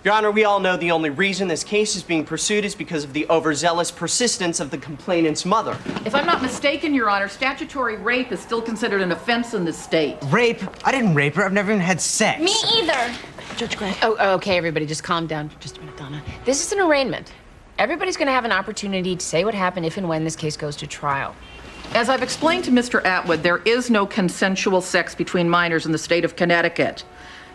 Your Honor, we all know the only reason this case is being pursued is because of the overzealous persistence of the complainant's mother. If I'm not mistaken, Your Honor, statutory rape is still considered an offense in this state. Rape? I didn't rape her. I've never even had sex. Me either. Judge Gray. Oh, okay, everybody, just calm down for just a minute, Donna. This is an arraignment. Everybody's going to have an opportunity to say what happened if and when this case goes to trial. As I've explained to Mr. Atwood, there is no consensual sex between minors in the state of Connecticut.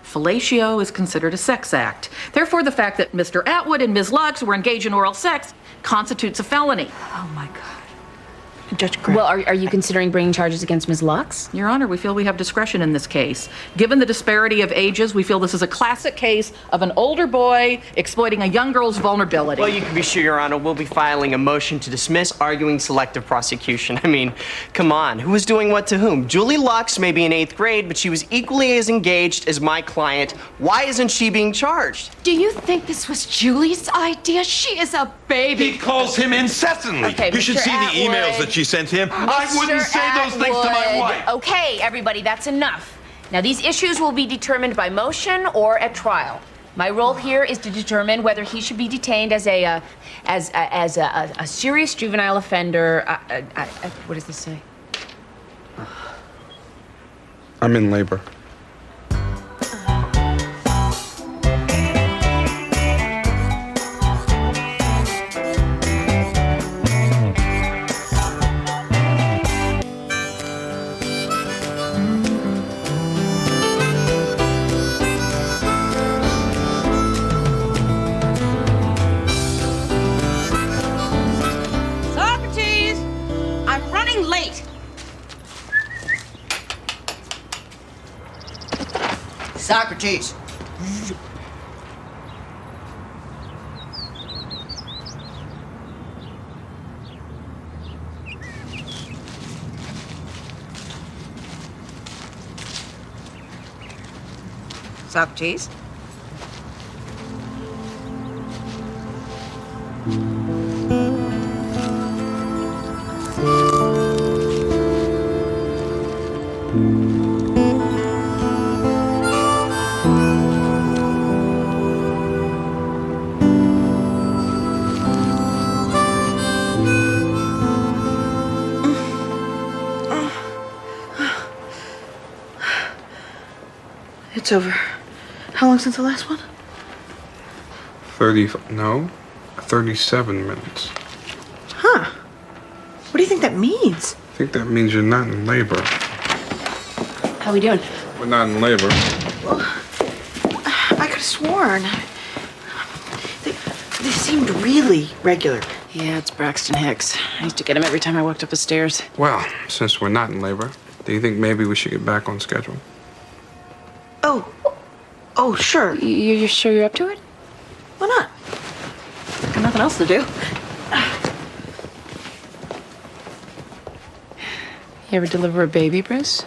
Fellatio is considered a sex act. Therefore, the fact that Mr. Atwood and Ms. Lux were engaged in oral sex constitutes a felony. Oh, my God. Judge Gray. Well, are you considering bringing charges against Ms. Lux? Your Honor, we feel we have discretion in this case. Given the disparity of ages, we feel this is a classic case of an older boy exploiting a young girl's vulnerability. Well, you can be sure, Your Honor, we'll be filing a motion to dismiss, arguing selective prosecution. I mean, come on, who was doing what to whom? Julie Lux may be in 8th grade, but she was equally as engaged as my client. Why isn't she being charged? Do you think this was Julie's idea? She is a baby. He calls him incessantly. Okay, you should Mr. see the emails Atwood. that she sent him. I wouldn't Mr. say those things to my Atwood. wife. Okay, everybody, that's enough. Now, these issues will be determined by motion or at trial. My role here is to determine whether he should be detained as a serious juvenile offender. What does this say? I'm in labor. Socrates! I'm running late. Socrates. Socrates? It's over. How long since the last one? 37 minutes. Huh. What do you think that means? I think that means you're not in labor. How we doing? We're not in labor. I could have sworn. They seemed really regular. Yeah, it's Braxton Hicks. I used to get him every time I walked up the stairs. Well, since we're not in labor, do you think maybe we should get back on schedule? Oh, sure. You're sure you're up to it? Why not? Got nothing else to do. You ever deliver a baby, Bruce?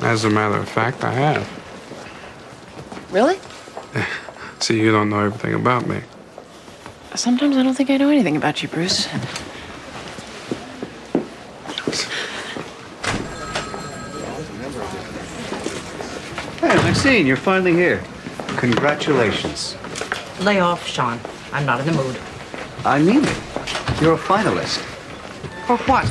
As a matter of fact, I have. Really? See, you don't know everything about me. Sometimes I don't think I know anything about you, Bruce. Hey, Maxine, you're finally here. Congratulations. Lay off, Sean. I'm not in the mood. I mean it. You're a finalist. For what?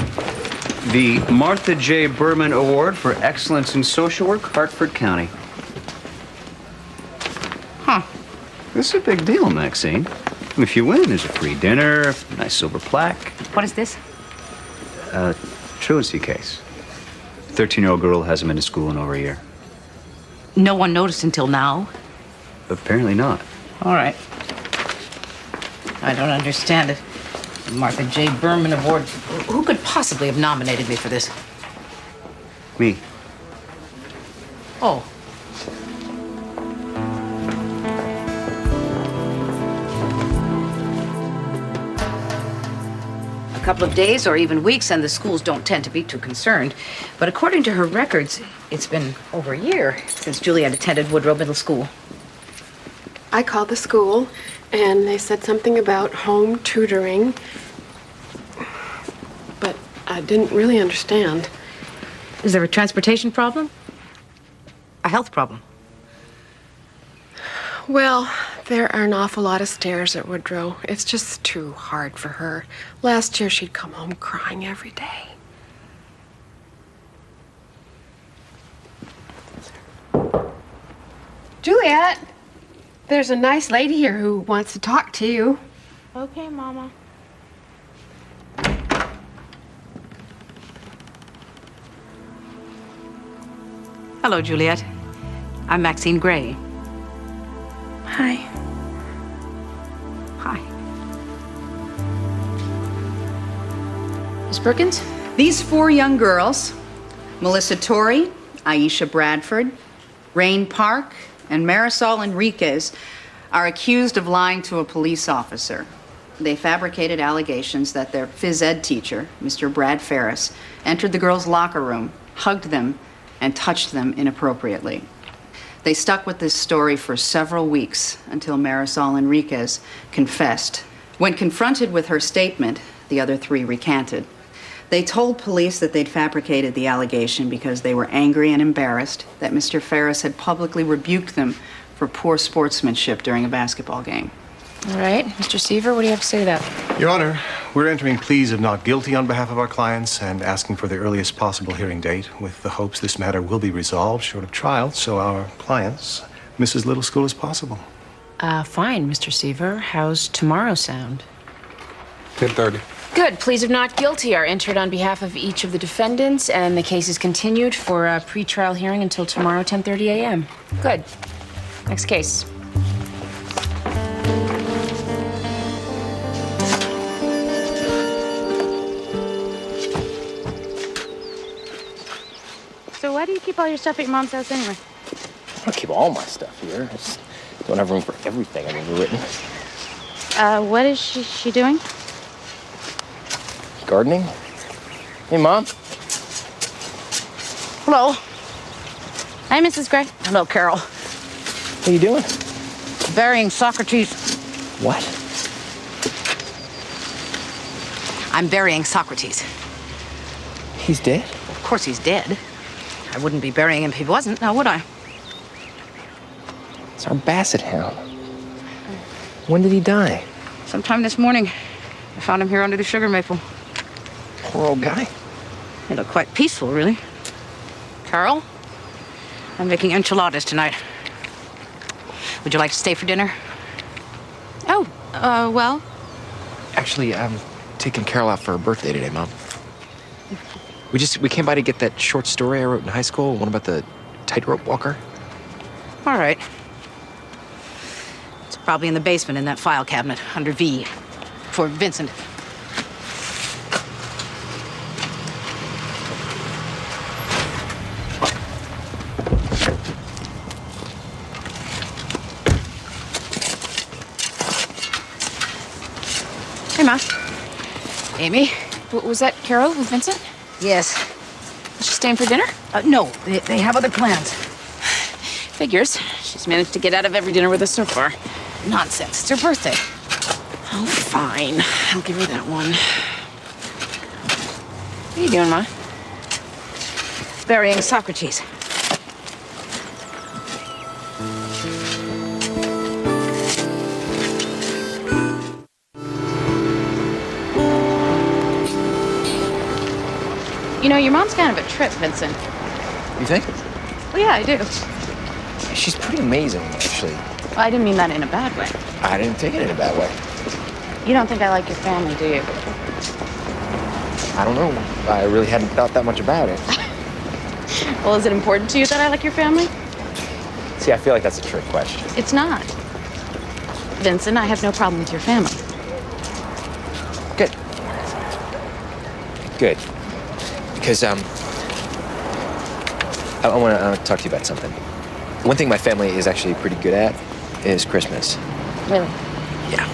The Martha J. Berman Award for Excellence in Social Work, Hartford County. Huh. This is a big deal, Maxine. If you win, there's a free dinner, a nice silver plaque. What is this? Truancy case. 13-year-old girl hasn't been to school in over a year. No one noticed until now. Apparently not. All right. I don't understand it. Martha J. Berman Award. Who could possibly have nominated me for this? Me. Oh. A couple of days or even weeks, and the schools don't tend to be too concerned. But according to her records, it's been over a year since Juliet attended Woodrow Middle School. I called the school, and they said something about home tutoring, but I didn't really understand. Is there a transportation problem? A health problem? Well, there are an awful lot of stairs at Woodrow. It's just too hard for her. Last year, she'd come home crying every day. Juliet, there's a nice lady here who wants to talk to you. Okay, Mama. Hello, Juliet. I'm Maxine Gray. Hi. Hi. Miss Perkins? These 4 young girls, Melissa Torrey, Aisha Bradford, Rain Park, and Marisol Enriquez, are accused of lying to a police officer. They fabricated allegations that their phys ed teacher, Mr. Brad Ferris, entered the girls' locker room, hugged them, and touched them inappropriately. They stuck with this story for several weeks until Marisol Enriquez confessed. When confronted with her statement, the other 3 recanted. They told police that they'd fabricated the allegation because they were angry and embarrassed that Mr. Ferris had publicly rebuked them for poor sportsmanship during a basketball game. All right. Mr. Seaver, what do you have to say to that? Your Honor, we're entering pleas of not guilty on behalf of our clients and asking for the earliest possible hearing date with the hopes this matter will be resolved short of trial so our clients miss as little school as possible. Fine, Mr. Seaver. How's tomorrow sound? 10:30. Good. Pleas of not guilty are entered on behalf of each of the defendants, and the case is continued for a pretrial hearing until tomorrow, 10:30 a.m. Good. Next case. So why do you keep all your stuff at your mom's house anyway? I don't keep all my stuff here. I just don't have room for everything I've ever written. What is she doing? Gardening? Hey, Mom. Hello. Hi, Mrs. Gray. Hello, Carol. What are you doing? Burying Socrates. What? I'm burying Socrates. He's dead? Of course he's dead. I wouldn't be burying him if he wasn't, now would I? It's our basset hound. When did he die? Sometime this morning. I found him here under the sugar maple. Poor old guy. He looked quite peaceful, really. Carol, I'm making enchiladas tonight. Would you like to stay for dinner? Oh, well. Actually, I'm taking Carol out for her birthday today, Mom. We came by to get that short story I wrote in high school, one about the tightrope walker. All right. It's probably in the basement in that file cabinet under V for Vincent. Hey, Ma. Amy? Was that Carol with Vincent? Yes. Is she staying for dinner? No, they have other plans. Figures. She's managed to get out of every dinner with us so far. Nonsense. It's her birthday. Oh, fine. I'll give her that one. What are you doing, Ma? Burying Socrates. You know, your mom's kind of a trip, Vincent. You think? Well, yeah, I do. She's pretty amazing, actually. Well, I didn't mean that in a bad way. I didn't take it in a bad way. You don't think I like your family, do you? I don't know. I really hadn't thought that much about it. Well, is it important to you that I like your family? See, I feel like that's a trick question. It's not. Vincent, I have no problem with your family. Good. Good. Because, I want to talk to you about something. One thing my family is actually pretty good at is Christmas. Really? Yeah.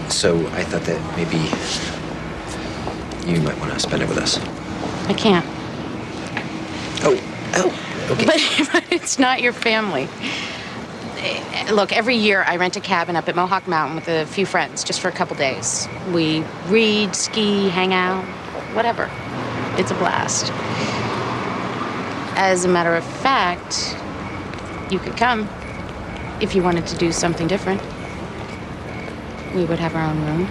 So I thought that maybe you might want to spend it with us. I can't. Oh, okay. But it's not your family. Look, every year I rent a cabin up at Mohawk Mountain with a few friends just for a couple days. We read, ski, hang out, whatever. It's a blast. As a matter of fact, you could come if you wanted to do something different, we would have our own room.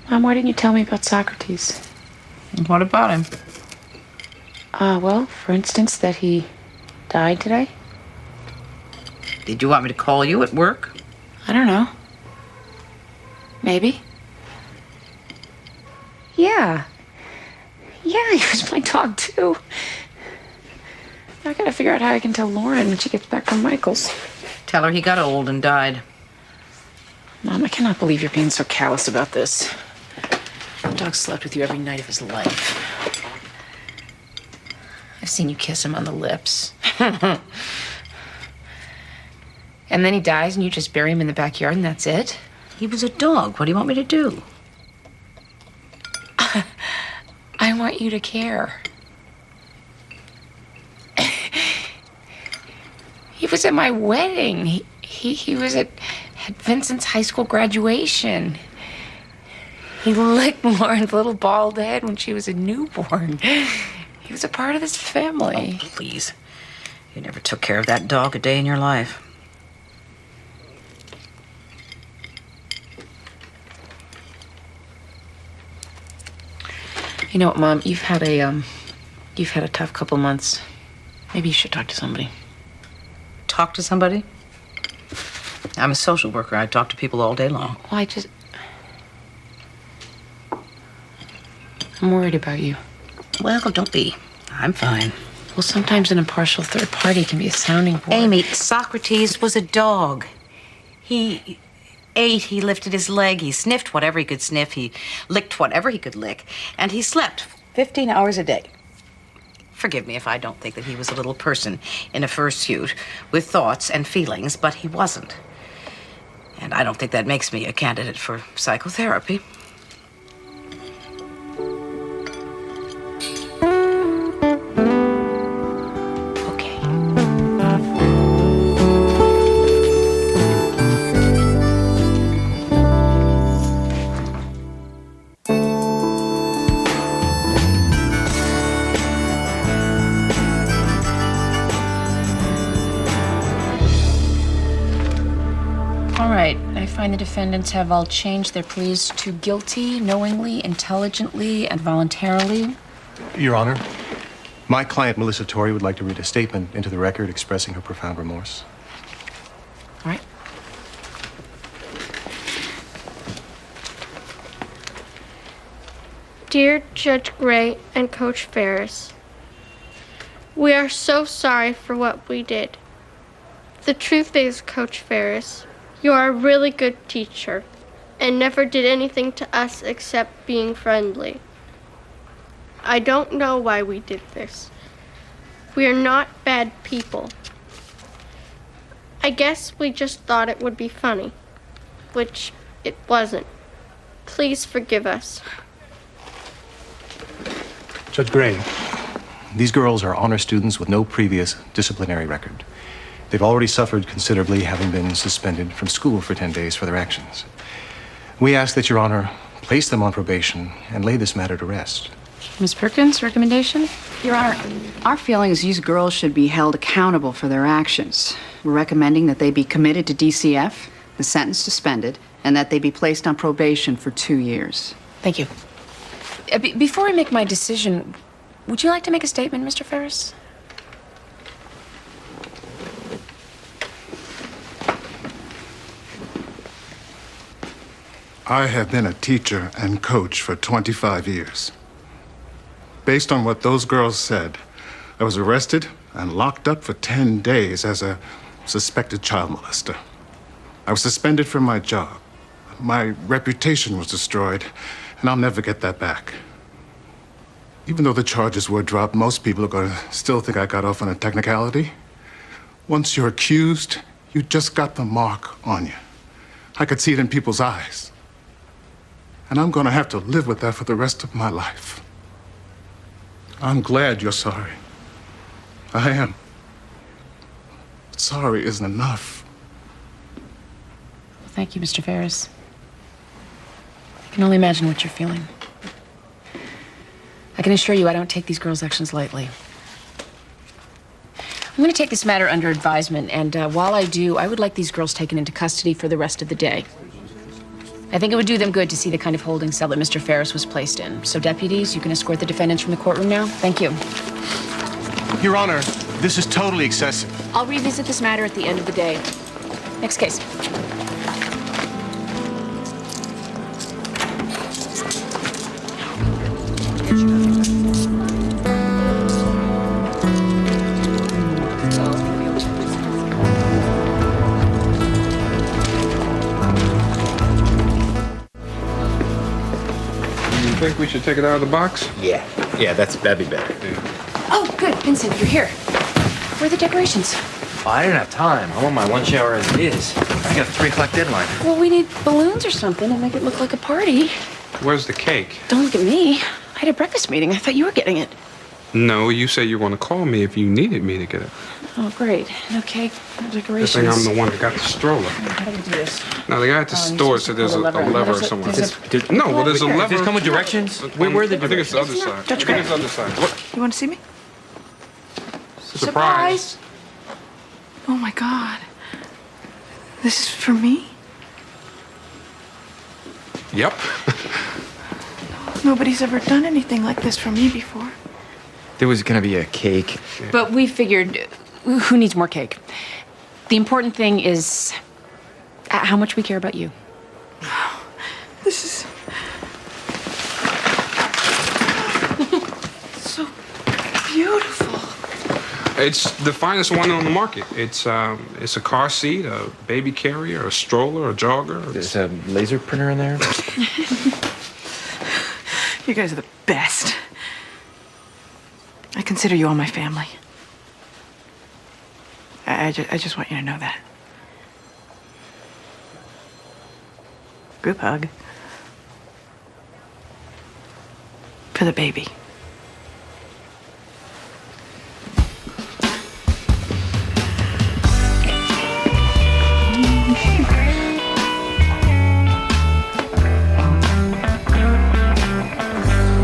Mom, why didn't you tell me about Socrates? What about him? Well, for instance, that he died today. Did you want me to call you at work? I don't know. Maybe. Yeah. Yeah, he was my dog, too. I gotta figure out how I can tell Lauren when she gets back from Michael's. Tell her he got old and died. Mom, I cannot believe you're being so callous about this. The dog slept with you every night of his life. I've seen you kiss him on the lips. And then he dies and you just bury him in the backyard and that's it? He was a dog. What do you want me to do? I want you to care. He was at my wedding. He was at Vincent's high school graduation. He licked Lauren's little bald head when she was a newborn. He was a part of this family. Oh, please. You never took care of that dog a day in your life. You know what, Mom? You've had a tough couple months. Maybe you should talk to somebody. Talk to somebody? I'm a social worker. I talk to people all day long. Well, I'm worried about you. Well, don't be. I'm fine. Well, sometimes an impartial third party can be a sounding board. Amy, Socrates was a dog. He ate, he lifted his leg, he sniffed whatever he could sniff, he licked whatever he could lick, and he slept 15 hours a day. Forgive me if I don't think that he was a little person in a fursuit with thoughts and feelings, but he wasn't. And I don't think that makes me a candidate for psychotherapy. The defendants have all changed their pleas to guilty, knowingly, intelligently, and voluntarily. Your Honor, my client, Melissa Torrey, would like to read a statement into the record expressing her profound remorse. All right. Dear Judge Gray and Coach Ferris, we are so sorry for what we did. The truth is, Coach Ferris, you are a really good teacher and never did anything to us except being friendly. I don't know why we did this. We are not bad people. I guess we just thought it would be funny, which it wasn't. Please forgive us. Judge Gray, these girls are honor students with no previous disciplinary record. They've already suffered considerably, having been suspended from school for 10 days for their actions. We ask that Your Honor place them on probation and lay this matter to rest. Ms. Perkins, recommendation? Your Honor, our feeling is these girls should be held accountable for their actions. We're recommending that they be committed to DCF, the sentence suspended, and that they be placed on probation for 2 years. Thank you. Before I make my decision, would you like to make a statement, Mr. Ferris? I have been a teacher and coach for 25 years. Based on what those girls said, I was arrested and locked up for 10 days as a suspected child molester. I was suspended from my job. My reputation was destroyed, and I'll never get that back. Even though the charges were dropped, most people are going to still think I got off on a technicality. Once you're accused, you just got the mark on you. I could see it in people's eyes. And I'm going to have to live with that for the rest of my life. I'm glad you're sorry. I am. But sorry isn't enough. Thank you, Mr. Ferris. I can only imagine what you're feeling. I can assure you I don't take these girls' actions lightly. I'm going to take this matter under advisement, and while I do, I would like these girls taken into custody for the rest of the day. I think it would do them good to see the kind of holding cell that Mr. Ferris was placed in. So, deputies, you can escort the defendants from the courtroom now. Thank you. Your Honor, this is totally excessive. I'll revisit this matter at the end of the day. Next case. You think we should take it out of the box? Yeah, that'd be better. Oh, good. Vincent, you're here. Where are the decorations? Oh, I didn't have time. I'm on my lunch hour as it is. I got a 3 o'clock deadline. Well, we need balloons or something to make it look like a party. Where's the cake? Don't look at me. I had a breakfast meeting. I thought you were getting it. No, you said you were going to call me if you needed me to get it. Oh, great. No cake, no Good decorations. thing I'm the one that got the stroller. How do we do this? No, the guy at the store said there's a lever somewhere. No, well, there's a lever. Does this come with directions? Where are the I think it's the other side. I think it's the other side. What? You want to see me? Surprise. Oh my God. This is for me? Yep. Nobody's ever done anything like this for me before. There was gonna be a cake. But we figured, who needs more cake? The important thing is how much we care about you. This is so beautiful. It's the finest one on the market. It's a car seat, a baby carrier, a stroller, a jogger. There's a laser printer in there. You guys are the best. I consider you all my family. I just want you to know that. Group hug. For the baby.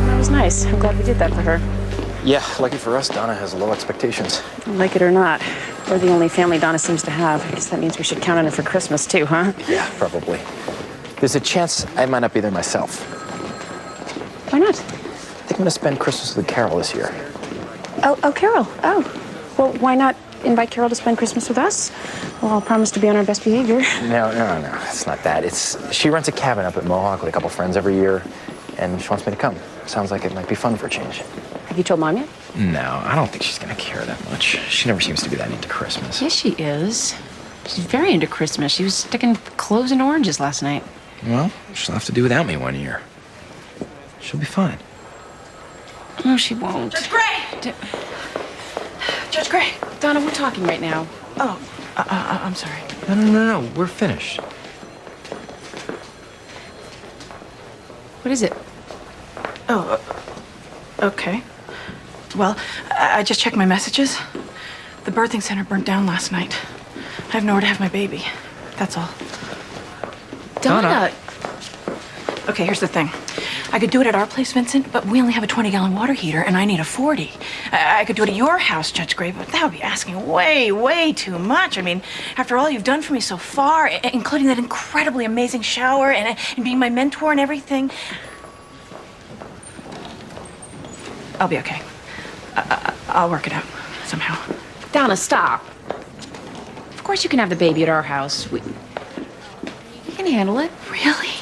That was nice. I'm glad we did that for her. Yeah, lucky for us, Donna has low expectations. Like it or not, we're the only family Donna seems to have. I guess that means we should count on her for Christmas, too, huh? Yeah, probably. There's a chance I might not be there myself. Why not? I think I'm gonna spend Christmas with Carol this year. Oh, Carol. Oh. Well, why not invite Carol to spend Christmas with us? Well, I'll promise to be on our best behavior. No, it's not that. She rents a cabin up at Mohawk with a couple friends every year, and she wants me to come. Sounds like it might be fun for a change. Have you told Mom yet? No, I don't think she's gonna care that much. She never seems to be that into Christmas. Yes, she is. She's very into Christmas. She was sticking cloves in oranges last night. Well, she'll have to do without me one year. She'll be fine. No, she won't. Judge Gray! Judge Gray! Donna, we're talking right now. Oh, I'm sorry. No, we're finished. What is it? Oh, okay. Well, I just checked my messages. The birthing center burnt down last night. I have nowhere to have my baby. That's all. Donna! Okay, here's the thing. I could do it at our place, Vincent, but we only have a 20-gallon water heater, and I need a 40. I could do it at your house, Judge Gray, but that would be asking way, way too much. I mean, after all you've done for me so far, including that incredibly amazing shower and being my mentor and everything, I'll be okay. I'll work it out somehow. Donna, stop. Of course you can have the baby at our house. We can handle it. Really?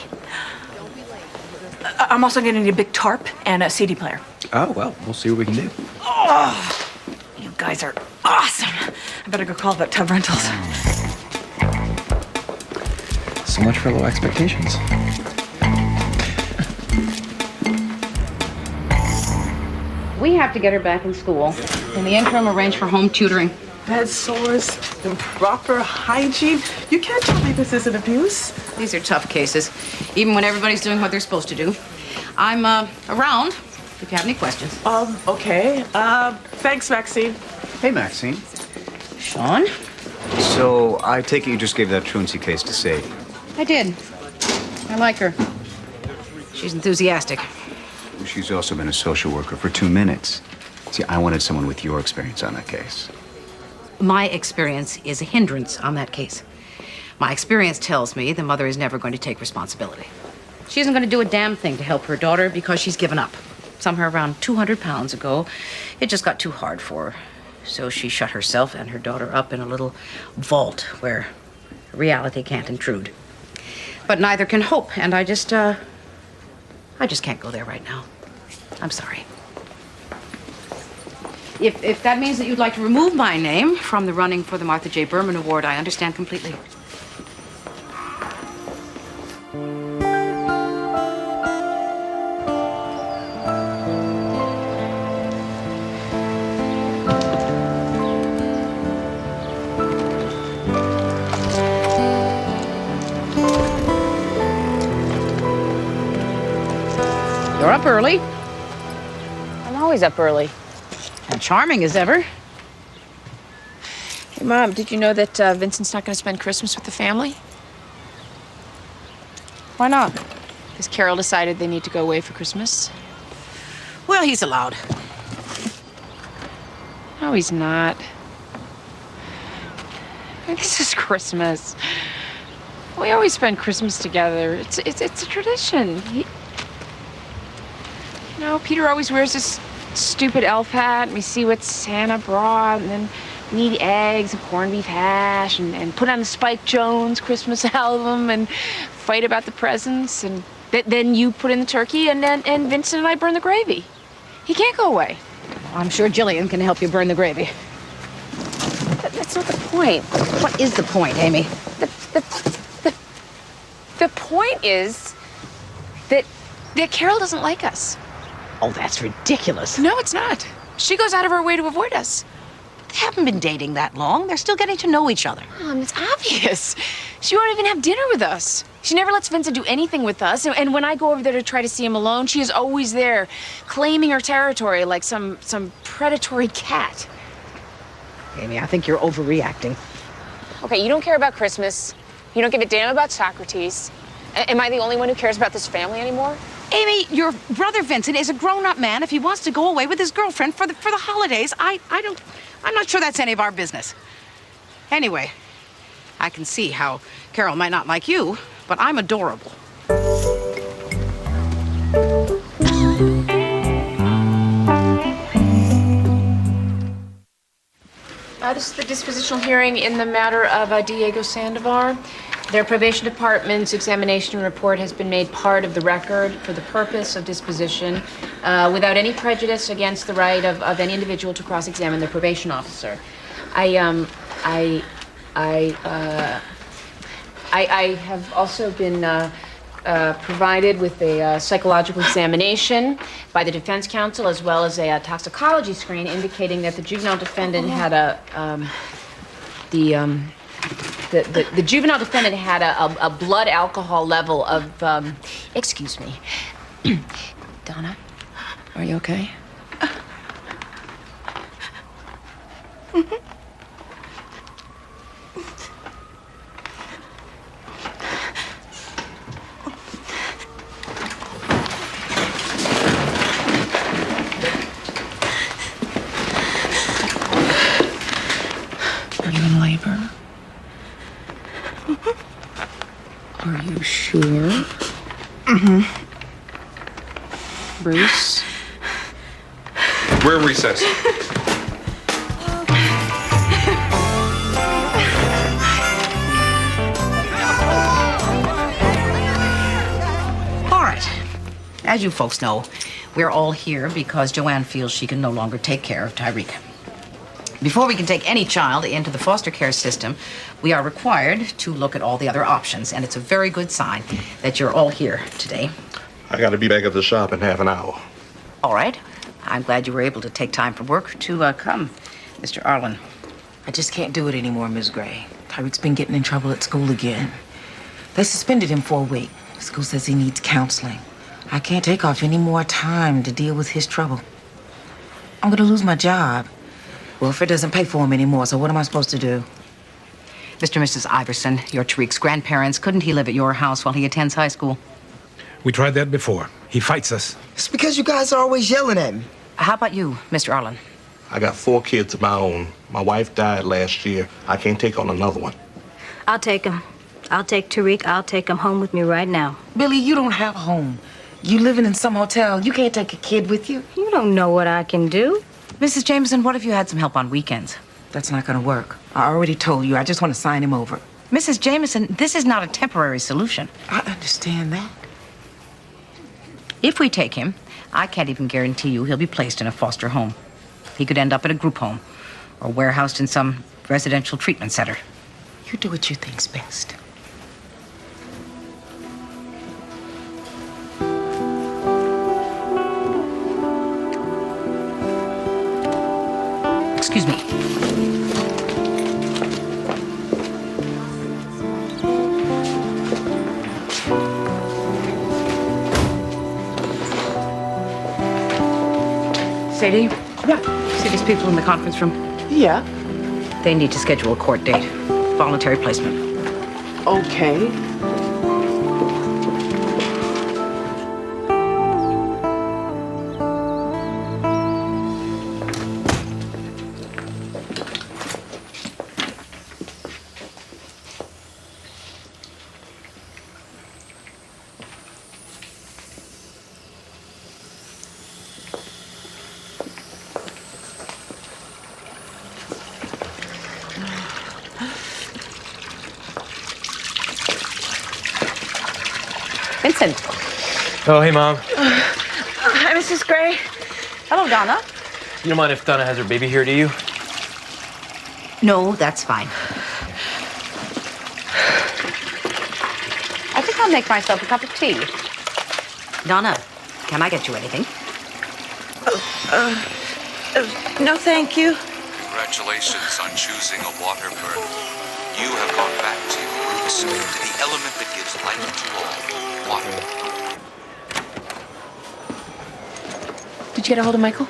I'm also gonna need a big tarp and a CD player. Oh, well, we'll see what we can do. Oh, you guys are awesome. I better go call about tub rentals. So much for low expectations. We have to get her back in school. In the interim, arrange for home tutoring. Bed sores, improper hygiene. You can't tell me this isn't abuse. These are tough cases, even when everybody's doing what they're supposed to do. I'm around if you have any questions. Okay. Thanks, Maxine. Hey, Maxine. Sean? So I take it you just gave that truancy case to Sadie. I did. I like her. She's enthusiastic. She's also been a social worker for 2 minutes. See, I wanted someone with your experience on that case. My experience is a hindrance on that case. My experience tells me the mother is never going to take responsibility. She isn't going to do a damn thing to help her daughter because she's given up. Somewhere around 200 pounds ago, it just got too hard for her. So she shut herself and her daughter up in a little vault where reality can't intrude. But neither can hope, and I just can't go there right now. I'm sorry. If that means that you'd like to remove my name from the running for the Martha J. Berman Award, I understand completely. You're up early. I'm always up early. And charming as ever. Hey, Mom, did you know that Vincent's not going to spend Christmas with the family? Why not? Because Carol decided they need to go away for Christmas. Well, he's allowed. No, he's not. I mean, this is Christmas. We always spend Christmas together. It's a tradition. You know, Peter always wears this stupid elf hat, and we see what Santa brought, and then we eat eggs and corned beef hash, and put on the Spike Jones Christmas album, and fight about the presents, and then you put in the turkey, and Vincent and I burn the gravy. He can't go away. Well, I'm sure Jillian can help you burn the gravy. That's not the point. What is the point, Amy? The point is that Carol doesn't like us. Oh, that's ridiculous. No, it's not. She goes out of her way to avoid us. They haven't been dating that long. They're still getting to know each other. Mom, it's obvious. She won't even have dinner with us. She never lets Vincent do anything with us. And when I go over there to try to see him alone, she is always there, claiming her territory like some predatory cat. Amy, I think you're overreacting. Okay, you don't care about Christmas. You don't give a damn about Socrates. Am I the only one who cares about this family anymore? Amy, your brother Vincent is a grown-up man. If he wants to go away with his girlfriend for the holidays, I'm not sure that's any of our business. Anyway, I can see how Carol might not like you, but I'm adorable. This is the dispositional hearing in the matter of Diego Sandoval. Their probation department's examination report has been made part of the record for the purpose of disposition, without any prejudice against the right of any individual to cross-examine their probation officer. I have also been provided with a psychological examination by the defense counsel, as well as a toxicology screen indicating that the juvenile defendant had the juvenile defendant had a blood alcohol level of, excuse me. Donna, are you okay? Are you in labor? Are you sure? Mm-hmm. Bruce? We're in recess. All right. As you folks know, we're all here because Joanne feels she can no longer take care of Tyreek. Before we can take any child into the foster care system, we are required to look at all the other options, and it's a very good sign that you're all here today. I gotta be back at the shop in half an hour. All right. I'm glad you were able to take time from work to come, Mr. Arlen. I just can't do it anymore, Ms. Gray. Tyreek's been getting in trouble at school again. They suspended him for a week. School says he needs counseling. I can't take off any more time to deal with his trouble. I'm gonna lose my job. Wilfred doesn't pay for him anymore, so what am I supposed to do? Mr. and Mrs. Iverson, you're Tariq's grandparents. Couldn't he live at your house while he attends high school? We tried that before. He fights us. It's because you guys are always yelling at me. How about you, Mr. Arlen? I got 4 kids of my own. My wife died last year. I can't take on another one. I'll take him. I'll take Tariq. I'll take him home with me right now. Billy, you don't have a home. You living in some hotel. You can't take a kid with you. You don't know what I can do. Mrs. Jameson, what if you had some help on weekends? That's not gonna work. I already told you. I just want to sign him over. Mrs. Jameson, this is not a temporary solution. I understand that. If we take him, I can't even guarantee you he'll be placed in a foster home. He could end up at a group home or warehoused in some residential treatment center. You do what you think's best. Excuse me. Sadie? Yeah. See these people in the conference room? Yeah. They need to schedule a court date. Voluntary placement. Okay. Vincent. Oh, hey, Mom. Hi, Mrs. Gray. Hello, Donna. You don't mind if Donna has her baby here, do you? No, that's fine. I think I'll make myself a cup of tea. Donna, can I get you anything? No, thank you. Congratulations on choosing a water birth. You have gone back to your roots, to the element that gives life to all, water. Did you get a hold of Michael?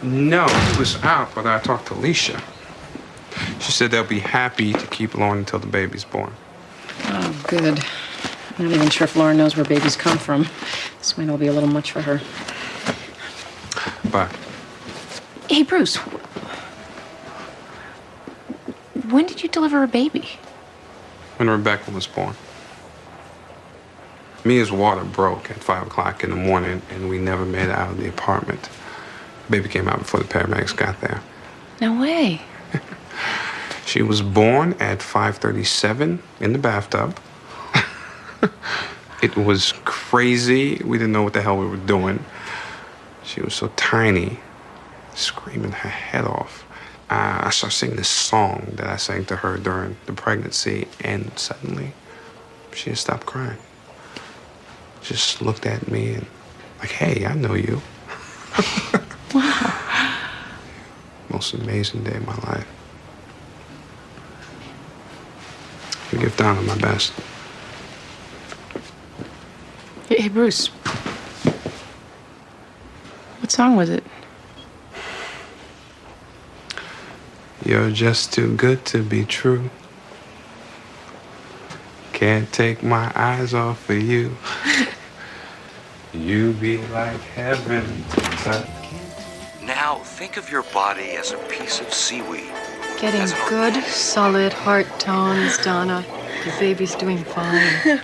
No, he was out, but I talked to Alicia. She said they'll be happy to keep Lauren until the baby's born. Oh, good. I'm not even sure if Lauren knows where babies come from. This might all be a little much for her. Bye. Hey, Bruce. When did you deliver a baby? When Rebecca was born. Mia's water broke at 5 o'clock in the morning, and we never made it out of the apartment. Baby came out before the paramedics got there. No way. She was born at 5:37 in the bathtub. It was crazy. We didn't know what the hell we were doing. She was so tiny, screaming her head off. I started singing this song that I sang to her during the pregnancy, and suddenly she just stopped crying. Just looked at me and like, hey, I know you. Wow. Most amazing day of my life. I give Donna my best. Hey, Bruce. What song was it? You're just too good to be true. Can't take my eyes off of you. You be like heaven to touch. Now think of your body as a piece of seaweed. Getting good, solid heart tones, Donna. The baby's doing fine.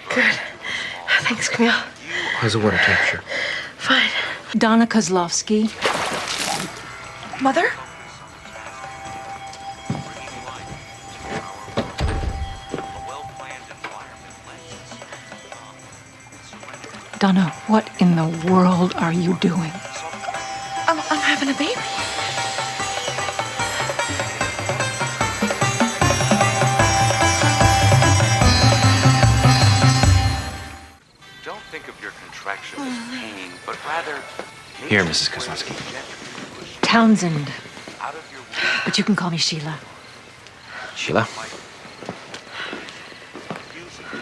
Good. Thanks, Camille. How's the water temperature? Fine. Donna Kozlovsky. Mother? Donna, what in the world are you doing? I'm having a baby. Don't think of your contraction as pain, but rather... Here, Mrs. Kozlowski. Townsend. But you can call me Sheila. Sheila?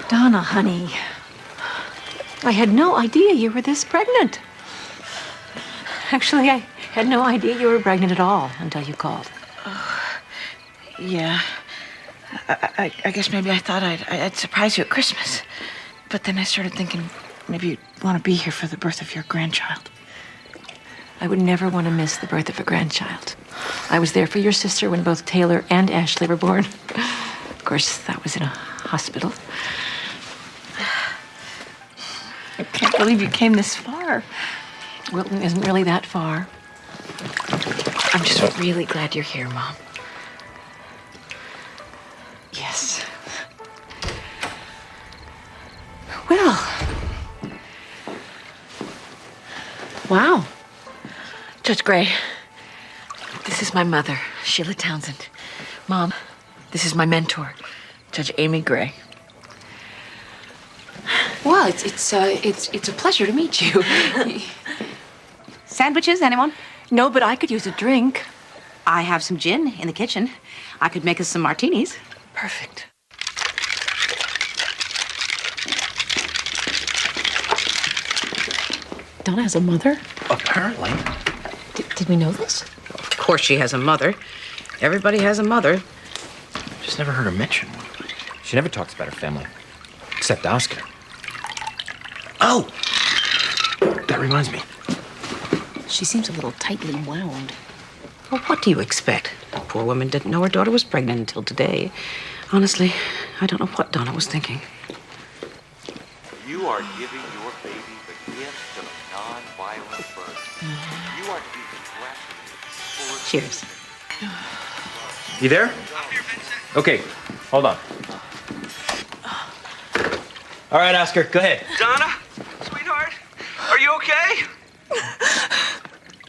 Donna, honey. I had no idea you were this pregnant. Actually, I had no idea you were pregnant at all until you called. Yeah. I guess maybe I thought I'd surprise you at Christmas. But then I started thinking maybe you'd want to be here for the birth of your grandchild. I would never want to miss the birth of a grandchild. I was there for your sister when both Taylor and Ashley were born. Of course, that was in a hospital. I can't believe you came this far. Wilton isn't really that far. I'm just really glad you're here, Mom. Yes. Well. Wow. Judge Gray, this is my mother, Sheila Townsend. Mom, this is my mentor, Judge Amy Gray. Well, it's a pleasure to meet you. Sandwiches, anyone? No, but I could use a drink. I have some gin in the kitchen. I could make us some martinis. Perfect. Donna has a mother? Apparently. Did we know this? Of course she has a mother. Everybody has a mother. Just never heard her mention. She never talks about her family. Except Oscar. Oh! That reminds me. She seems a little tightly wound. Well, what do you expect? The poor woman didn't know her daughter was pregnant until today. Honestly, I don't know what Donna was thinking. You are giving your baby the gift of non-violent birth. You are giving gratitude. Cheers. You there? Okay, hold on. All right, Oscar, go ahead. Donna, sweetheart, are you okay?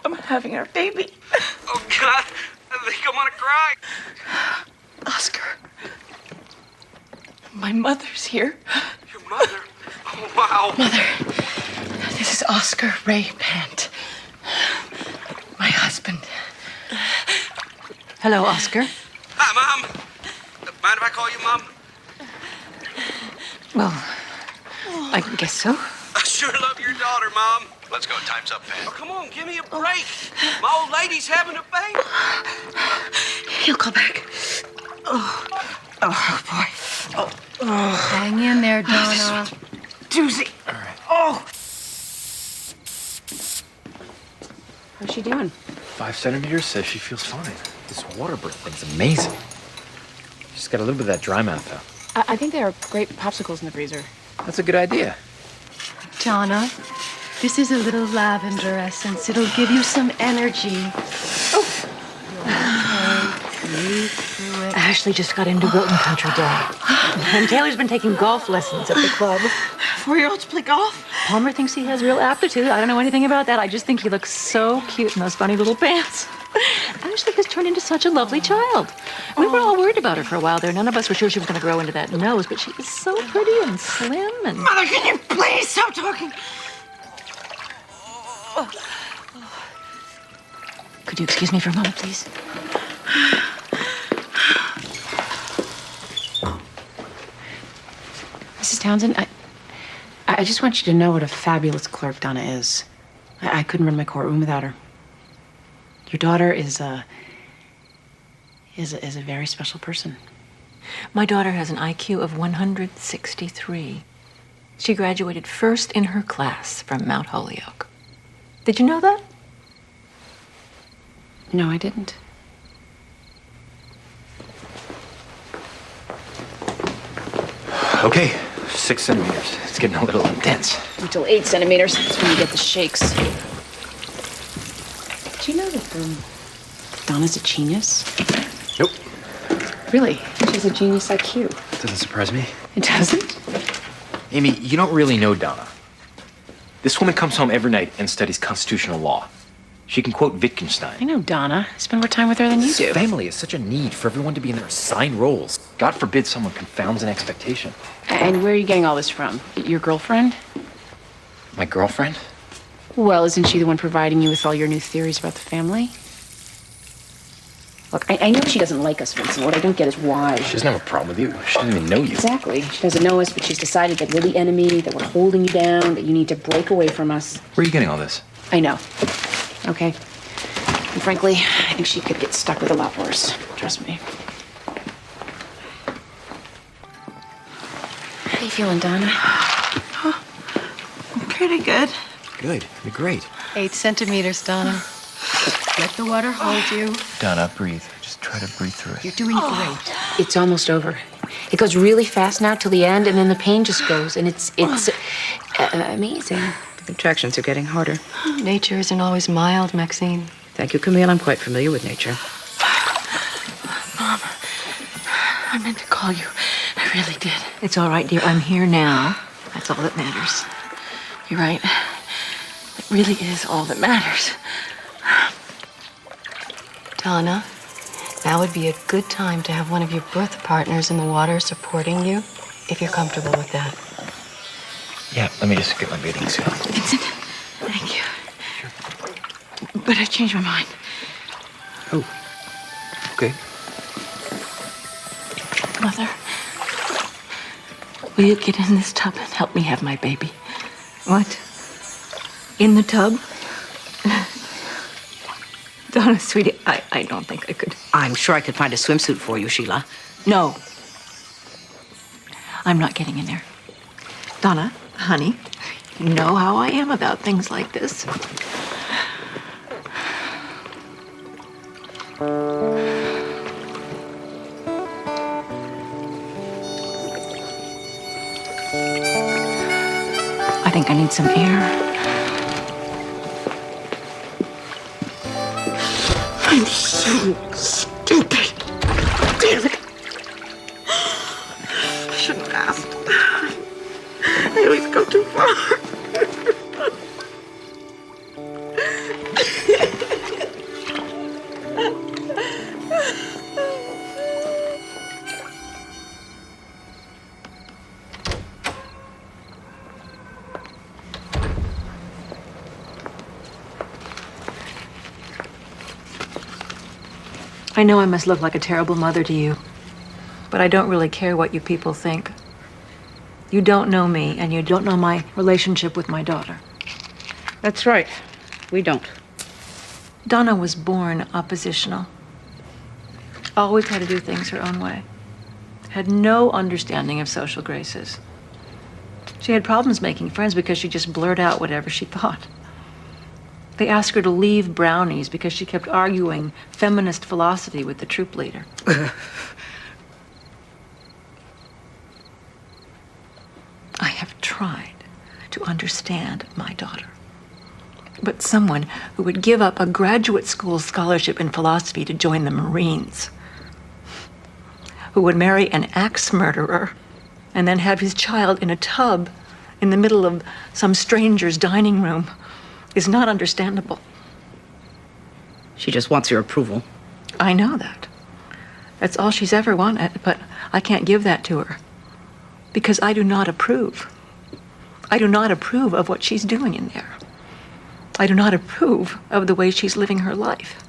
I'm having our baby. Oh, God, I think I'm gonna cry. Oscar, my mother's here. Your mother? Oh, wow. Mother, this is Oscar Ray Pant, my husband. Hello, Oscar. Hi, Mom. Mind if I call you Mom? Well, I guess so. I sure love your daughter, Mom. Let's go. Time's up, Pat. Oh, come on, give me a break. My old lady's having a baby. He'll call back. Oh, boy. Oh. Hang in there, Donna. Doozy. All right. Oh. How's she doing? 5 centimeters, says she feels fine. This water birth thing's amazing. She's got a little bit of that dry mouth, though. I think there are great popsicles in the freezer. That's a good idea. Donna, this is a little lavender essence. It'll give you some energy. Ashley just got into Wilton Country Day. And Taylor's been taking golf lessons at the club. 4-year-olds play golf? Palmer thinks he has real aptitude. I don't know anything about that. I just think he looks so cute in those funny little pants. Ashley has turned into such a lovely child. We were all worried about her for a while there. None of us were sure she was going to grow into that nose, but she is so pretty and slim and... Mother, can you please stop talking? Could you excuse me for a moment, please? Mrs. Townsend, I just want you to know what a fabulous clerk Donna is. I couldn't run my courtroom without her. Your daughter is a very special person. My daughter has an IQ of 163. She graduated first in her class from Mount Holyoke. Did you know that? No, I didn't. Okay, 6 centimeters. It's getting a little intense. Until 8 centimeters. That's when you get the shakes. Do you know that Donna's a genius? Nope. Really? She has a genius IQ. Doesn't surprise me. It doesn't? Amy, you don't really know Donna. This woman comes home every night and studies constitutional law. She can quote Wittgenstein. I know Donna. I spend more time with her than you do. Family is such a need for everyone to be in their assigned roles. God forbid someone confounds an expectation. And where are you getting all this from? Your girlfriend? My girlfriend? Well, isn't she the one providing you with all your new theories about the family? Look, I know she doesn't like us, Vincent. What I don't get is why. She doesn't have a problem with you. She doesn't even know you. Exactly. She doesn't know us, but she's decided that we're the enemy, that we're holding you down, that you need to break away from us. Where are you getting all this? I know. Okay. And frankly, I think she could get stuck with a lot worse. Trust me. feeling, Donna? Pretty good. Good. You're great. 8 centimeters, Donna. Let the water hold you. Donna, breathe. Just try to breathe through it. You're doing great. It's almost over. It goes really fast now till the end, and then the pain just goes, and it's amazing. The contractions are getting harder. Nature isn't always mild, Maxine. Thank you, Camille. I'm quite familiar with nature. Mom, I meant to call you. I really did. It's all right, dear. I'm here now. That's all that matters. You're right. It really is all that matters. Donna, now would be a good time to have one of your birth partners in the water supporting you, if you're comfortable with that. Yeah, let me just get my bathing suit. Vincent, thank you. But I changed my mind. Oh. Okay. Mother, will you get in this tub and help me have my baby? What? In the tub? Donna, sweetie, I don't think I could. I'm sure I could find a swimsuit for you, Sheila. No. I'm not getting in there. Donna, honey, you know how I am about things like this. I think I need some air. I'm so stupid. Damn it. I shouldn't have asked. I always go too far. I know I must look like a terrible mother to you, but I don't really care what you people think. You don't know me, and you don't know my relationship with my daughter. That's right. We don't. Donna was born oppositional. Always had to do things her own way. Had no understanding of social graces. She had problems making friends because she just blurted out whatever she thought. They asked her to leave Brownies because she kept arguing feminist philosophy with the troop leader. I have tried to understand my daughter. But someone who would give up a graduate school scholarship in philosophy to join the Marines, who would marry an axe murderer and then have his child in a tub in the middle of some stranger's dining room, is not understandable. She just wants your approval. I know that. That's all she's ever wanted, but I can't give that to her. Because I do not approve. I do not approve of what she's doing in there. I do not approve of the way she's living her life.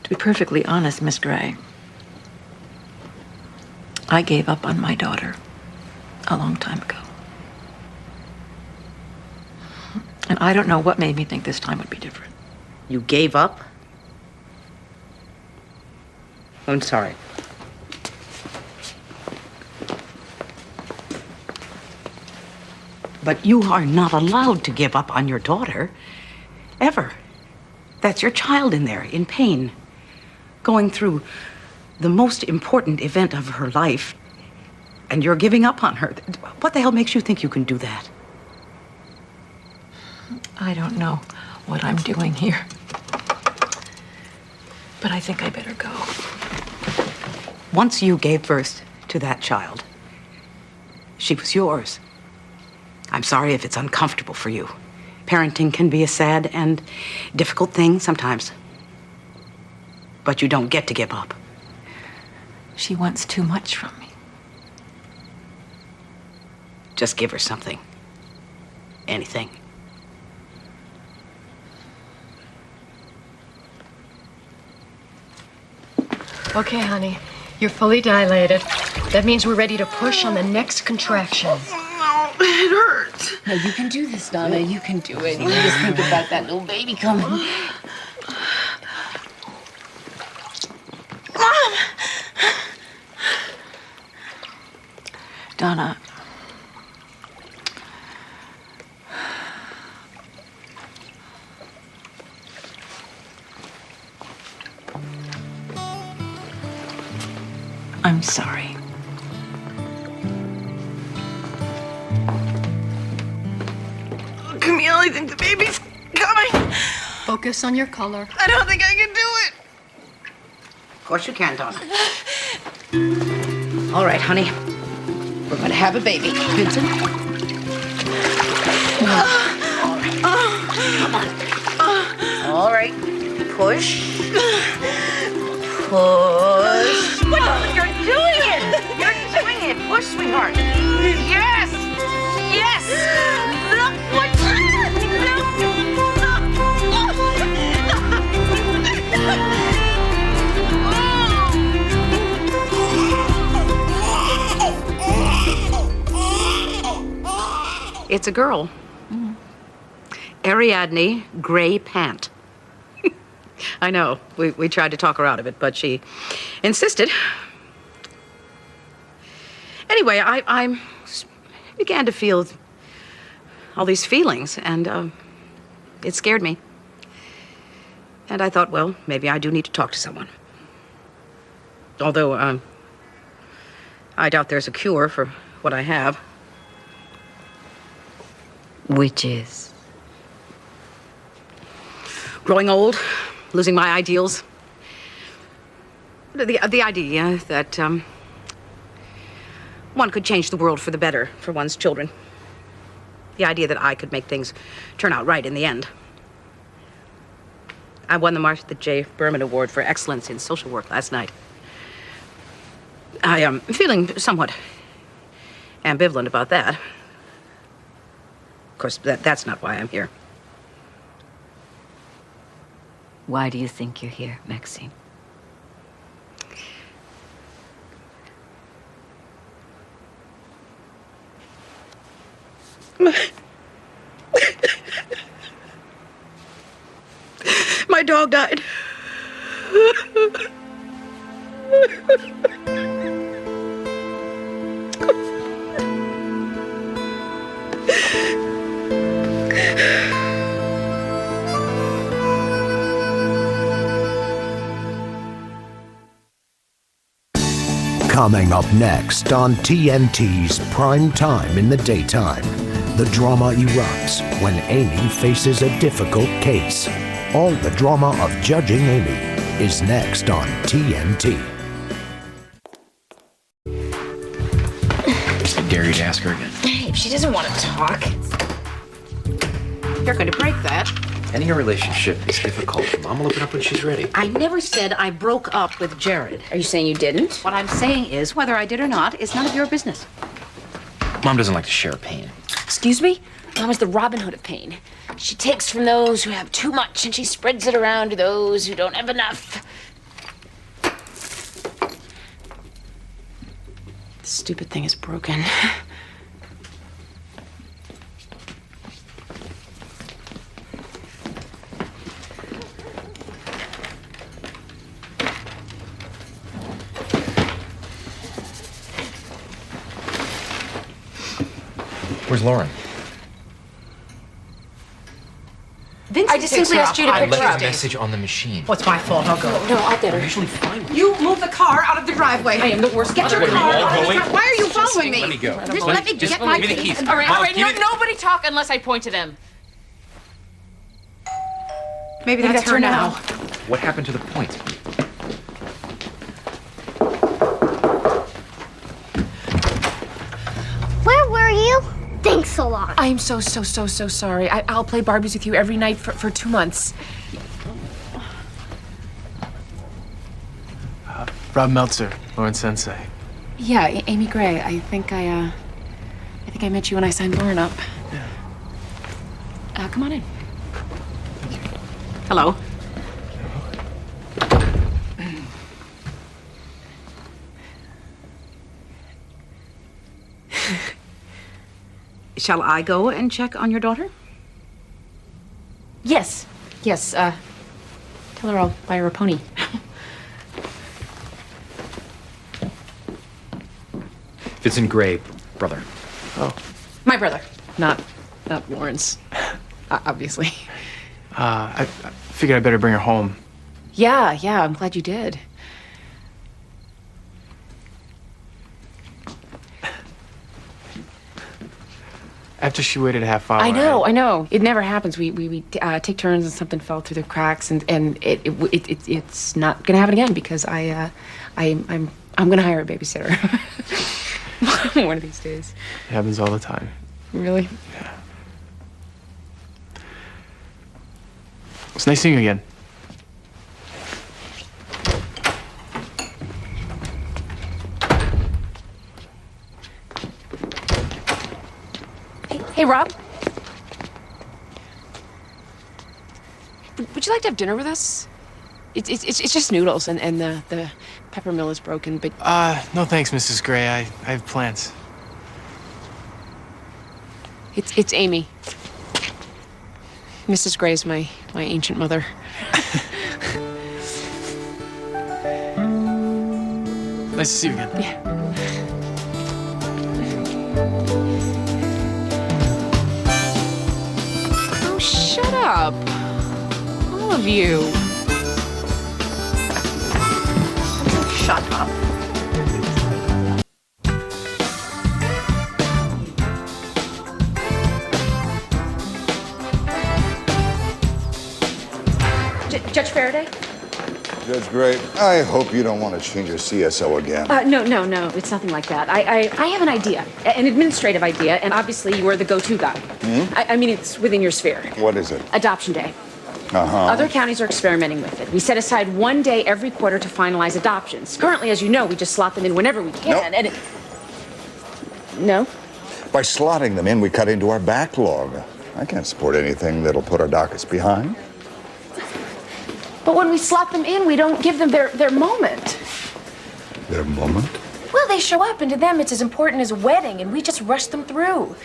To be perfectly honest, Miss Gray, I gave up on my daughter a long time ago. And I don't know what made me think this time would be different. You gave up? I'm sorry. But you are not allowed to give up on your daughter. Ever. That's your child in there, in pain. Going through the most important event of her life. And you're giving up on her. What the hell makes you think you can do that? I don't know what I'm doing here. But I think I better go. Once you gave birth to that child, she was yours. I'm sorry if it's uncomfortable for you. Parenting can be a sad and difficult thing sometimes. But you don't get to give up. She wants too much from me. Just give her something. Anything. Okay, honey. You're fully dilated. That means we're ready to push on the next contraction. It hurts. No, you can do this, Donna. You can do it. You just think about that little baby coming. Mom! Donna. I'm sorry. Camille, I think the baby's coming. Focus on your color. I don't think I can do it. Of course you can, Donna. All right, honey. We're gonna have a baby. Vincent? Come on. All right. Push. Push. What? You're doing it. You're doing it. Push, sweetheart. Yes. Yes. Look what. It's a girl. Ariadne Gray Pant. I know. We tried to talk her out of it, but she insisted. Anyway, I began to feel all these feelings, and it scared me. And I thought, well, maybe I do need to talk to someone. Although I doubt there's a cure for what I have. Which is? Growing old, losing my ideals. The idea that one could change the world for the better for one's children. The idea that I could make things turn out right in the end. I won the Martha J. Berman Award for Excellence in Social Work last night. I am feeling somewhat ambivalent about that. Of course, that's not why I'm here. Why do you think you're here, Maxine? My dog died. Coming up next on TNT's Prime Time in the Daytime, the drama erupts when Amy faces a difficult case. All the drama of judging Amy is next on TNT. I dare you to ask her again. Babe, she doesn't want to talk. You're going to break that. Ending a relationship is difficult. Mom will open up when she's ready. I never said I broke up with Jared. Are you saying you didn't? What I'm saying is, whether I did or not is none of your business. Mom doesn't like to share pain. Excuse me? Mom is the Robin Hood of pain. She takes from those who have too much and she spreads it around to those who don't have enough. The stupid thing is broken. Where's Lauren? I just simply asked you to I pick her left up. a message on the machine. What's my fault? I'll go. No, I'll get her. I usually find her. You move the car out of the driveway. I am the worst. Get your What, are car. you all going? Why are you following me? Let me go. Just let me get my give me the keys. All right, Mom, all right. give me the- Nobody talk unless I point to them. Maybe that's her now. What happened to the point? Where were you? Thanks a lot. I'm so sorry. I'll play Barbies with you every night for 2 months. Rob Meltzer, Lauren Sensei. Yeah, Amy Gray. I think I met you when I signed Lauren up. Yeah. Come on in. Hello. Shall I go and check on your daughter? Yes. Tell her I'll buy her a pony. Vincent Gray, brother. Oh. My brother, not Lauren's, obviously. I figured I'd better bring her home. Yeah, I'm glad you did. After she waited a half hour. I know. It never happens. We take turns and something fell through the cracks, and it's not gonna happen again because I'm gonna hire a babysitter one of these days. It happens all the time. Really? Yeah. It's nice seeing you again. Hey, Rob. Would you like to have dinner with us? It's just noodles, and the pepper mill is broken, but... No thanks, Mrs. Gray. I have plans. It's Amy. Mrs. Gray is my ancient mother. Nice to see you again. Yeah. Oh, shut up. All of you. Shut up. Judge Faraday? Judge Gray, I hope you don't want to change your CSO again. No, it's nothing like that. I have an idea, an administrative idea, and obviously you are the go-to guy. I mean, it's within your sphere. What is it? Adoption Day. Uh-huh. Other counties are experimenting with it. We set aside one day every quarter to finalize adoptions. Currently, as you know, we just slot them in whenever we can. Nope. And No? By slotting them in, we cut into our backlog. I can't support anything that'll put our dockets behind. But when we slot them in, we don't give them their moment. Their moment? Well, they show up, and to them it's as important as a wedding, and we just rush them through.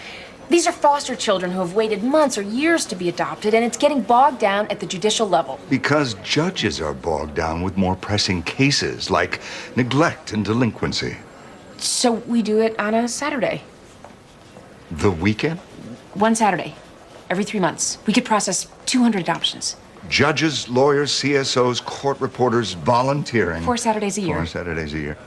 These are foster children who have waited months or years to be adopted, and it's getting bogged down at the judicial level. Because judges are bogged down with more pressing cases like neglect and delinquency. So we do it on a Saturday. The weekend? One Saturday, every 3 months. We could process 200 adoptions. Judges, lawyers, CSOs, court reporters volunteering. 4 Saturdays a year. 4 Saturdays a year.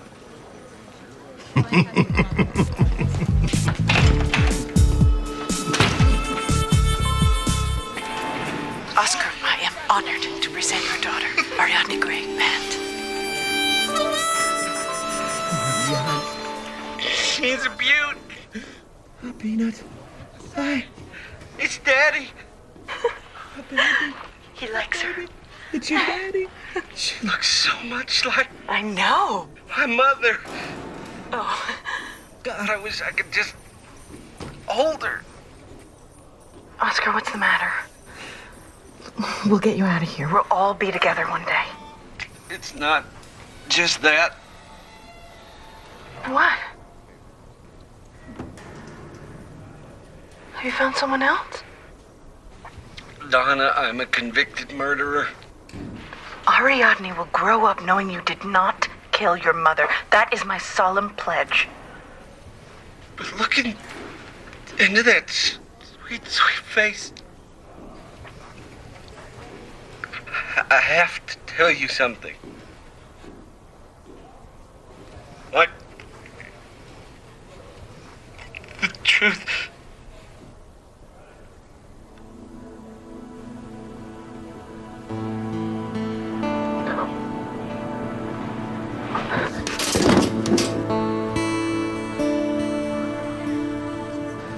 Oscar, I am honored to present your daughter, Ariadne Gray Band. She's a beaut. Oh, Peanut. Hi. It's Daddy. Oh, baby. He likes her. It's your daddy. She looks so much like... I know. My mother. Oh. God, I wish I could just hold her. Oscar, what's the matter? We'll get you out of here. We'll all be together one day. It's not just that. What? Have you found someone else? Donna, I'm a convicted murderer. Ariadne will grow up knowing you did not kill your mother. That is my solemn pledge. But looking into that sweet, sweet face, I have to tell you something. What? The truth.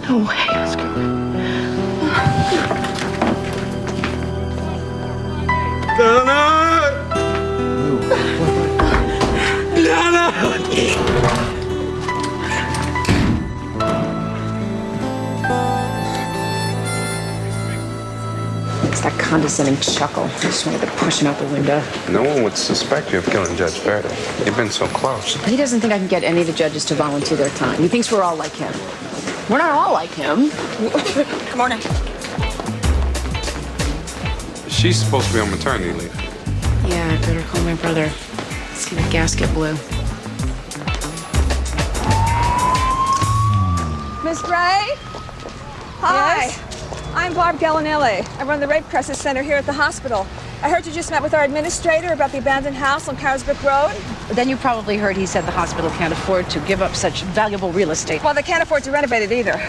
No way, Oscar. Donna! Donna! It's that condescending chuckle. I just wanted to push him out the window. No one would suspect you of killing Judge Faraday. You've been so close. He doesn't think I can get any of the judges to volunteer their time. He thinks we're all like him. We're not all like him. Good morning. She's supposed to be on maternity leave. Yeah, I better call my brother. See the gasket blew. Miss Gray? Hi. I'm Barb Gallinelli. I run the Rape Crisis Center here at the hospital. I heard you just met with our administrator about the abandoned house on Carisbrook Road. Then you probably heard he said the hospital can't afford to give up such valuable real estate. Well, they can't afford to renovate it either.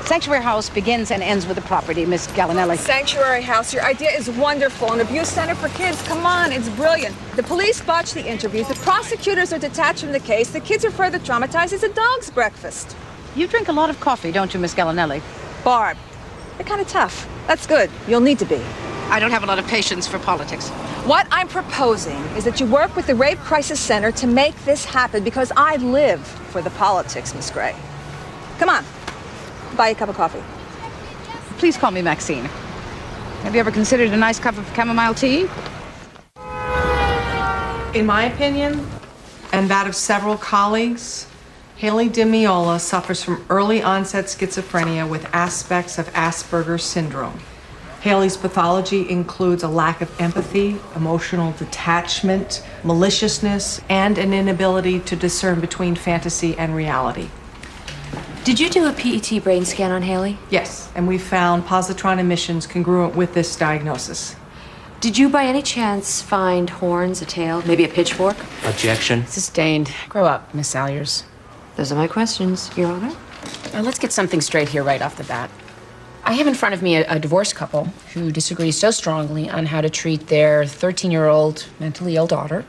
Sanctuary House begins and ends with the property, Miss Gallinelli. Sanctuary House, your idea is wonderful. An abuse center for kids, come on, it's brilliant. The police botched the interviews. The prosecutors are detached from the case. The kids are further traumatized. It's a dog's breakfast. You drink a lot of coffee, don't you, Miss Gallinelli? Barb, you're kind of tough. That's good. You'll need to be. I don't have a lot of patience for politics. What I'm proposing is that you work with the Rape Crisis Center to make this happen because I live for the politics, Miss Gray. Come on. Buy you a cup of coffee. Please call me Maxine. Have you ever considered a nice cup of chamomile tea? In my opinion, and that of several colleagues, Haley DiMeola suffers from early onset schizophrenia with aspects of Asperger's syndrome. Haley's pathology includes a lack of empathy, emotional detachment, maliciousness, and an inability to discern between fantasy and reality. Did you do a PET brain scan on Haley? Yes, and we found positron emissions congruent with this diagnosis. Did you by any chance find horns, a tail, maybe a pitchfork? Objection. Sustained. Grow up, Miss Salyers. Those are my questions, Your Honor. Now, let's get something straight here right off the bat. I have in front of me a divorced couple who disagree so strongly on how to treat their 13-year-old mentally ill daughter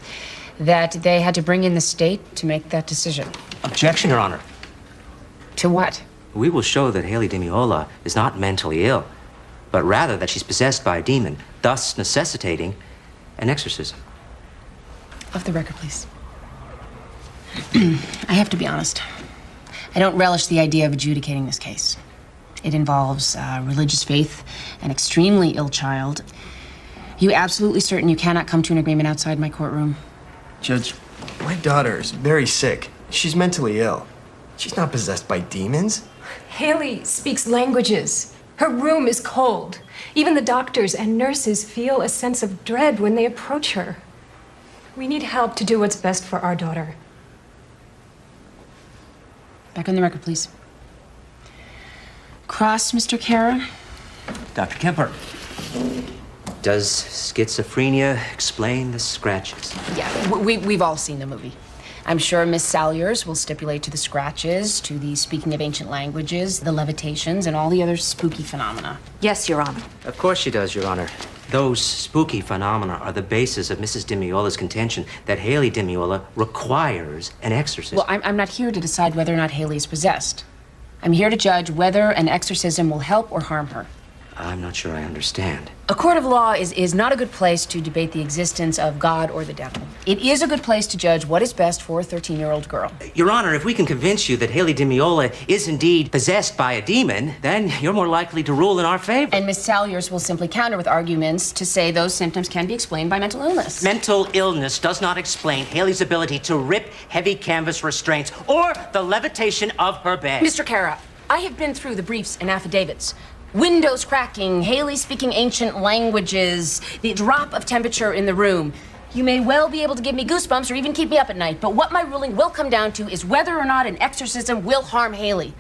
that they had to bring in the state to make that decision. Objection, Your Honor. To what? We will show that Haley DiMeola is not mentally ill, but rather that she's possessed by a demon, thus necessitating an exorcism. Off the record, please. I have to be honest. I don't relish the idea of adjudicating this case. It involves religious faith, an extremely ill child. You absolutely certain you cannot come to an agreement outside my courtroom? Judge, my daughter is very sick. She's mentally ill. She's not possessed by demons. Haley speaks languages. Her room is cold. Even the doctors and nurses feel a sense of dread when they approach her. We need help to do what's best for our daughter. Back on the record, please. Cross, Mr. Kara. Dr. Kemper. Does schizophrenia explain the scratches? Yeah, we've all seen the movie. I'm sure Miss Salyers will stipulate to the scratches, to the speaking of ancient languages, the levitations, and all the other spooky phenomena. Yes, Your Honor. Of course she does, Your Honor. Those spooky phenomena are the basis of Mrs. DiMeola's contention that Haley DiMeola requires an exorcism. Well, I'm not here to decide whether or not Haley is possessed. I'm here to judge whether an exorcism will help or harm her. I'm not sure I understand. A court of law is not a good place to debate the existence of God or the devil. It is a good place to judge what is best for a 13-year-old girl. Your Honor, if we can convince you that Haley DiMeola is indeed possessed by a demon, then you're more likely to rule in our favor. And Miss Salyers will simply counter with arguments to say those symptoms can be explained by mental illness. Mental illness does not explain Haley's ability to rip heavy canvas restraints or the levitation of her bed. Mr. Kara, I have been through the briefs and affidavits. Windows cracking, Haley speaking ancient languages, the drop of temperature in the room. You may well be able to give me goosebumps or even keep me up at night, but what my ruling will come down to is whether or not an exorcism will harm Haley.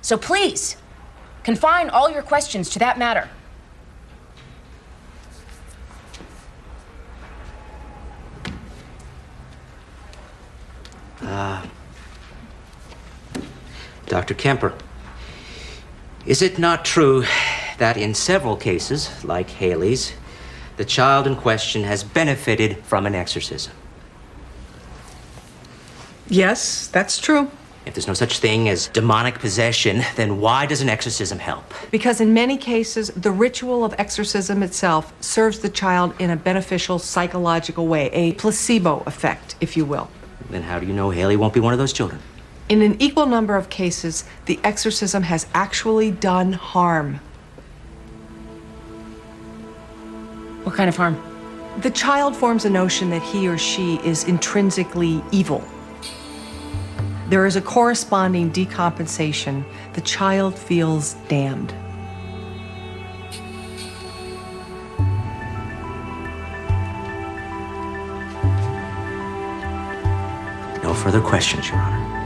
So please, confine all your questions to that matter. Dr. Kemper, is it not true that in several cases, like Haley's, the child in question has benefited from an exorcism? Yes, that's true. If there's no such thing as demonic possession, then why does an exorcism help? Because in many cases, the ritual of exorcism itself serves the child in a beneficial psychological way, a placebo effect, if you will. Then how do you know Haley won't be one of those children? In an equal number of cases, the exorcism has actually done harm. What kind of harm? The child forms a notion that he or she is intrinsically evil. There is a corresponding decompensation. The child feels damned. No further questions, Your Honor.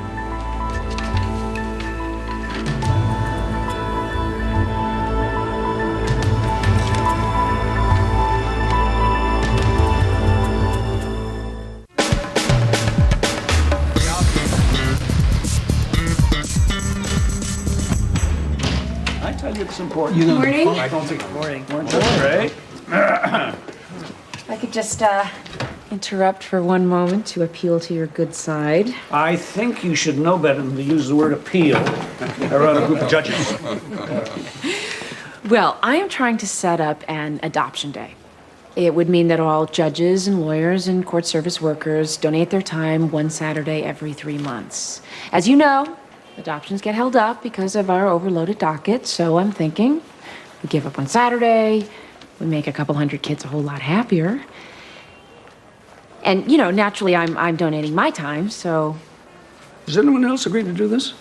tell you it's important. You know, Morning. I don't think morning. Right? If I could just interrupt for one moment to appeal to your good side. I think you should know better than to use the word appeal around a group of judges. Well, I am trying to set up an adoption day. It would mean that all judges and lawyers and court service workers donate their time one Saturday every 3 months. As you know, adoptions get held up because of our overloaded docket, so I'm thinking we give up one Saturday, we make a couple hundred kids a whole lot happier. And, you know, naturally I'm donating my time, so... Does anyone else agree to do this?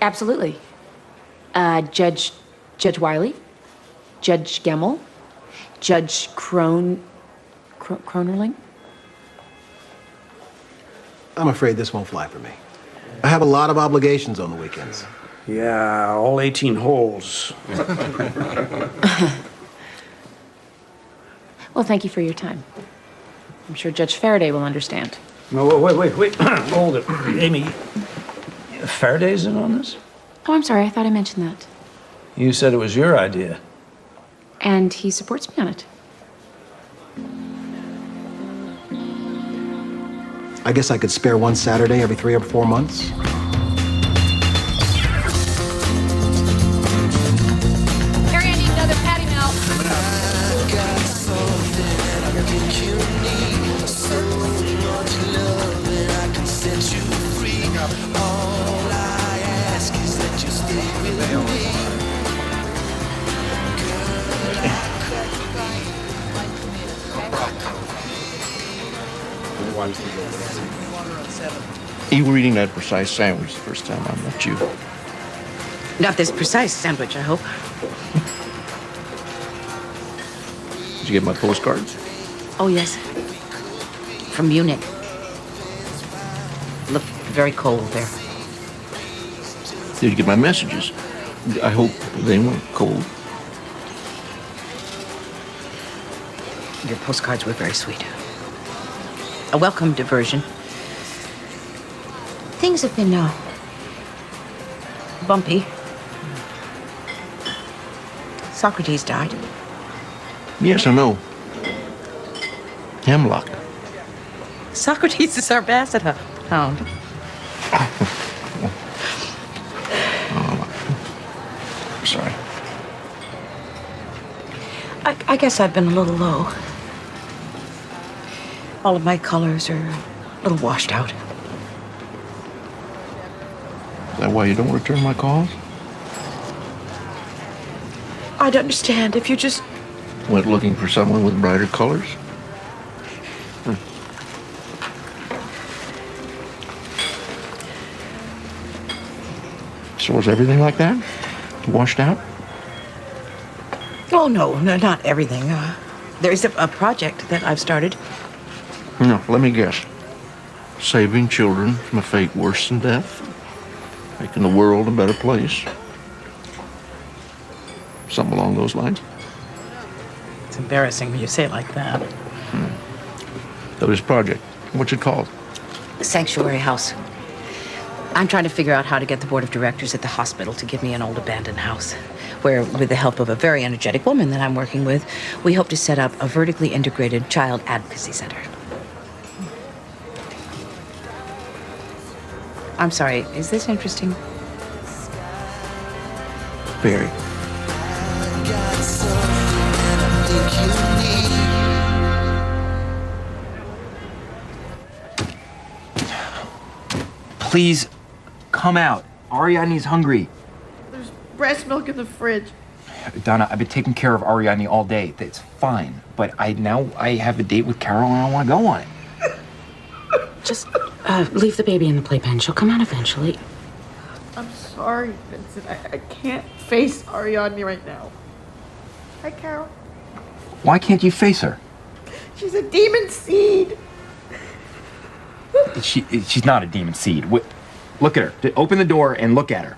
Absolutely. Judge Wiley, Judge Gemmel, Judge Kronerling. I'm afraid this won't fly for me. I have a lot of obligations on the weekends. Yeah, all 18 holes. Well, thank you for your time. I'm sure Judge Faraday will understand. No, wait. Hold it. Amy, Faraday's in on this? Oh, I'm sorry. I thought I mentioned that. You said it was your idea. And he supports me on it. I guess I could spare one Saturday every 3 or 4 months. Harry, I need another patty melt. You were eating that precise sandwich the first time I met you. Not this precise sandwich, I hope. Did you get my postcards? Oh, yes. From Munich. Looked very cold there. Did you get my messages? I hope they weren't cold. Your postcards were very sweet. A welcome diversion. Things have been bumpy. Socrates died. Yes, I know. Hemlock. Socrates is our basset hound. Sorry. I guess I've been a little low. All of my colors are a little washed out. Is that why you don't return my calls? I'd understand if you just... Went looking for someone with brighter colors? So was everything like that? Washed out? Oh, no, not everything. There's a project that I've started. No, let me guess. Saving children from a fate worse than death? Making the world a better place? Something along those lines? It's embarrassing when you say it like that. So this project, what's it called? Sanctuary House. I'm trying to figure out how to get the board of directors at the hospital to give me an old abandoned house, where, with the help of a very energetic woman that I'm working with, we hope to set up a vertically integrated child advocacy center. I'm sorry, is this interesting? Very. Please, come out. Ariadne's hungry. There's breast milk in the fridge. Donna, I've been taking care of Ariadne all day. It's fine. But I have a date with Carol and I want to go on it. Just leave the baby in the playpen. She'll come out eventually. I'm sorry, Vincent. I can't face Ariadne right now. Hi, Carol. Why can't you face her? She's a demon seed. She's not a demon seed. Look at her. Open the door and look at her.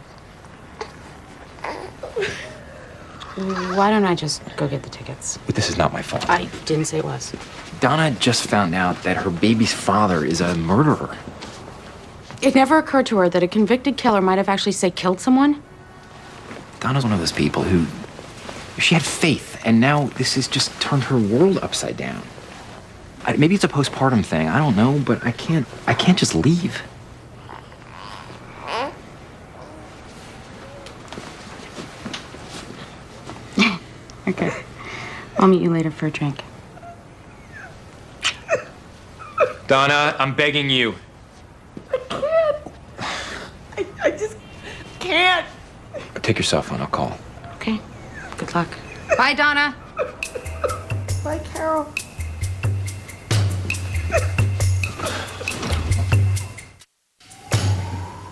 Why don't I just go get the tickets? But this is not my fault. I didn't say it was. Donna just found out that her baby's father is a murderer. It never occurred to her that a convicted killer might have actually, say, killed someone. Donna's one of those people who, she had faith, and now this has just turned her world upside down. Maybe it's a postpartum thing, I don't know, but I can't just leave. Okay. I'll meet you later for a drink. Donna, I'm begging you. I just can't. Take your cell phone, I'll call. Okay. Good luck. Bye, Donna. Bye, Carol.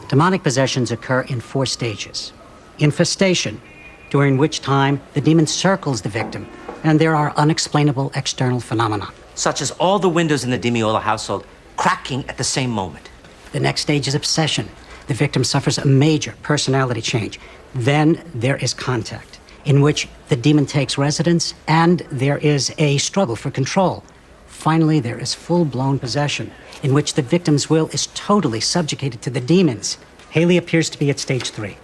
Demonic possessions occur in 4 stages. Infestation, during which time the demon circles the victim, and there are unexplainable external phenomena. Such as all the windows in the Dimiola household cracking at the same moment. The next stage is obsession. The victim suffers a major personality change. Then there is contact, in which the demon takes residence and there is a struggle for control. Finally, there is full-blown possession, in which the victim's will is totally subjugated to the demons. Haley appears to be at stage 3.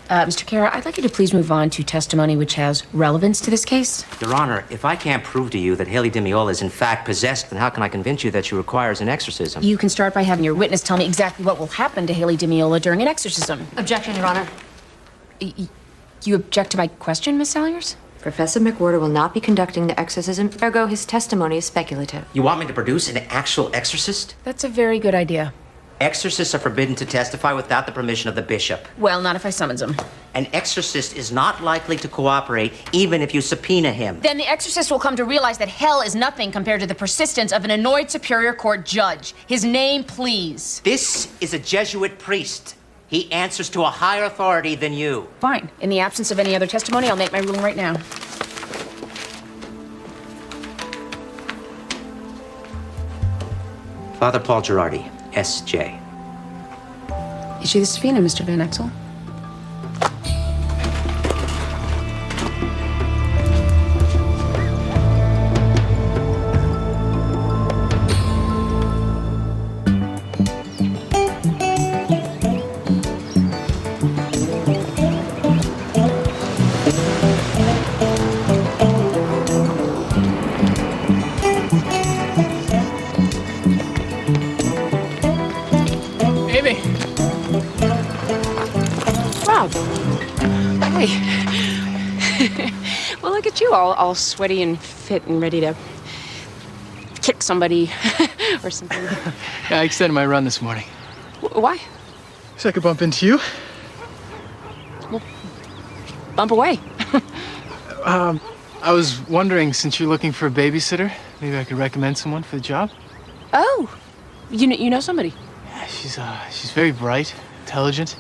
Mr. Kara, I'd like you to please move on to testimony which has relevance to this case. Your Honor, if I can't prove to you that Haley Dimiola is in fact possessed, then how can I convince you that she requires an exorcism? You can start by having your witness tell me exactly what will happen to Haley Dimiola during an exorcism. Objection, Your Honor. You object to my question, Miss Salyers? Professor McWhorter will not be conducting the exorcism, ergo his testimony is speculative. You want me to produce an actual exorcist? That's a very good idea. Exorcists are forbidden to testify without the permission of the bishop. Well, not if I summons him. An exorcist is not likely to cooperate even if you subpoena him. Then the exorcist will come to realize that hell is nothing compared to the persistence of an annoyed Superior Court judge. His name, please. This is a Jesuit priest. He answers to a higher authority than you. Fine. In the absence of any other testimony, I'll make my ruling right now. Father Paul Girardi, S.J. Is she the subpoena, Mr. Van Exel? Well, look at you, all sweaty and fit and ready to kick somebody or something. Yeah, I extended my run this morning. Why? So I could bump into you. Well, bump away. I was wondering, since you're looking for a babysitter, maybe I could recommend someone for the job. Oh, you know somebody? Yeah, she's very bright, intelligent.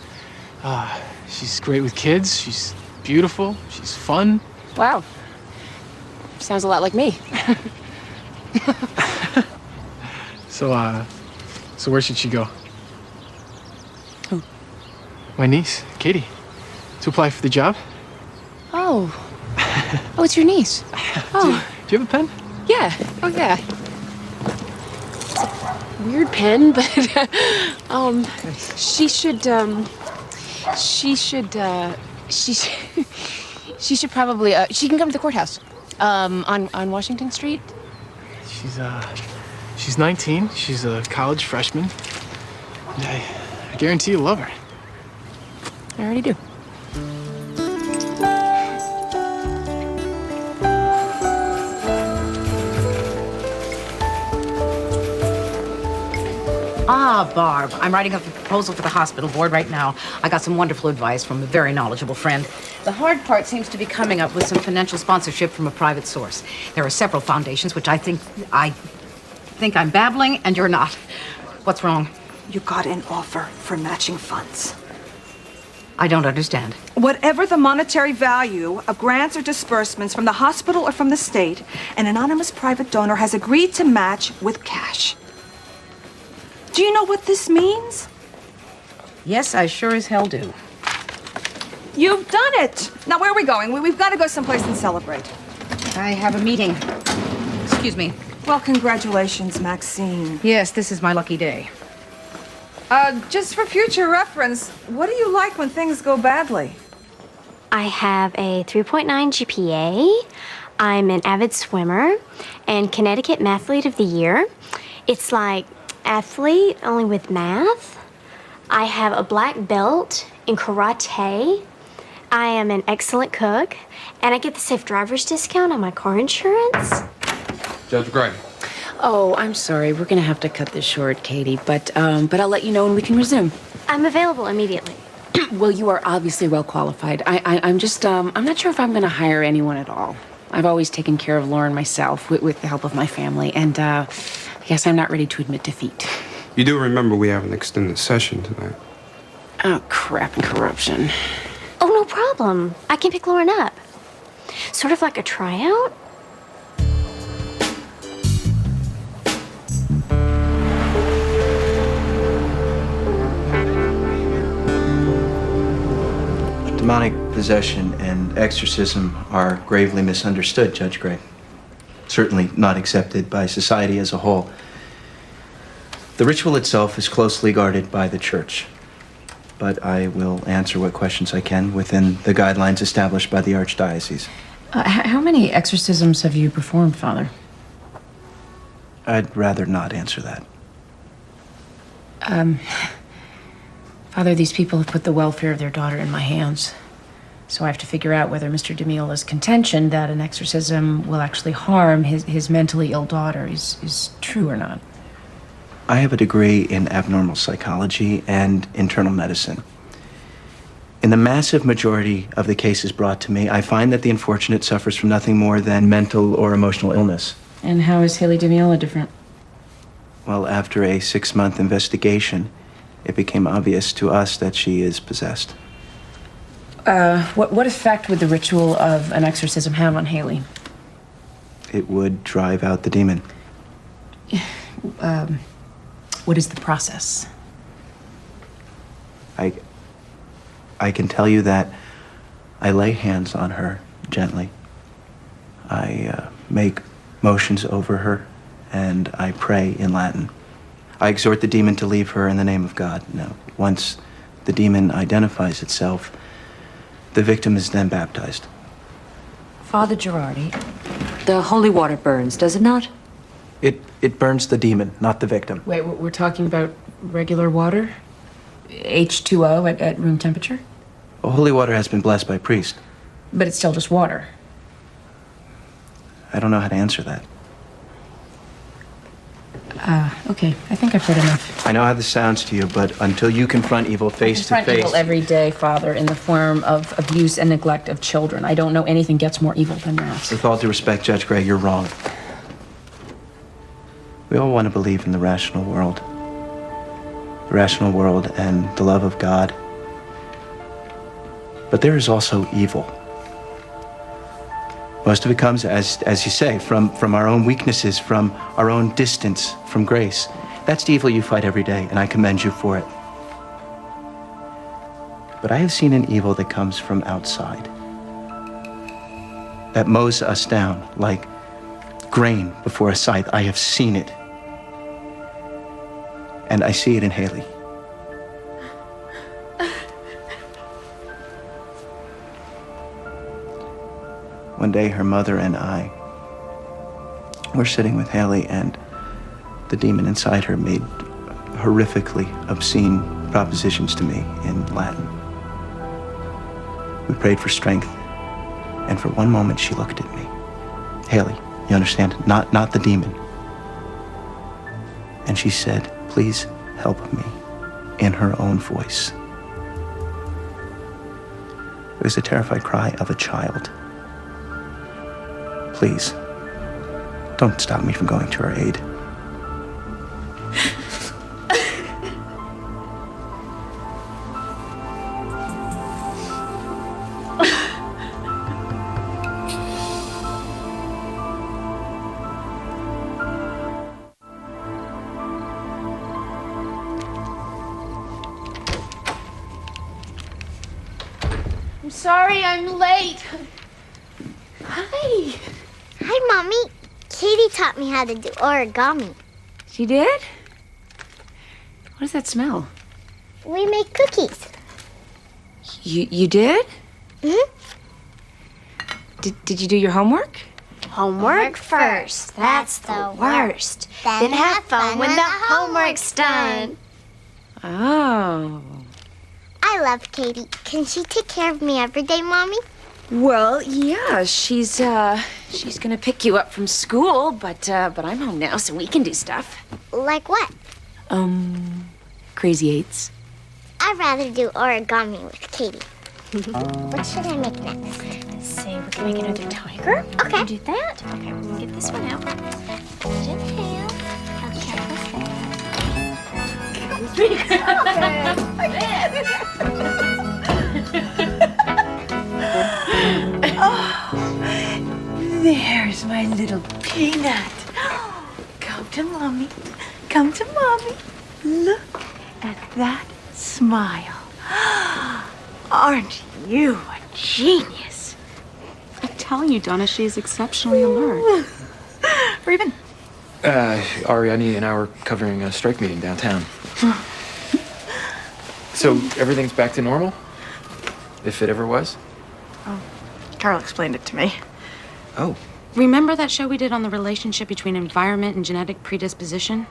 She's great with kids. She's beautiful. She's fun. Wow. Sounds a lot like me. So where should she go? Who? My niece, Katie. To apply for the job. Oh. Oh, it's your niece. Oh. Do you have a pen? Yeah. Oh, yeah. Weird pen, but she should probably she can come to the courthouse on Washington Street. She's 19. She's a college freshman. And I guarantee you'll love her. I already do. Ah, Barb, I'm writing up a proposal for the hospital board right now. I got some wonderful advice from a very knowledgeable friend. The hard part seems to be coming up with some financial sponsorship from a private source. There are several foundations which I think I'm babbling, and you're not. What's wrong? You got an offer for matching funds. I don't understand. Whatever the monetary value of grants or disbursements from the hospital or from the state, an anonymous private donor has agreed to match with cash. Do you know what this means? Yes, I sure as hell do. You've done it! Now, where are we going? We've got to go someplace and celebrate. I have a meeting. Excuse me. Well, congratulations, Maxine. Yes, this is my lucky day. Just for future reference, what do you like when things go badly? I have a 3.9 GPA. I'm an avid swimmer and Connecticut Mathlete of the Year. It's like athlete, only with math. I have a black belt in karate. I am an excellent cook, and I get the safe driver's discount on my car insurance. Judge Gray. Oh, I'm sorry. We're gonna have to cut this short, Katie, but I'll let you know when we can resume. I'm available immediately. Well, you are obviously well qualified. I'm just, I'm not sure if I'm gonna hire anyone at all. I've always taken care of Lauren myself with the help of my family, and I guess I'm not ready to admit defeat. You do remember we have an extended session tonight. Oh, crap and corruption. Oh, no problem. I can pick Lauren up. Sort of like a tryout. Demonic possession and exorcism are gravely misunderstood, Judge Gray. Certainly not accepted by society as a whole. The ritual itself is closely guarded by the church, but I will answer what questions I can within the guidelines established by the Archdiocese. How many exorcisms have you performed, Father? I'd rather not answer that. Father, these people have put the welfare of their daughter in my hands. So I have to figure out whether Mr. DeMiola's contention that an exorcism will actually harm his mentally ill daughter is true or not. I have a degree in abnormal psychology and internal medicine. In the massive majority of the cases brought to me, I find that the unfortunate suffers from nothing more than mental or emotional illness. And how is Haley DeMiola different? Well, after a 6-month investigation, it became obvious to us that she is possessed. What effect would the ritual of an exorcism have on Haley? It would drive out the demon. What is the process? I can tell you that I lay hands on her gently. I make motions over her, and I pray in Latin. I exhort the demon to leave her in the name of God. Now, once the demon identifies itself, the victim is then baptized. Father Girardi, the holy water burns, does it not? It burns the demon, not the victim. Wait, we're talking about regular water? H2O at room temperature? Holy water has been blessed by a priest. But it's still just water. I don't know how to answer that. Okay, I think I've heard enough. I know how this sounds to you, but until you confront evil face to I confront face... evil every day, Father, in the form of abuse and neglect of children. I don't know anything gets more evil than that. With all due respect, Judge Gray, you're wrong. We all want to believe in the rational world. The rational world and the love of God. But there is also evil. Most of it comes, as you say, from our own weaknesses, from our own distance from grace. That's the evil you fight every day, and I commend you for it. But I have seen an evil that comes from outside, that mows us down like grain before a scythe. I have seen it. And I see it in Haley. One day, her mother and I were sitting with Haley, and the demon inside her made horrifically obscene propositions to me in Latin. We prayed for strength, and for one moment, she looked at me. Haley, you understand? Not the demon. And she said, "Please help me," in her own voice. It was the terrified cry of a child. Please, don't stop me from going to her aid. I'm sorry I'm late. Hi. Hi, Mommy. Katie taught me how to do origami. She did? What does that smell? We make cookies. You did? Mm-hmm. Did you do your homework? Homework first. That's the worst. Then have fun when the homework's done. Oh. I love Katie. Can she take care of me every day, Mommy? Well, yeah, she's gonna pick you up from school, but I'm home now, so we can do stuff. Like what? Crazy eights. I'd rather do origami with Katie. What should I make next? Let's see, we can make another tiger. Okay. Do that. Okay, we'll get this one out. Put it in here. There's my little peanut. Come to Mommy. Come to Mommy. Look at that smile. Aren't you a genius? I'm telling you, Donna, she's exceptionally alert. Raven. Ari, I need an hour covering a strike meeting downtown. So everything's back to normal? If it ever was? Oh, Carl explained it to me. Oh. Remember that show we did on the relationship between environment and genetic predisposition?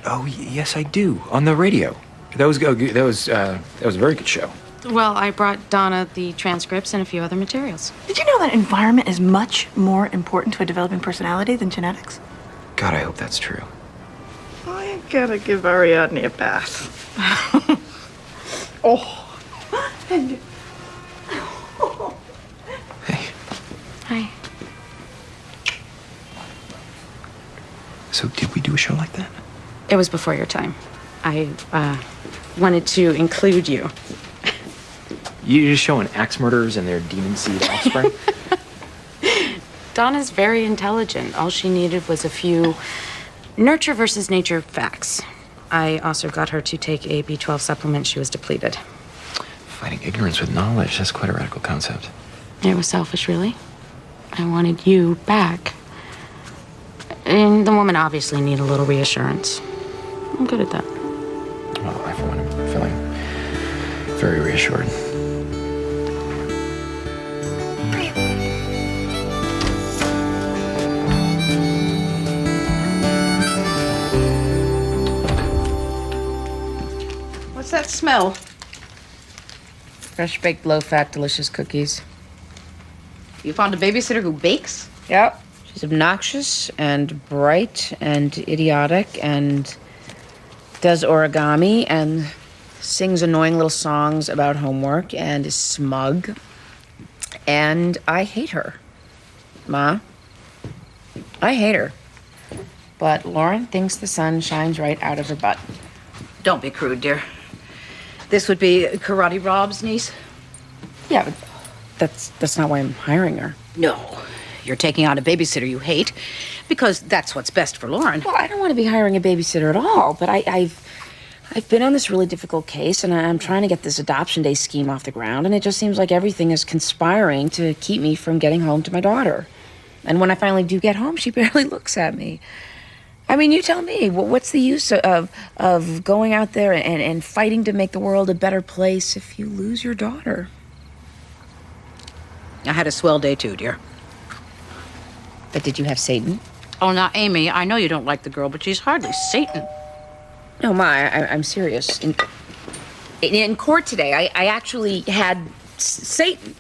Oh, yes, I do. On the radio. That was a very good show. Well, I brought Donna the transcripts and a few other materials. Did you know that environment is much more important to a developing personality than genetics? God, I hope that's true. I gotta give Ariadne a bath. Oh. And Hi. So did we do a show like that? It was before your time. I wanted to include you. You're just showing axe murderers and their demon seed offspring? Donna's very intelligent. All she needed was a few nurture versus nature facts. I also got her to take a B12 supplement. She was depleted. Fighting ignorance with knowledge, that's quite a radical concept. It was selfish, really. I wanted you back. And the woman obviously needed a little reassurance. I'm good at that. Well, I, for one, am feeling very reassured. what's that smell? Fresh baked, low-fat, delicious cookies. You found a babysitter who bakes? Yep. She's obnoxious and bright and idiotic and does origami and sings annoying little songs about homework and is smug. And I hate her. Ma, I hate her. But Lauren thinks the sun shines right out of her butt. Don't be crude, dear. This would be Karate Rob's niece? Yeah, but that's not why I'm hiring her. No. You're taking on a babysitter you hate because that's what's best for Lauren. Well, I don't want to be hiring a babysitter at all, but I've been on this really difficult case, and I'm trying to get this adoption day scheme off the ground, and it just seems like everything is conspiring to keep me from getting home to my daughter. And when I finally do get home, she barely looks at me. I mean, you tell me, what's the use of going out there and fighting to make the world a better place if you lose your daughter? I had a swell day too, dear. But did you have Satan? Oh, now, Amy, I know you don't like the girl, but she's hardly Satan. No, Ma, I'm serious. In court today, I actually had Satan.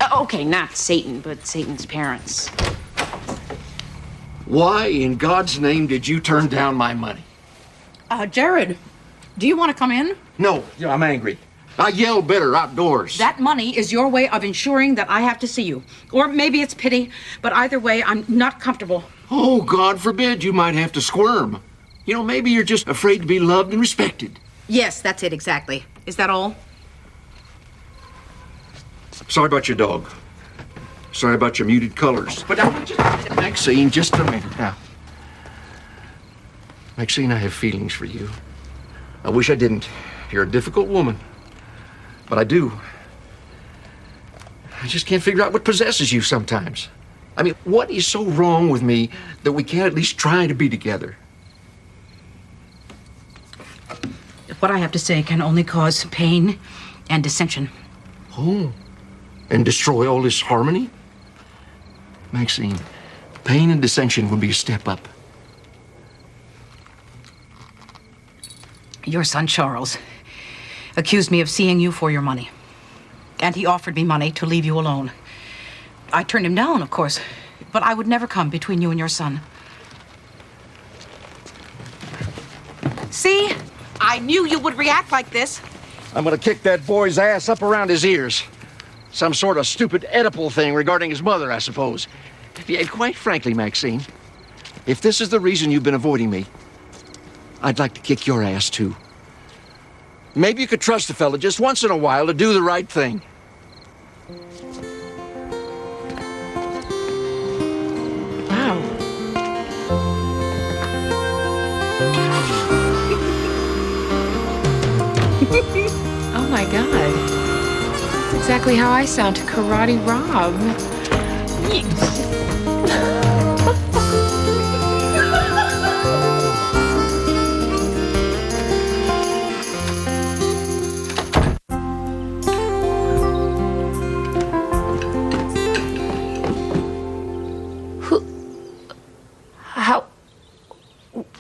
Okay, not Satan, but Satan's parents. Why in God's name did you turn down my money? Jared, do you want to come in? No, I'm angry. I yell better outdoors. That money is your way of ensuring that I have to see you. Or maybe it's pity, but either way, I'm not comfortable. Oh, God forbid you might have to squirm. You know, maybe you're just afraid to be loved and respected. Yes, that's it exactly. Is that all? Sorry about your dog. Sorry about your muted colors. But Maxine, just a minute now. Maxine, I have feelings for you. I wish I didn't. You're a difficult woman. But I do. I just can't figure out what possesses you sometimes. I mean, what is so wrong with me that we can't at least try to be together? What I have to say can only cause pain and dissension. Oh. And destroy all this harmony? Maxine, pain and dissension would be a step up. Your son, Charles, accused me of seeing you for your money. And he offered me money to leave you alone. I turned him down, of course, but I would never come between you and your son. See? I knew you would react like this. I'm gonna kick that boy's ass up around his ears. Some sort of stupid Oedipal thing regarding his mother, I suppose. And quite frankly, Maxine, if this is the reason you've been avoiding me, I'd like to kick your ass, too. Maybe you could trust the fella just once in a while to do the right thing. Wow. Oh my God. That's exactly how I sound to Karate Rob.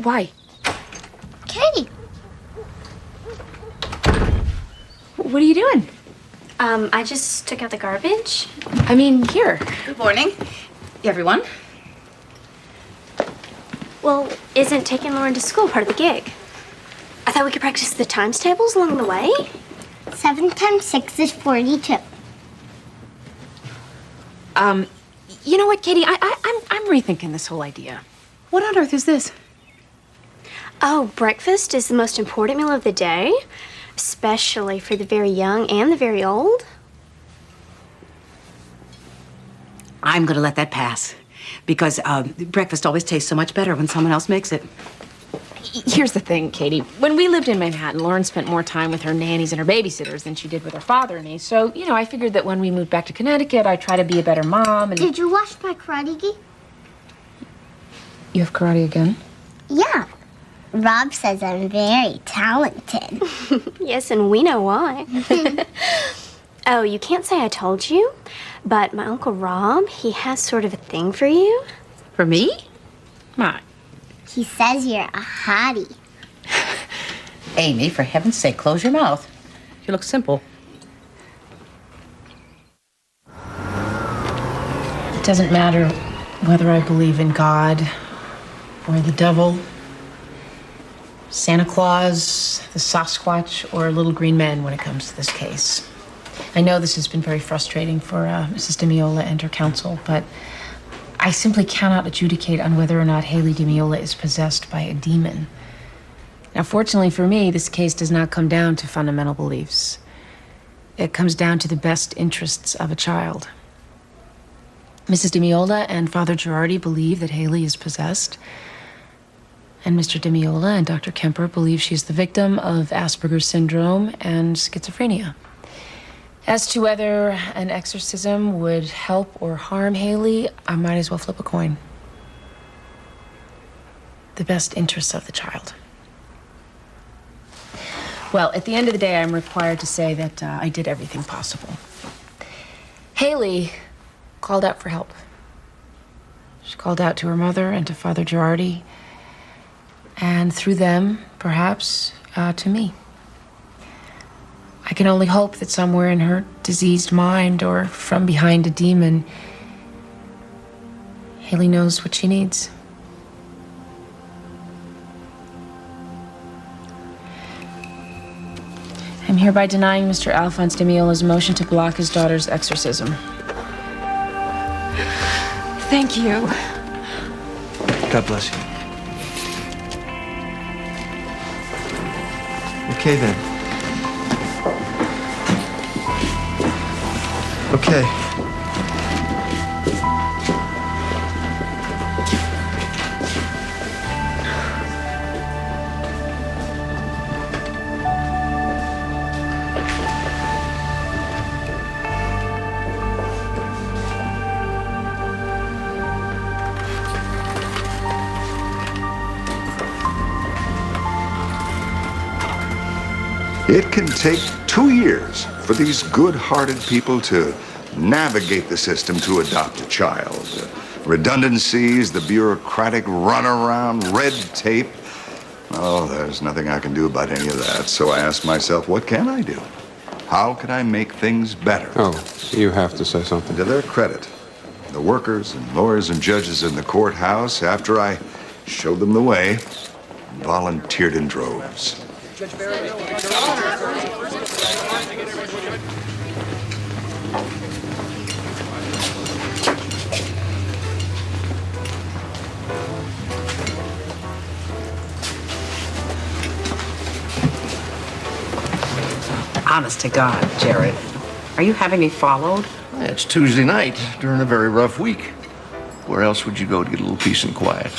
Why? Katie. What are you doing? I just took out the garbage. I mean, here. Good morning, everyone. Well, isn't taking Lauren to school part of the gig? I thought we could practice the times tables along the way. 7 times 6 is 42. You know what, Katie? I'm rethinking this whole idea. What on earth is this? Oh, breakfast is the most important meal of the day, especially for the very young and the very old. I'm gonna let that pass because breakfast always tastes so much better when someone else makes it. Here's the thing, Katie. When we lived in Manhattan, Lauren spent more time with her nannies and her babysitters than she did with her father and me. So, I figured that when we moved back to Connecticut, I'd try to be a better mom and... Did you watch my karate gi? You have karate again? Yeah. Rob says I'm very talented. Yes, and we know why. Oh, you can't say I told you, but my Uncle Rob, he has sort of a thing for you. For me? My. He says you're a hottie. Amy, for heaven's sake, close your mouth. You look simple. It doesn't matter whether I believe in God or the devil, Santa Claus, the Sasquatch, or Little Green Men when it comes to this case. I know this has been very frustrating for Mrs. DeMiola and her counsel, but I simply cannot adjudicate on whether or not Haley DeMiola is possessed by a demon. Now, fortunately for me, this case does not come down to fundamental beliefs. It comes down to the best interests of a child. Mrs. DeMiola and Father Girardi believe that Haley is possessed, and Mr. DeMiola and Dr. Kemper believe she's the victim of Asperger's syndrome and schizophrenia. As to whether an exorcism would help or harm Haley, I might as well flip a coin. The best interests of the child. Well, at the end of the day, I'm required to say that I did everything possible. Haley called out for help. She called out to her mother and to Father Girardi, and through them, perhaps, to me. I can only hope that somewhere in her diseased mind or from behind a demon, Haley knows what she needs. I'm hereby denying Mr. Alphonse DeMiola's motion to block his daughter's exorcism. Thank you. God bless you. Okay, then. Okay. It can take 2 years for these good-hearted people to navigate the system to adopt a child. Redundancies, the bureaucratic runaround, red tape. Oh, there's nothing I can do about any of that. So I asked myself, what can I do? How can I make things better? Oh, you have to say something. To their credit, the workers and lawyers and judges in the courthouse, after I showed them the way, volunteered in droves. Honest to God, Jared, are you having me followed? It's Tuesday night during a very rough week. Where else would you go to get a little peace and quiet?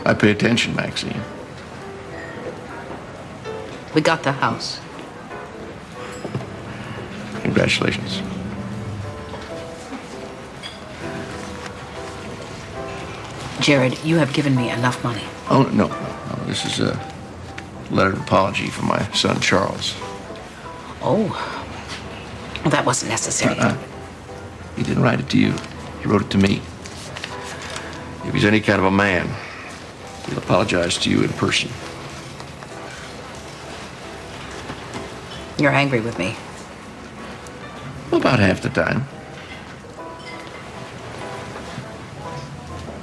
I pay attention, Maxine. We got the house. Congratulations. Jared, you have given me enough money. Oh, no. This is a letter of apology from my son, Charles. Oh. Well, that wasn't necessary. He didn't write it to you. He wrote it to me. If he's any kind of a man, he'll apologize to you in person. You're angry with me. About half the time.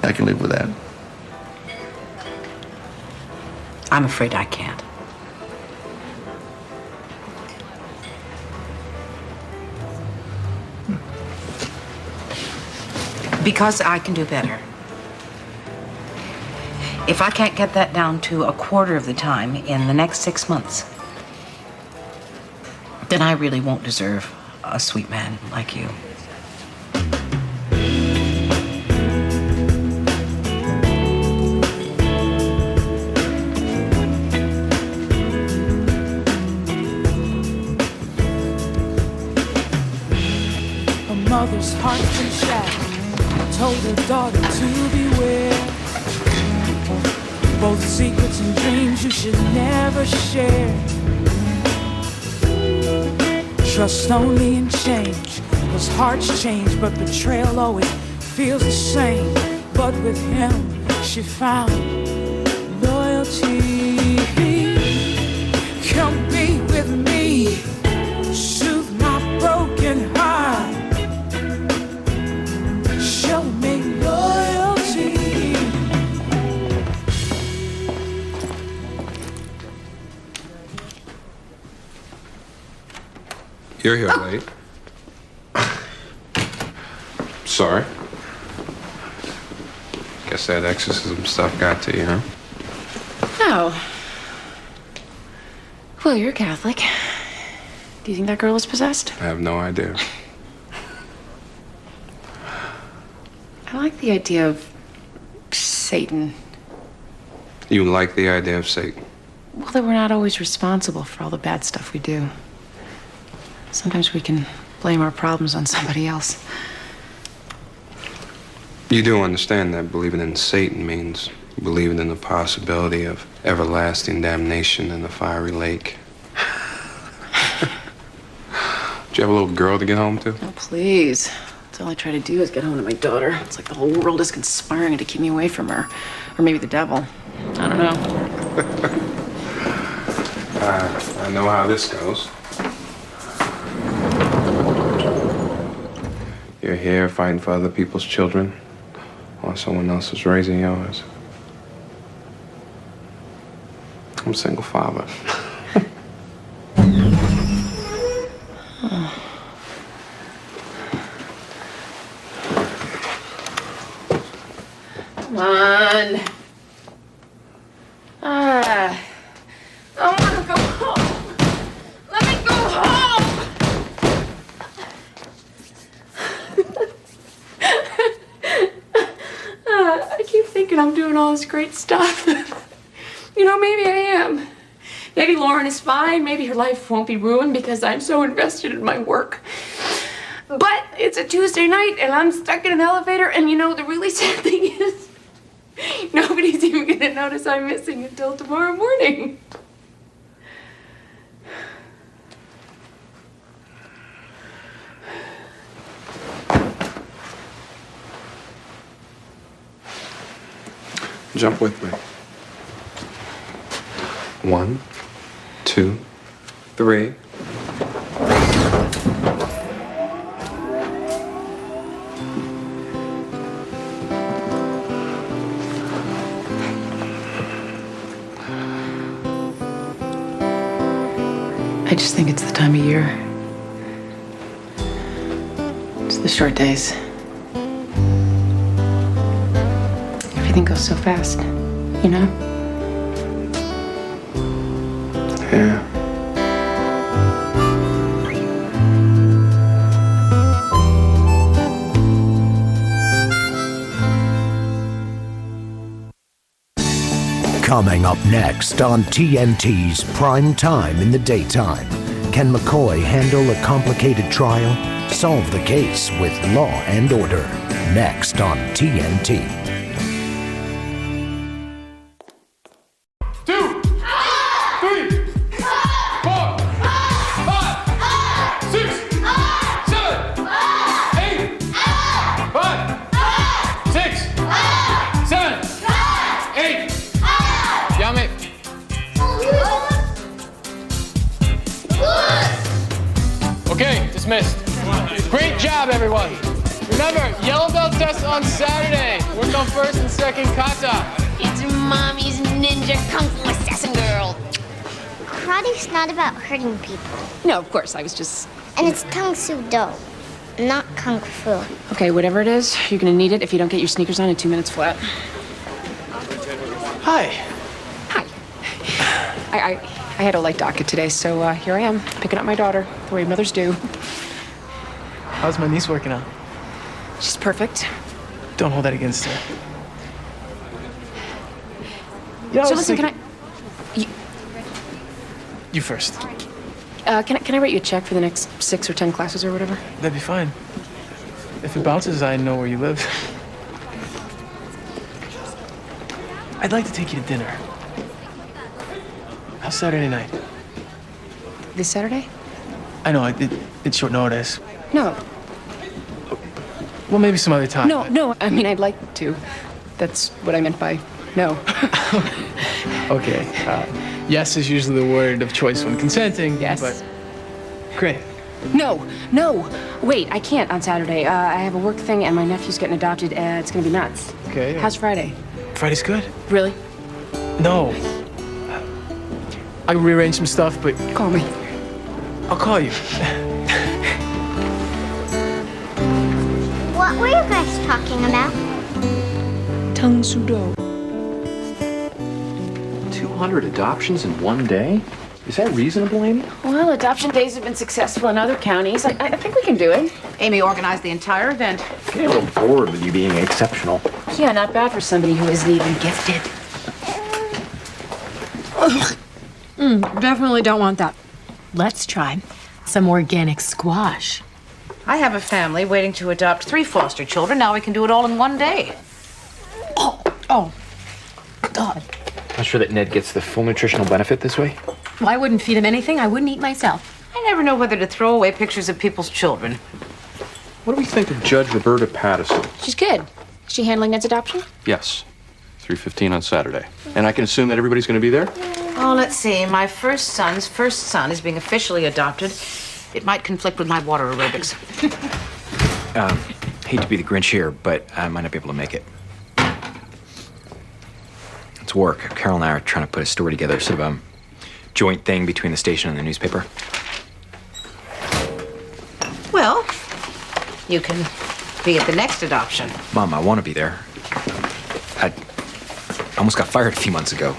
I can live with that. I'm afraid I can't. Because I can do better. If I can't get that down to a quarter of the time in the next 6 months, then I really won't deserve a sweet man like you. Mother's heart been shattered, told her daughter to beware. Both secrets and dreams you should never share. Trust only in change, 'cause hearts change, but betrayal always feels the same. But with him, she found loyalty. Come be with me, soothe my broken heart. Show me loyalty. You're here late. Sorry. Guess that exorcism stuff got to you, huh? Oh. Well, you're Catholic. Do you think that girl is possessed? I have no idea. I like the idea of Satan. You like the idea of Satan? Well, that we're not always responsible for all the bad stuff we do. Sometimes we can blame our problems on somebody else. You do understand that believing in Satan means believing in the possibility of everlasting damnation in the fiery lake. Do you have a little girl to get home to? Oh, please. That's all I try to do is get home to my daughter. It's like the whole world is conspiring to keep me away from her. Or maybe the devil. I don't know. I know how this goes. You're here fighting for other people's children while someone else is raising yours. I'm a single father. Come on. I want to go home. Let me go home. I keep thinking I'm doing all this great stuff. You know, maybe I am. Maybe Lauren is fine. Maybe her life won't be ruined because I'm so invested in my work. But it's a Tuesday night and I'm stuck in an elevator, and you know, the really sad thing is nobody's even gonna notice I'm missing until tomorrow morning. Jump with me. 1, 2, 3. I just think it's the time of year. It's the short days. Everything goes so fast, you know? Yeah. Coming up next on TNT's Prime Time in the Daytime, can McCoy handle a complicated trial? Solve the case with Law and Order. Next on TNT. 2, 3, 4, 5, 6, 7, 8, 5, 6, 7, 8. Yummy. Okay, dismissed. Great job, everyone. Remember, yellow belt test on Saturday. Work on first and second kata. It's Mommy's ninja kung fu assassin girl. Karate's not about hurting people. No, of course, I was just... And it's Kung Soo Do, not Kung Fu. Okay, whatever it is, you're gonna need it if you don't get your sneakers on in 2 minutes flat. Hi. I had a light docket today, so here I am, picking up my daughter, the way mothers do. How's my niece working out? She's perfect. Don't hold that against her. So listen, can You first. can I write you a check for the next 6 or 10 classes or whatever? That'd be fine. If it bounces, I know where you live. I'd like to take you to dinner. How's Saturday night? This Saturday? I know, it's short notice. No. Well, maybe some other time. No, I mean, I'd like to. That's what I meant by no. Okay. Yes is usually the word of choice when consenting. Yes. But great. No. Wait, I can't on Saturday. I have a work thing and my nephew's getting adopted. It's gonna be nuts. Okay. How's Friday? Friday's good. Really? No. I can rearrange some stuff, but... Call me. I'll call you. What were you guys talking about? Kung Soo Do. 200 adoptions in one day? Is that reasonable, Amy? Well, adoption days have been successful in other counties. I think we can do it. Amy organized the entire event. I'm getting a little bored with you being exceptional. Yeah, not bad for somebody who isn't even gifted. Definitely don't want that. Let's try some organic squash. I have a family waiting to adopt 3 foster children. Now we can do it all in one day. Oh, God. Not sure that Ned gets the full nutritional benefit this way. Well, I wouldn't feed him anything I wouldn't eat myself. I never know whether to throw away pictures of people's children. What do we think of Judge Roberta Pattison? She's good. Is she handling Ned's adoption? Yes. 3:15 on Saturday. And I can assume that everybody's going to be there? Oh, let's see. My first son's first son is being officially adopted. It might conflict with my water aerobics. Hate to be the Grinch here, but I might not be able to make it. It's work. Carol and I are trying to put a story together, sort of a joint thing between the station and the newspaper. Well, you can be at the next adoption. Mom, I want to be there. I almost got fired a few months ago.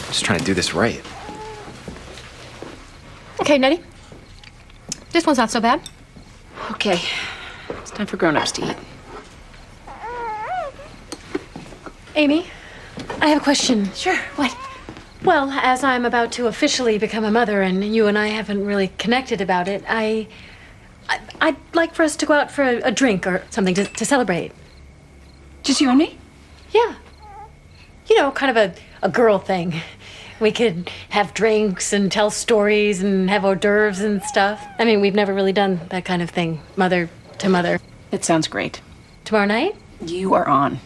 Just trying to do this right. Okay, Nettie. This one's not so bad. Okay. It's time for grown-ups to eat. Amy, I have a question. Sure. What? Well, as I'm about to officially become a mother and you and I haven't really connected about it, I'd like for us to go out for a drink or something to celebrate. Just you and me? Yeah. You know, kind of a girl thing. We could have drinks and tell stories and have hors d'oeuvres and stuff. I mean, we've never really done that kind of thing, mother to mother. It sounds great. Tomorrow night? You are on.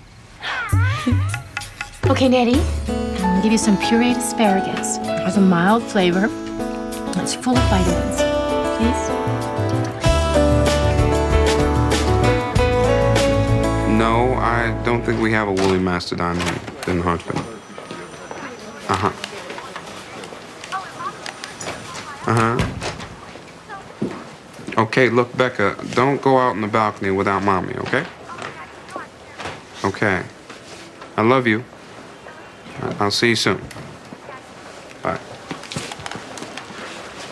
Okay, Nettie, I'm gonna give you some pureed asparagus. It has a mild flavor. It's full of vitamins. Please? No, I don't think we have a woolly mastodon in Hartford. Uh-huh. Uh-huh. Okay, look, Becca, don't go out on the balcony without Mommy, okay? Okay. I love you. I'll see you soon. Bye.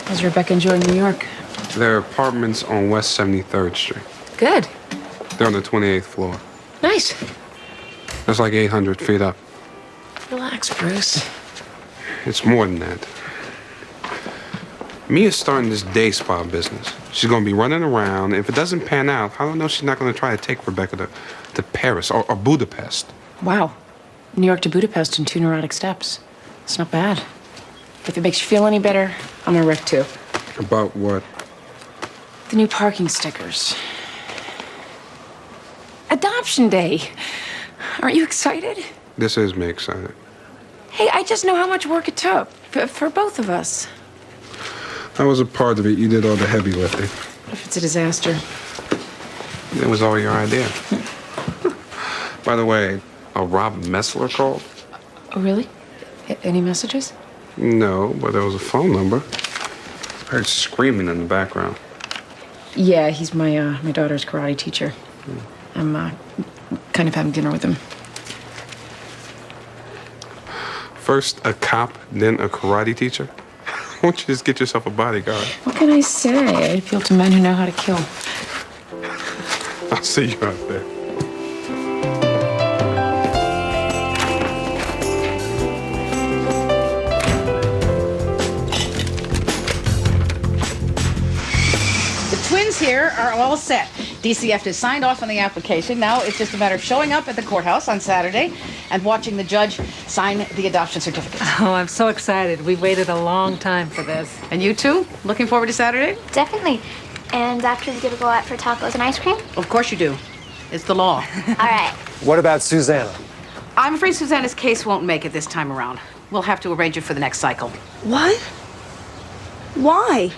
How's Rebecca enjoying New York? There are apartments on West 73rd Street. Good. They're on the 28th floor. Nice. That's like 800 feet up. Relax, Bruce. It's more than that. Mia's starting this day spa business. She's going to be running around. If it doesn't pan out, I don't know if she's not going to try to take Rebecca to Paris or Budapest. Wow. New York to Budapest in 2 neurotic steps. It's not bad. If it makes you feel any better, I'm a wreck too. About what? The new parking stickers. Adoption Day. Aren't you excited? This is me excited. Hey, I just know how much work it took for both of us. I was a part of it. You did all the heavy lifting. What if it's a disaster? It was all your idea. By the way, Rob Messler called? Oh, really? Any messages? No, but there was a phone number. I heard screaming in the background. Yeah, he's my daughter's karate teacher. I'm kind of having dinner with him. First a cop, then a karate teacher? Why don't you just get yourself a bodyguard? What can I say? I appeal to men who know how to kill. I'll see you out there. The twins here are all set. DCF has signed off on the application. Now it's just a matter of showing up at the courthouse on Saturday and watching the judge sign the adoption certificate. Oh, I'm so excited. We've waited a long time for this. And you too? Looking forward to Saturday? Definitely. And after we get to go out for tacos and ice cream? Of course you do. It's the law. All right. What about Susanna? I'm afraid Susanna's case won't make it this time around. We'll have to arrange it for the next cycle. What? Why?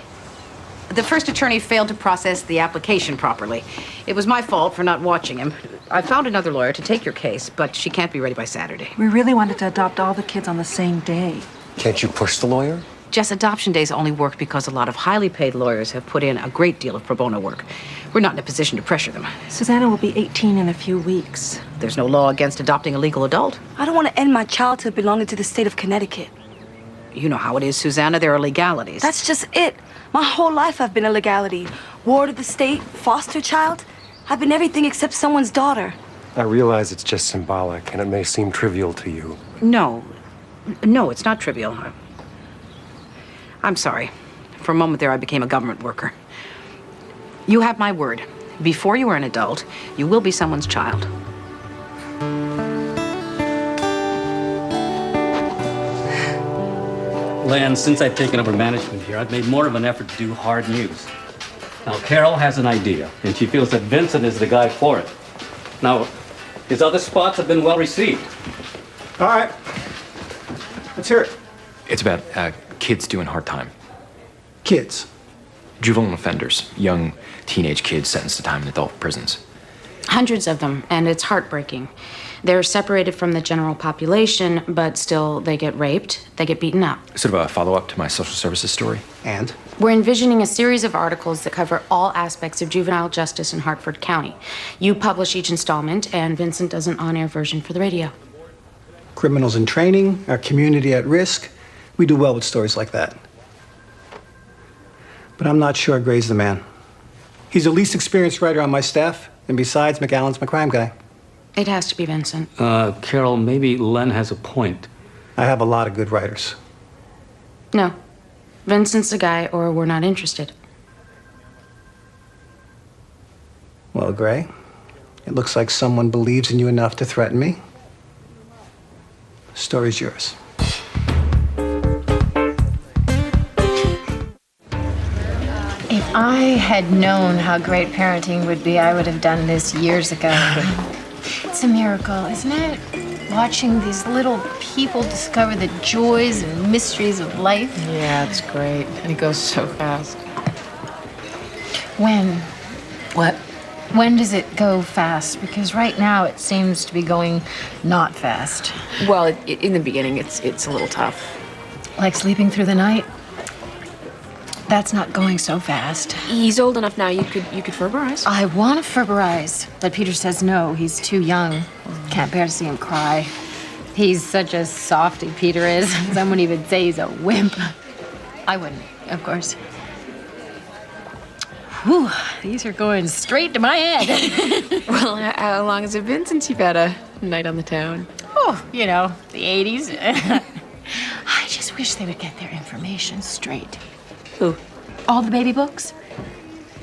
The first attorney failed to process the application properly. It was my fault for not watching him. I found another lawyer to take your case, but she can't be ready by Saturday. We really wanted to adopt all the kids on the same day. Can't you push the lawyer? Jess, adoption days only work because a lot of highly paid lawyers have put in a great deal of pro bono work. We're not in a position to pressure them. Susanna will be 18 in a few weeks. There's no law against adopting a legal adult. I don't want to end my childhood belonging to the state of Connecticut. You know how it is, Susanna. There are legalities. That's just it. My whole life I've been a legality. Ward of the state, foster child. I've been everything except someone's daughter. I realize it's just symbolic, and it may seem trivial to you. No, it's not trivial. I'm sorry. For a moment there, I became a government worker. You have my word. Before you are an adult, you will be someone's child. Lan, since I've taken over management here, I've made more of an effort to do hard news. Now, Carol has an idea, and she feels that Vincent is the guy for it. Now, his other spots have been well received. All right. Let's hear it. It's about kids doing hard time. Kids. Juvenile offenders, young teenage kids sentenced to time in adult prisons. Hundreds of them, and it's heartbreaking. They're separated from the general population, but still they get raped, they get beaten up. Sort of a follow-up to my social services story. And? We're envisioning a series of articles that cover all aspects of juvenile justice in Hartford County. You publish each installment, and Vincent does an on-air version for the radio. Criminals in training, our community at risk. We do well with stories like that. But I'm not sure Gray's the man. He's the least experienced writer on my staff, and besides, McAllen's my crime guy. It has to be Vincent. Carol, maybe Len has a point. I have a lot of good writers. No. Vincent's the guy, or we're not interested. Well, Gray, it looks like someone believes in you enough to threaten me. The story's yours. If I had known how great parenting would be, I would have done this years ago. It's a miracle, isn't it? watching these little people discover the joys and mysteries of life. Yeah, it's great. And it goes so fast. When? What? When does it go fast? Because right now it seems to be going not fast. Well, in the beginning, it's a little tough. Like sleeping through the night? That's not going so fast. He's old enough now. You could Ferberize. I want to Ferberize, but Peter says no. He's too young. Can't bear to see him cry. He's such a softy, Peter is. Some would even say he's a wimp. I wouldn't, of course. Whew, these are going straight to my head. Well, how long has it been since you've had a night on the town? Oh, you know, the 80s. I just wish they would get their information straight. Who? All the baby books.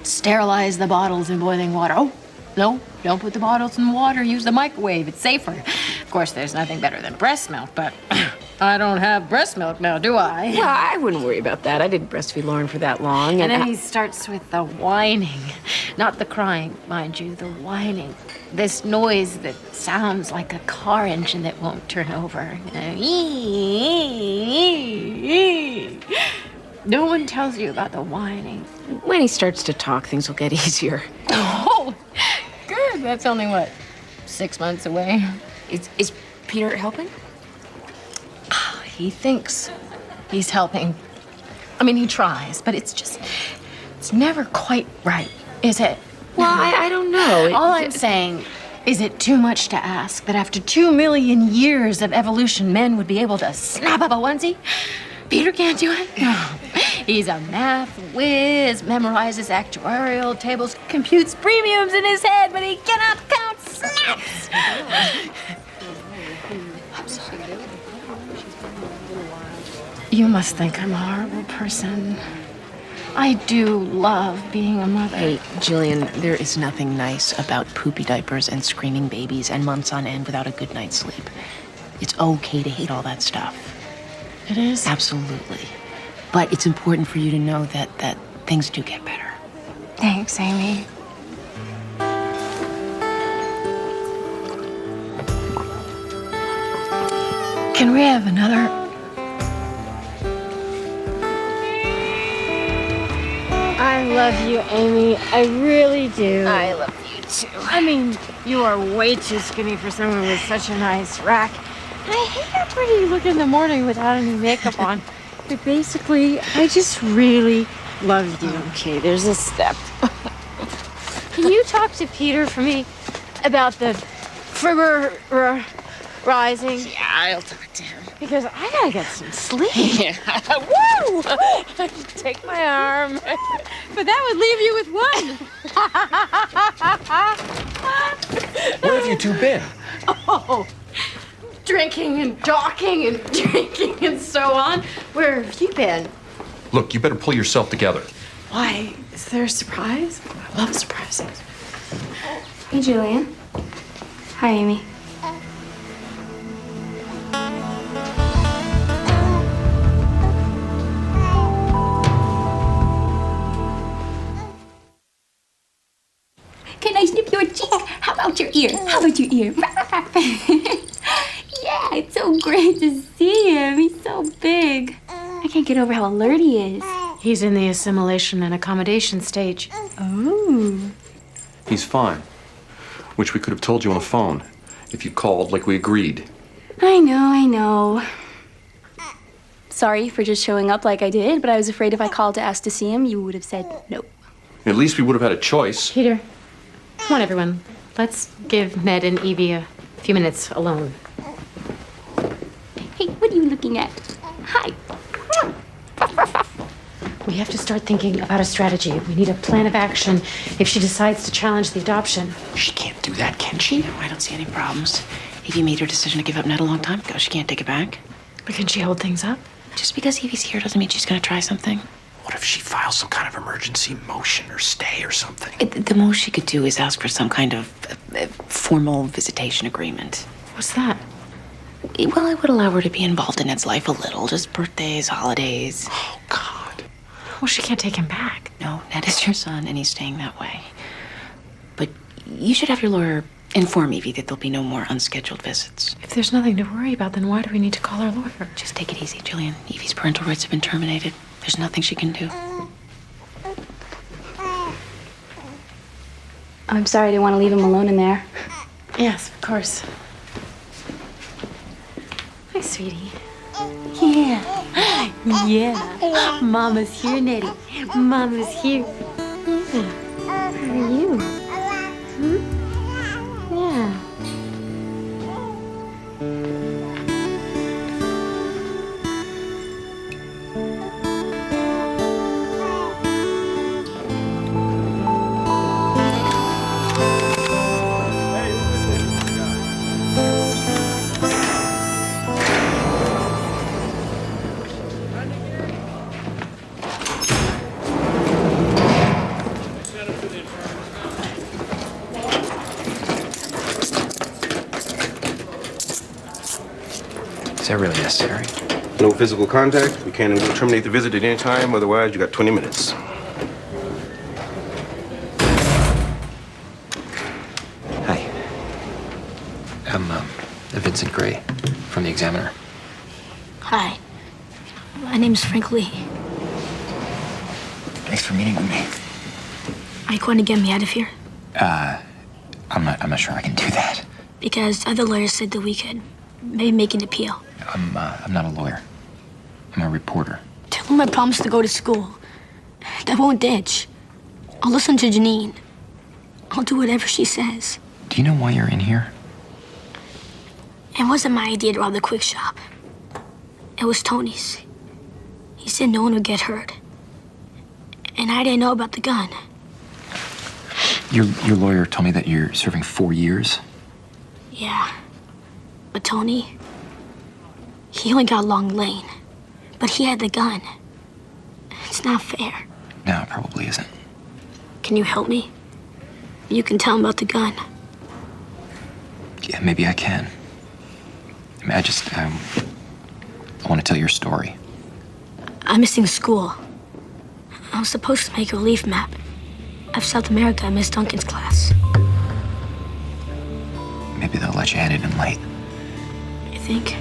Sterilize the bottles in boiling water. Oh, no, don't put the bottles in water. Use the microwave. It's safer. Of course, there's nothing better than breast milk, but I don't have breast milk now, do I? Well, I wouldn't worry about that. I didn't breastfeed Lauren for that long. And then he starts with the whining. Not the crying, mind you, the whining. This noise that sounds like a car engine that won't turn over. No one tells you about the whining. When he starts to talk, things will get easier. Oh, good. That's only, what, 6 months away? Is Peter helping? He thinks he's helping. I mean, he tries, but it's never quite right, is it? Well, I don't know. All I'm saying is it too much to ask that after 2 million years of evolution, men would be able to snap up a onesie? Peter can't do it? No. He's a math whiz, memorizes actuarial tables, computes premiums in his head, but he cannot count snaps. I'm sorry. You must think I'm a horrible person. I do love being a mother. Hey, Jillian, there is nothing nice about poopy diapers and screaming babies and months on end without a good night's sleep. It's okay to hate all that stuff. It is? Absolutely. But it's important for you to know that things do get better. Thanks, Amy. Can we have another? I love you, Amy. I really do. I love you too. I mean, you are way too skinny for someone with such a nice rack. And I hate how pretty you look in the morning without any makeup on. But basically, I just really love you. Okay, there's a step. Can you talk to Peter for me about the rising? Yeah, I'll talk to him. Because I gotta get some sleep. Yeah. Woo! Take my arm. But that would leave you with one. Where have you two been? Oh, drinking and talking and drinking and so on. Where have you been? Look, you better pull yourself together. Why? Is there a surprise? I love surprises. Hey, Julian. Hi, Amy. Can I snip your cheek? How about your ear? How about your ear? Yeah, it's so great to see him. He's so big. I can't get over how alert he is. He's in the assimilation and accommodation stage. Oh. He's fine. Which we could have told you on the phone if you called like we agreed. I know. Sorry for just showing up like I did, but I was afraid if I called to ask to see him, you would have said no. At least we would have had a choice. Peter, come on, everyone. Let's give Ned and Evie a few minutes alone. Hey, what are you looking at? Hi. We have to start thinking about a strategy. We need a plan of action if she decides to challenge the adoption. She can't do that, can she? I don't see any problems. Evie made her decision to give up Ned a long time ago. She can't take it back. But can she hold things up? Just because Evie's here doesn't mean she's gonna try something. What if she files some kind of emergency motion or stay or something? The most she could do is ask for some kind of formal visitation agreement. What's that? Well, it would allow her to be involved in Ned's life a little. Just birthdays, holidays. Oh, God. Well, she can't take him back. No, Ned is your son, and he's staying that way. But you should have your lawyer Inform Evie that there'll be no more unscheduled visits. If there's nothing to worry about, then why do we need to call our lawyer? Just take it easy, Jillian. Evie's parental rights have been terminated. There's nothing she can do. I'm sorry, I didn't want to leave him alone in there. Yes, of course. Hi, sweetie. Yeah. Yeah. Mama's here, Nettie. Mama's here. Yeah. How are you? Hmm? Yeah. Is that really necessary? No physical contact. We can terminate the visit at any time. Otherwise, you got 20 minutes. Hi. I'm Vincent Gray from the Examiner. Hi. My name's Frank Lee. Thanks for meeting with me. Are you going to get me out of here? I'm not sure I can do that. Because other lawyers said that we could maybe make an appeal. I'm not a lawyer. I'm a reporter. Tell them I promised to go to school. I won't ditch. I'll listen to Janine. I'll do whatever she says. Do you know why you're in here? It wasn't my idea to rob the quick shop. It was Tony's. He said no one would get hurt. And I didn't know about the gun. Your lawyer told me that you're serving 4 years. Yeah. But Tony, he only got Long Lane. But he had the gun. It's not fair. No, it probably isn't. Can you help me? You can tell him about the gun. Yeah, maybe I can. I mean, I want to tell your story. I'm missing school. I was supposed to make a relief map of South America in Miss Duncan's class. Maybe they'll let you hand it in late. You think?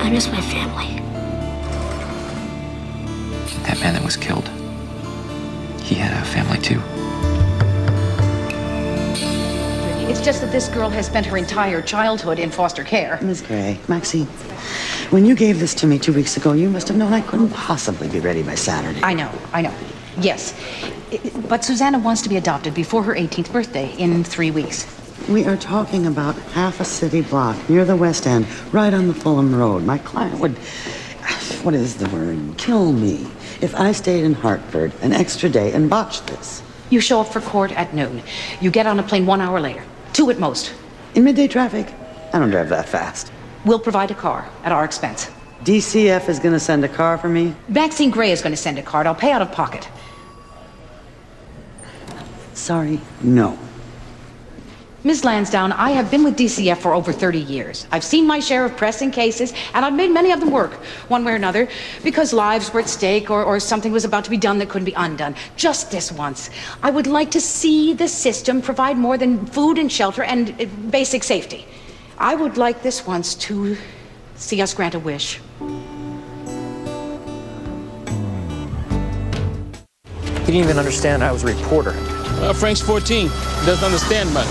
I miss my family. That man that was killed, he had a family too. It's just that this girl has spent her entire childhood in foster care. Miss Gray, Maxine, when you gave this to me 2 weeks ago, you must have known I couldn't possibly be ready by Saturday. I know. Yes. But Susanna wants to be adopted before her 18th birthday in 3 weeks. We are talking about half a city block near the West End, right on the Fulham Road. My client would, what is the word, kill me if I stayed in Hartford an extra day and botched this. You show up for court at noon. You get on a plane 1 hour later. 2 at most. In midday traffic? I don't drive that fast. We'll provide a car at our expense. DCF is going to send a car for me? Maxine Gray is going to send a car. I'll pay out of pocket. Sorry, no. Ms. Lansdowne, I have been with DCF for over 30 years. I've seen my share of pressing cases, and I've made many of them work, one way or another, because lives were at stake or something was about to be done that couldn't be undone. Just this once. I would like to see the system provide more than food and shelter and basic safety. I would like this once to see us grant a wish. He didn't even understand I was a reporter. Well, Frank's 14. He doesn't understand much.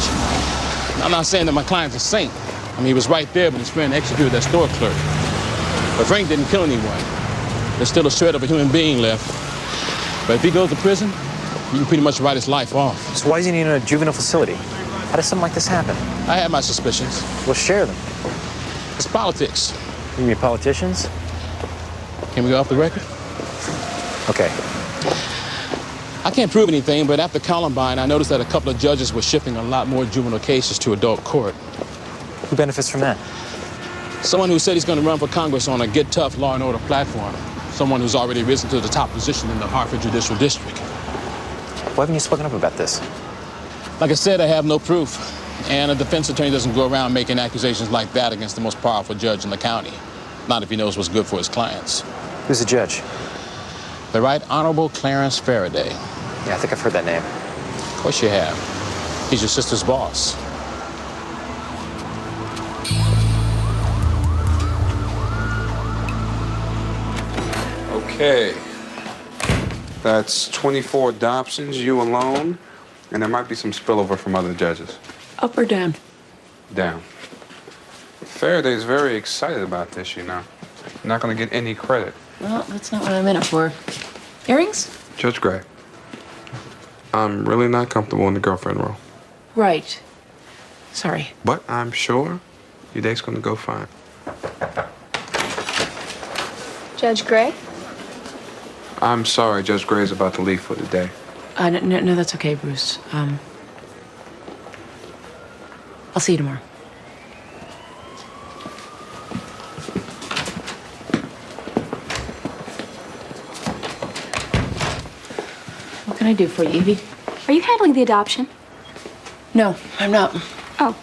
I'm not saying that my client's a saint. I mean, he was right there when his friend executed that store clerk. But Frank didn't kill anyone. There's still a shred of a human being left. But if he goes to prison, you can pretty much write his life off. So why is he in a juvenile facility? How does something like this happen? I have my suspicions. Well, share them. It's politics. You mean politicians? Can we go off the record? Okay. I can't prove anything, but after Columbine, I noticed that a couple of judges were shifting a lot more juvenile cases to adult court. Who benefits from that? Someone who said he's going to run for Congress on a Get Tough law and order platform. Someone who's already risen to the top position in the Hartford Judicial District. Why haven't you spoken up about this? Like I said, I have no proof. And a defense attorney doesn't go around making accusations like that against the most powerful judge in the county. Not if he knows what's good for his clients. Who's the judge? The Right Honorable Clarence Faraday. Yeah, I think I've heard that name. Of course you have. He's your sister's boss. Okay. That's 24 adoptions, you alone, and there might be some spillover from other judges. Up or down? Down. Faraday's very excited about this, you know. Not gonna get any credit. Well, that's not what I'm in it for. Earrings? Judge Gray, I'm really not comfortable in the girlfriend role. Right. Sorry. But I'm sure your date's gonna go fine. Judge Gray? I'm sorry, Judge Gray's about to leave for the day. No, that's okay, Bruce. I'll see you tomorrow. What can I do for you, Evie? Are you handling the adoption? No, I'm not. Oh.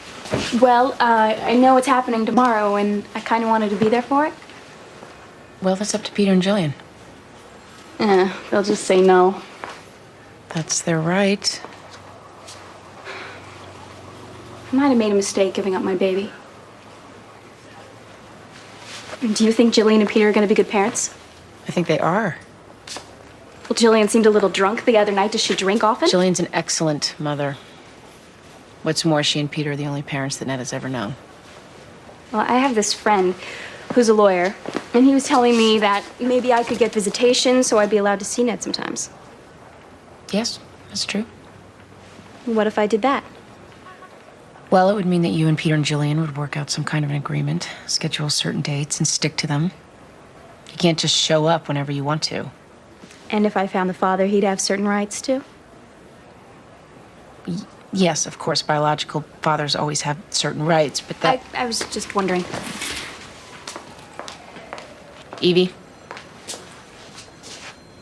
Well, I know it's happening tomorrow, and I kind of wanted to be there for it. Well, that's up to Peter and Jillian. They'll just say no. That's their right. I might have made a mistake giving up my baby. Do you think Jillian and Peter are going to be good parents? I think they are. Well, Jillian seemed a little drunk the other night. Does she drink often? Jillian's an excellent mother. What's more, she and Peter are the only parents that Ned has ever known. Well, I have this friend who's a lawyer, and he was telling me that maybe I could get visitation so I'd be allowed to see Ned sometimes. Yes, that's true. What if I did that? Well, it would mean that you and Peter and Jillian would work out some kind of an agreement, schedule certain dates, and stick to them. You can't just show up whenever you want to. And if I found the father, he'd have certain rights too? Yes, of course, biological fathers always have certain rights, but that... I was just wondering. Evie,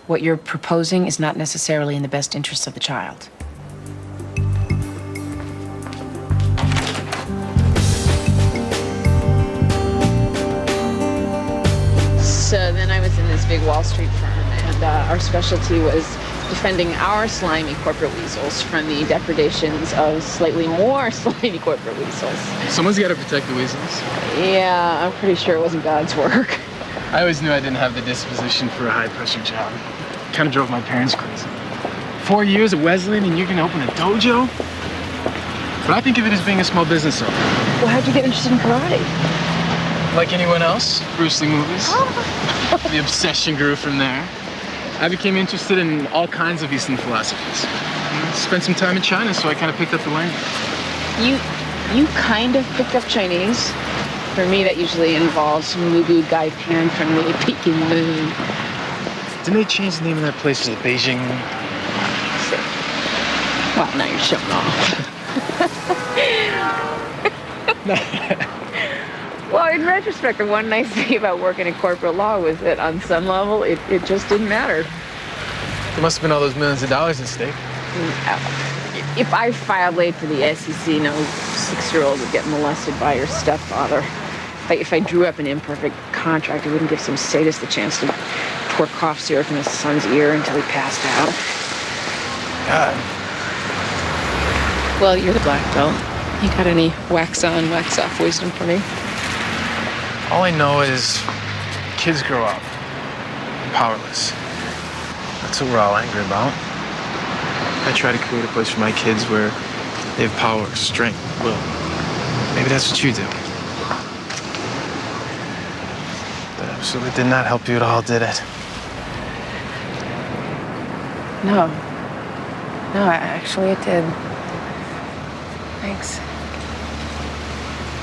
what you're proposing is not necessarily in the best interests of the child. So then I was in this big Wall Street firm, and our specialty was defending our slimy corporate weasels from the depredations of slightly more slimy corporate weasels. Someone's got to protect the weasels. Yeah, I'm pretty sure it wasn't God's work. I always knew I didn't have the disposition for a high-pressure job. Kind of drove my parents crazy. 4 years at Wesleyan and you're going to open a dojo? But I think of it as being a small business owner. Well, how'd you get interested in karate? Like anyone else, Bruce Lee movies. The obsession grew from there. I became interested in all kinds of Eastern philosophies. Spent some time in China, so I kind of picked up the language. You kind of picked up Chinese. For me, that usually involves Mugu Gai Pan from the Peking Moon. Didn't they change the name of that place to Beijing? Well, now you're showing off. Well, in retrospect, the one nice thing about working in corporate law was that on some level, it just didn't matter. There must have been all those millions of dollars at stake. If I filed late for the SEC, no 6-year-old would get molested by her stepfather. If I drew up an imperfect contract, I wouldn't give some sadist the chance to pour cough syrup in his son's ear until he passed out. God. Well, you're the black belt. You got any wax on, wax off wisdom for me? All I know is kids grow up powerless. That's what we're all angry about. I try to create a place for my kids where they have power, strength, will. Maybe that's what you do. That absolutely did not help you at all, did it? No. No, actually it did. Thanks.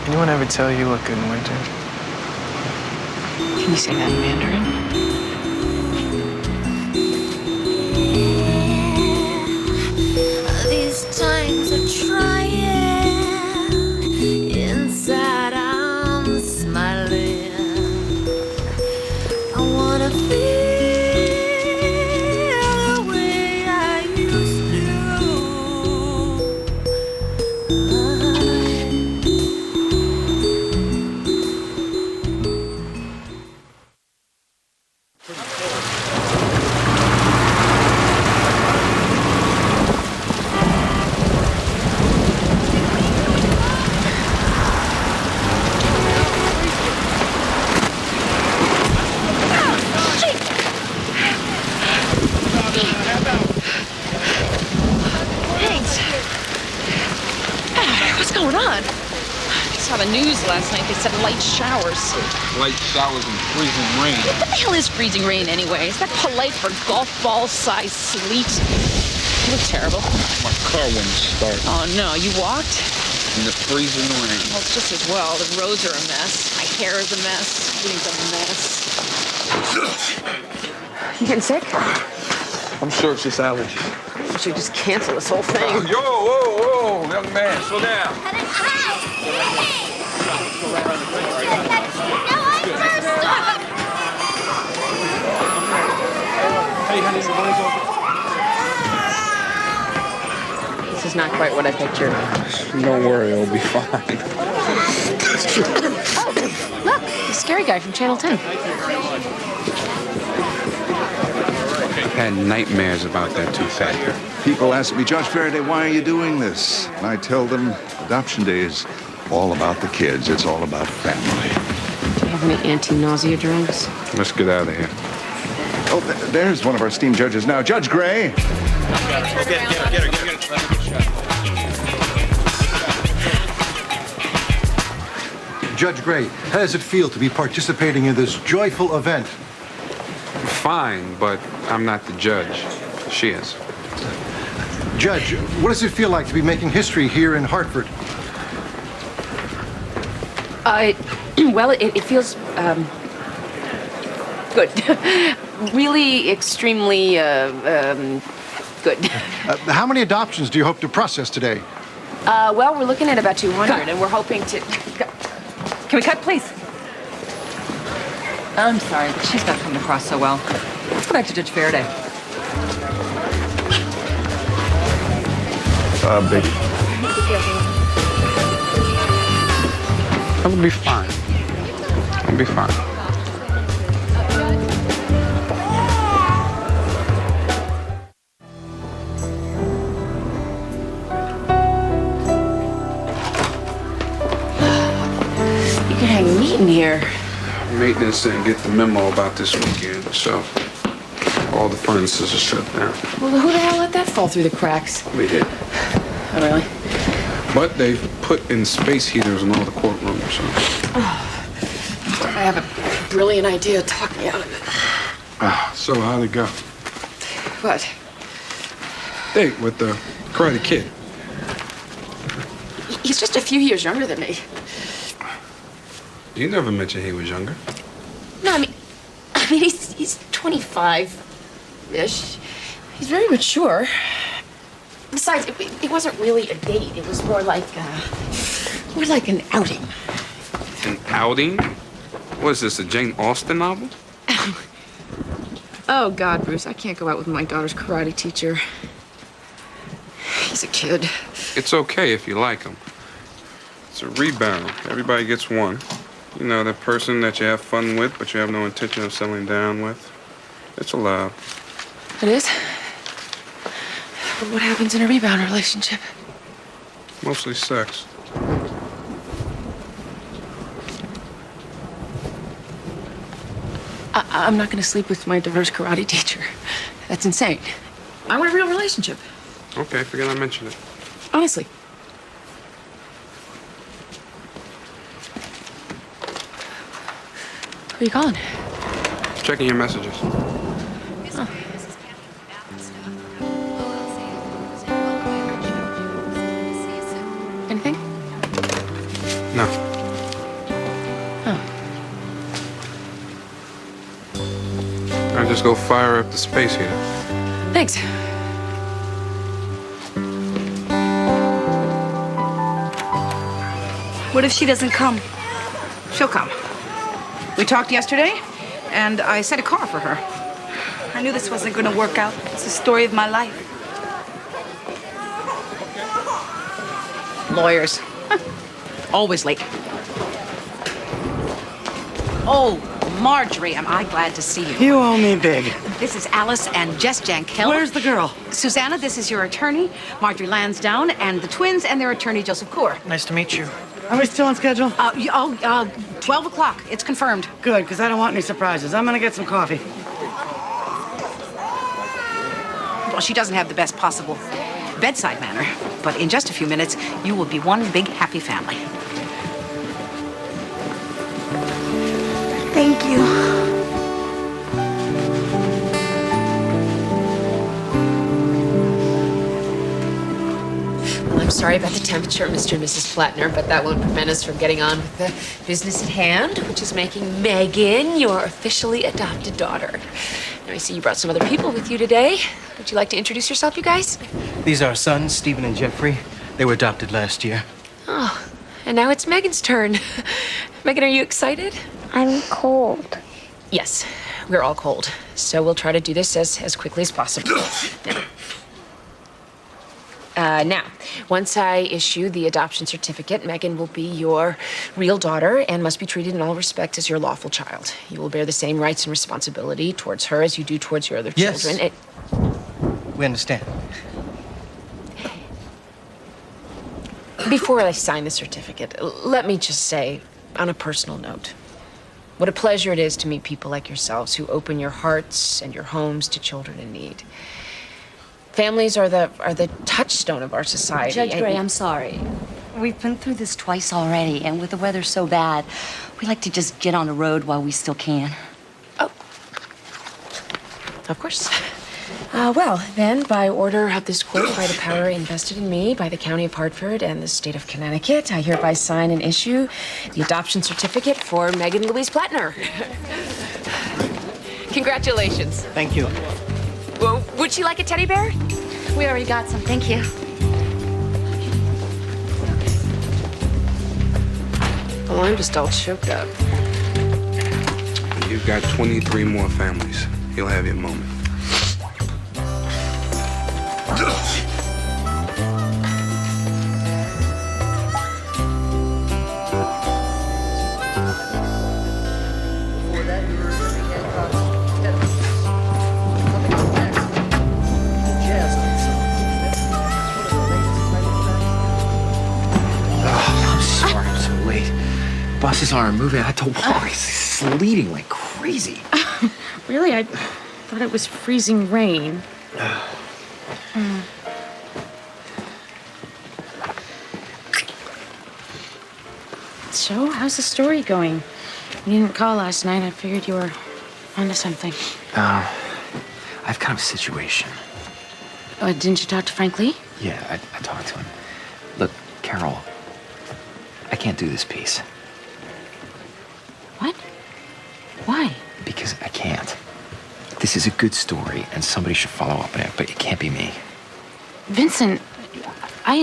Anyone ever tell you you look good in winter? Can you say that in Mandarin? These times are trying. Inside I'm smiling. I wanna feel Thanks. What's going on? I saw the news last night. They said light showers. Light showers and freezing rain. What the hell is freezing rain anyway? Is that polite for golf ball size sleet? You look terrible. My car wouldn't start. Oh no, you walked? In the freezing rain. Well, it's just as well. The roads are a mess. My hair is a mess. Everything's a mess. You getting sick? I'm sure it's just allergies. We should just cancel this whole thing. Oh, yo, whoa, whoa, young man, slow down. Hey, honey, this is not quite what I pictured. Don't worry, it'll be fine. Oh, look, the scary guy from Channel 10. I've had nightmares about that tooth factor. People ask me, Judge Faraday, why are you doing this? And I tell them, Adoption Day is all about the kids. It's all about family. Do you have any anti-nausea drugs? Let's get out of here. Oh, there's one of our esteemed judges now. Judge Gray. Judge Gray, how does it feel to be participating in this joyful event? Fine, but I'm not the judge. She is. Judge, what does it feel like to be making history here in Hartford? Well, it feels good. Really extremely good. How many adoptions do you hope to process today? Well, we're looking at about 200, and we're hoping to... Can we cut, please? I'm sorry, but she's not coming across so well. Let's go back to Judge Faraday. Baby. I'll be fine. I'll be fine. You can hang meat in here. Maintenance didn't get the memo about this weekend, so all the furnaces are shut down. Well, who the hell let that fall through the cracks? We did. Oh, really? But they've put in space heaters in all the courtrooms, so. I have a brilliant idea. Talk me out of it. So how'd it go? What? Date with the Karate Kid. He's just a few years younger than me. You never mentioned he was younger. No, I mean he's 25-ish. He's very mature. Besides, it wasn't really a date. It was more like an outing. An outing? What is this, a Jane Austen novel? Oh, God, Bruce, I can't go out with my daughter's karate teacher. He's a kid. It's okay if you like him. It's a rebound. Everybody gets one. You know, that person that you have fun with, but you have no intention of settling down with. It's allowed. It is? What happens in a rebound relationship? Mostly sex. I'm not going to sleep with my daughter's karate teacher. That's insane. I want a real relationship. Okay, forget I mentioned it. Honestly. Who are you calling? Checking your messages. Oh. Anything? No. Oh. I'll just go fire up the space heater. Thanks. What if she doesn't come? She'll come. We talked yesterday, and I set a car for her. I knew this wasn't gonna work out. It's the story of my life. Lawyers. Always late. Oh, Marjorie, am I glad to see you. You owe me big. This is Alice and Jess Jankel. Where's the girl? Susanna, this is your attorney, Marjorie Lansdowne, and the twins and their attorney, Joseph Coor. Nice to meet you. Are we still on schedule? 12 o'clock. It's confirmed. Good, because I don't want any surprises. I'm gonna get some coffee. Well, she doesn't have the best possible bedside manner, but in just a few minutes, you will be one big happy family. Thank you. Well, I'm sorry about the temperature, Mr. and Mrs. Plattner, but that won't prevent us from getting on with the business at hand, which is making Megan your officially adopted daughter. Now, I see you brought some other people with you today. Would you like to introduce yourself, you guys? These are our sons, Stephen and Jeffrey. They were adopted last year. Oh, and now it's Megan's turn. Megan, are you excited? I'm cold. Yes, we're all cold. So we'll try to do this as quickly as possible. Now, once I issue the adoption certificate, Megan will be your real daughter and must be treated in all respects as your lawful child. You will bear the same rights and responsibility towards her as you do towards your other Yes. children. We understand. Before I sign the certificate, let me just say, on a personal note, what a pleasure it is to meet people like yourselves who open your hearts and your homes to children in need. Families are the touchstone of our society. Judge Gray, I'm sorry. We've been through this twice already, and with the weather so bad, we like to just get on the road while we still can. Of course. Well, then, by order of this court, by the power invested in me by the County of Hartford and the State of Connecticut, I hereby sign and issue the adoption certificate for Megan Louise Plattner. Congratulations. Thank you. Well, would she like a teddy bear? We already got some, thank you. Oh, I'm just all choked up. You've got 23 more families. You'll have your moment. Buses aren't moving. I had to walk. It's sleeting like crazy. Really? I thought it was freezing rain. So, how's the story going? You didn't call last night. I figured you were onto something. I've kind of a situation. Didn't you talk to Frank Lee? Yeah, I talked to him. Look, Carol, I can't do this piece. What? Why? Because I can't. This is a good story, and somebody should follow up on it, but it can't be me. Vincent, I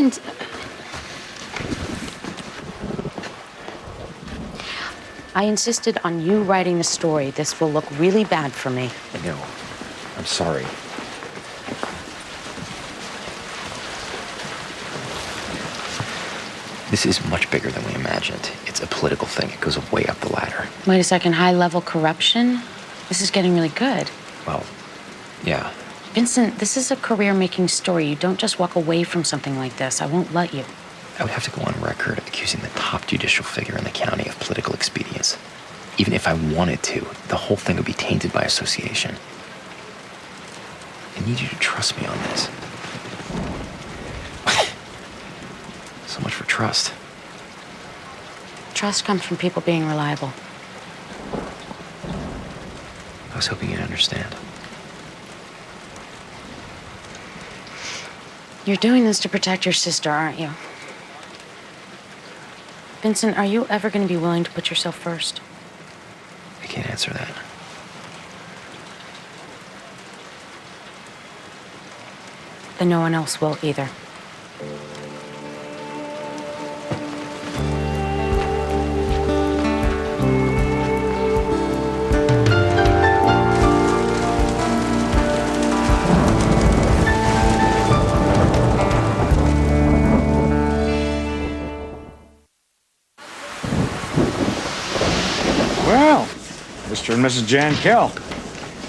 insisted on you writing the story. This will look really bad for me. I know. I'm sorry. This is much bigger than we imagined. It's a political thing. It goes way up the ladder. Wait a second, high-level corruption? This is getting really good. Well, yeah. Vincent, this is a career-making story. You don't just walk away from something like this. I won't let you. I would have to go on record accusing the top judicial figure in the county of political expedience. Even if I wanted to, the whole thing would be tainted by association. I need you to trust me on this. So much for trust. Trust comes from people being reliable. I was hoping you'd understand. You're doing this to protect your sister, aren't you? Vincent, are you ever going to be willing to put yourself first? I can't answer that. Then no one else will either. Well, Mr. and Mrs. Jan Kell,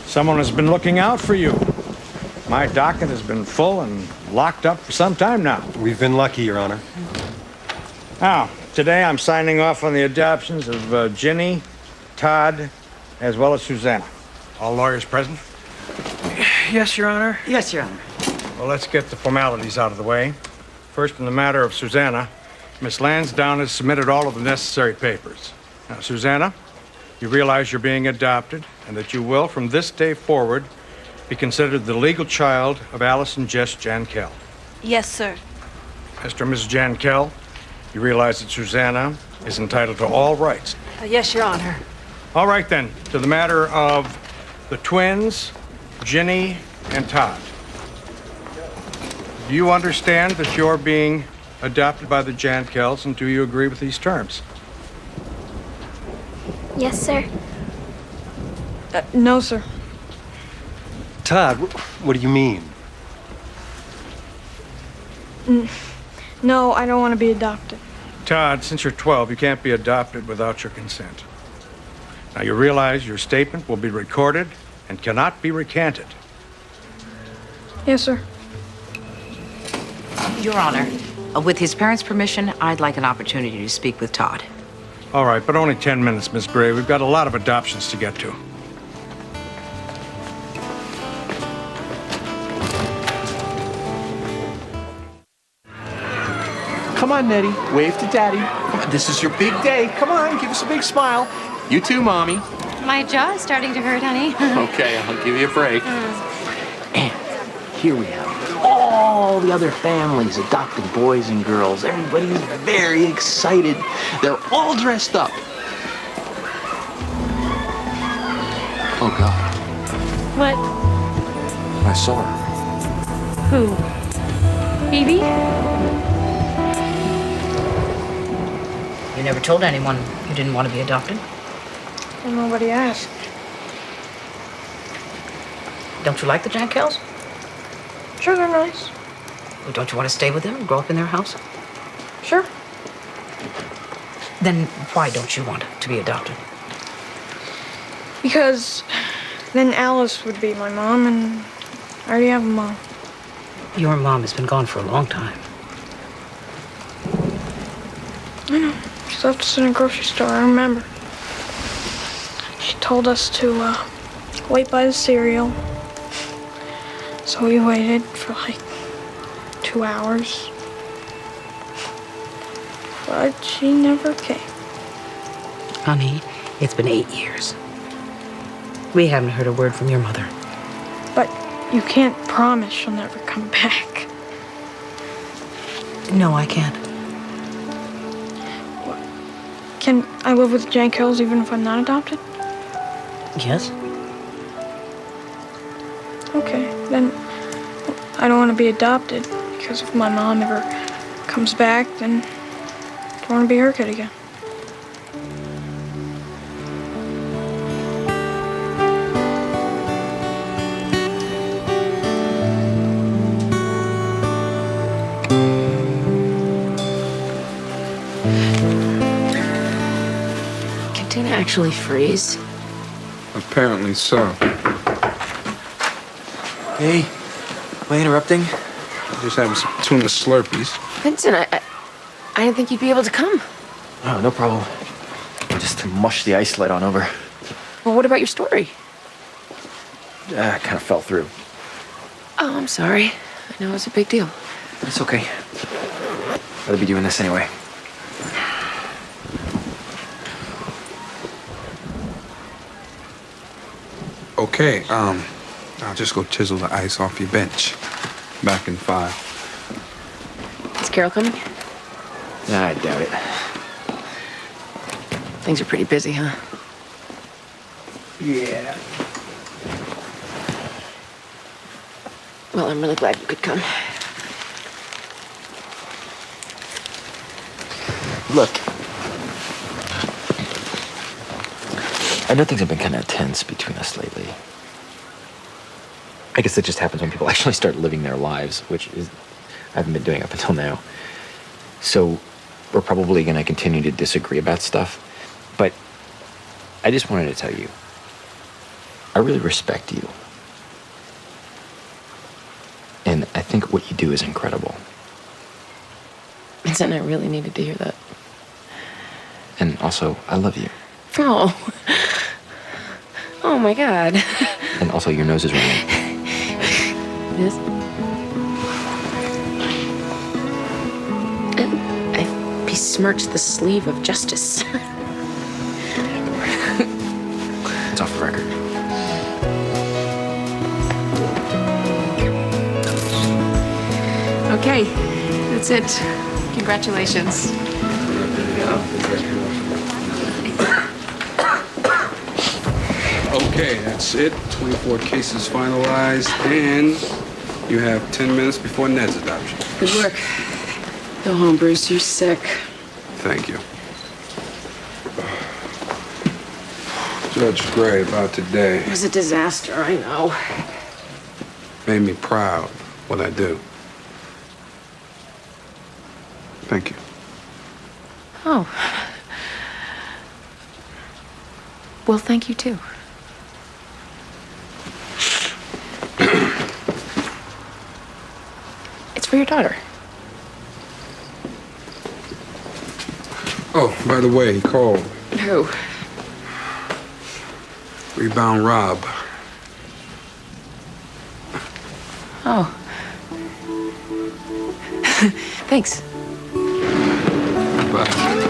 someone has been looking out for you. My docket has been full and locked up for some time now. We've been lucky, Your Honor. Now, today I'm signing off on the adoptions of Ginny, Todd, as well as Susanna. All lawyers present? Yes, Your Honor. Yes, Your Honor. Well, let's get the formalities out of the way. First, in the matter of Susanna, Miss Lansdowne has submitted all of the necessary papers. Now, Susanna, you realize you're being adopted and that you will, from this day forward, be considered the legal child of Alice and Jess Jankel. Yes, sir. Mr. and Mrs. Jankel, you realize that Susanna is entitled to all rights. Yes, Your Honor. All right, then, to the matter of the twins, Ginny and Todd. Do you understand that you're being adopted by the Jankels, and do you agree with these terms? Yes, sir. No, sir. Todd, what do you mean? No, I don't want to be adopted. Todd, since you're 12, you can't be adopted without your consent. Now, you realize your statement will be recorded and cannot be recanted. Yes, sir. Your Honor, with his parents' permission, I'd like an opportunity to speak with Todd. All right, but only 10 minutes, Miss Gray. We've got a lot of adoptions to get to. Come on, Nettie. Wave to Daddy. Come on, this is your big day. Come on, give us a big smile. You too, Mommy. My jaw is starting to hurt, honey. Okay, I'll give you a break. And here we have all the other families, adopted boys and girls. Everybody's very excited. They're all dressed up. Oh, God. What? I saw her. Who? Phoebe? You never told anyone you didn't want to be adopted? Well, nobody asked. Don't you like the Jankels? Sure, they're nice. Well, don't you want to stay with them and grow up in their house? Sure. Then why don't you want to be adopted? Because then Alice would be my mom, and I already have a mom. Your mom has been gone for a long time. I know. She left us in a grocery store, I remember. She told us to wait by the cereal. So we waited for like 2 hours. But she never came. Honey, it's been 8 years. We haven't heard a word from your mother. But you can't promise she'll never come back. No, I can't. Can I live with Jankels even if I'm not adopted? Yes? Okay, then I don't want to be adopted because if my mom ever comes back, then I don't want to be her kid again. Can Tina actually freeze? Apparently so. Hey, am I interrupting? Just having some tuna Slurpees. Vincent, I didn't think you'd be able to come. Oh, no problem. Just to mush the ice sled on over. Well, what about your story? I kind of fell through. Oh, I'm sorry. I know it was a big deal. It's okay. Gotta be doing this anyway. Okay, I'll just go chisel the ice off your bench. Back in 5. Is Carol coming? Nah, I doubt it. Things are pretty busy, huh? Yeah. Well, I'm really glad you could come. Look. I know things have been kind of tense between us lately. I guess that just happens when people actually start living their lives, which is I haven't been doing up until now. So we're probably going to continue to disagree about stuff. But I just wanted to tell you, I really respect you. And I think what you do is incredible. Vincent, I really needed to hear that. And also, I love you. Oh. Oh my God. And also, your nose is running. It is? besmirch the sleeve of justice. It's off the record. Okay, that's it. Congratulations. Okay, that's it. 24 cases finalized, and you have 10 minutes before Ned's adoption. Good work. Go home, Bruce. You're sick. Thank you. Judge Gray, about today. It was a disaster, I know. Made me proud what I do. Thank you. Oh. Well, thank you, too. It's for your daughter. Oh, by the way, he called. Who? Rebound Rob. Oh. Thanks. Bye.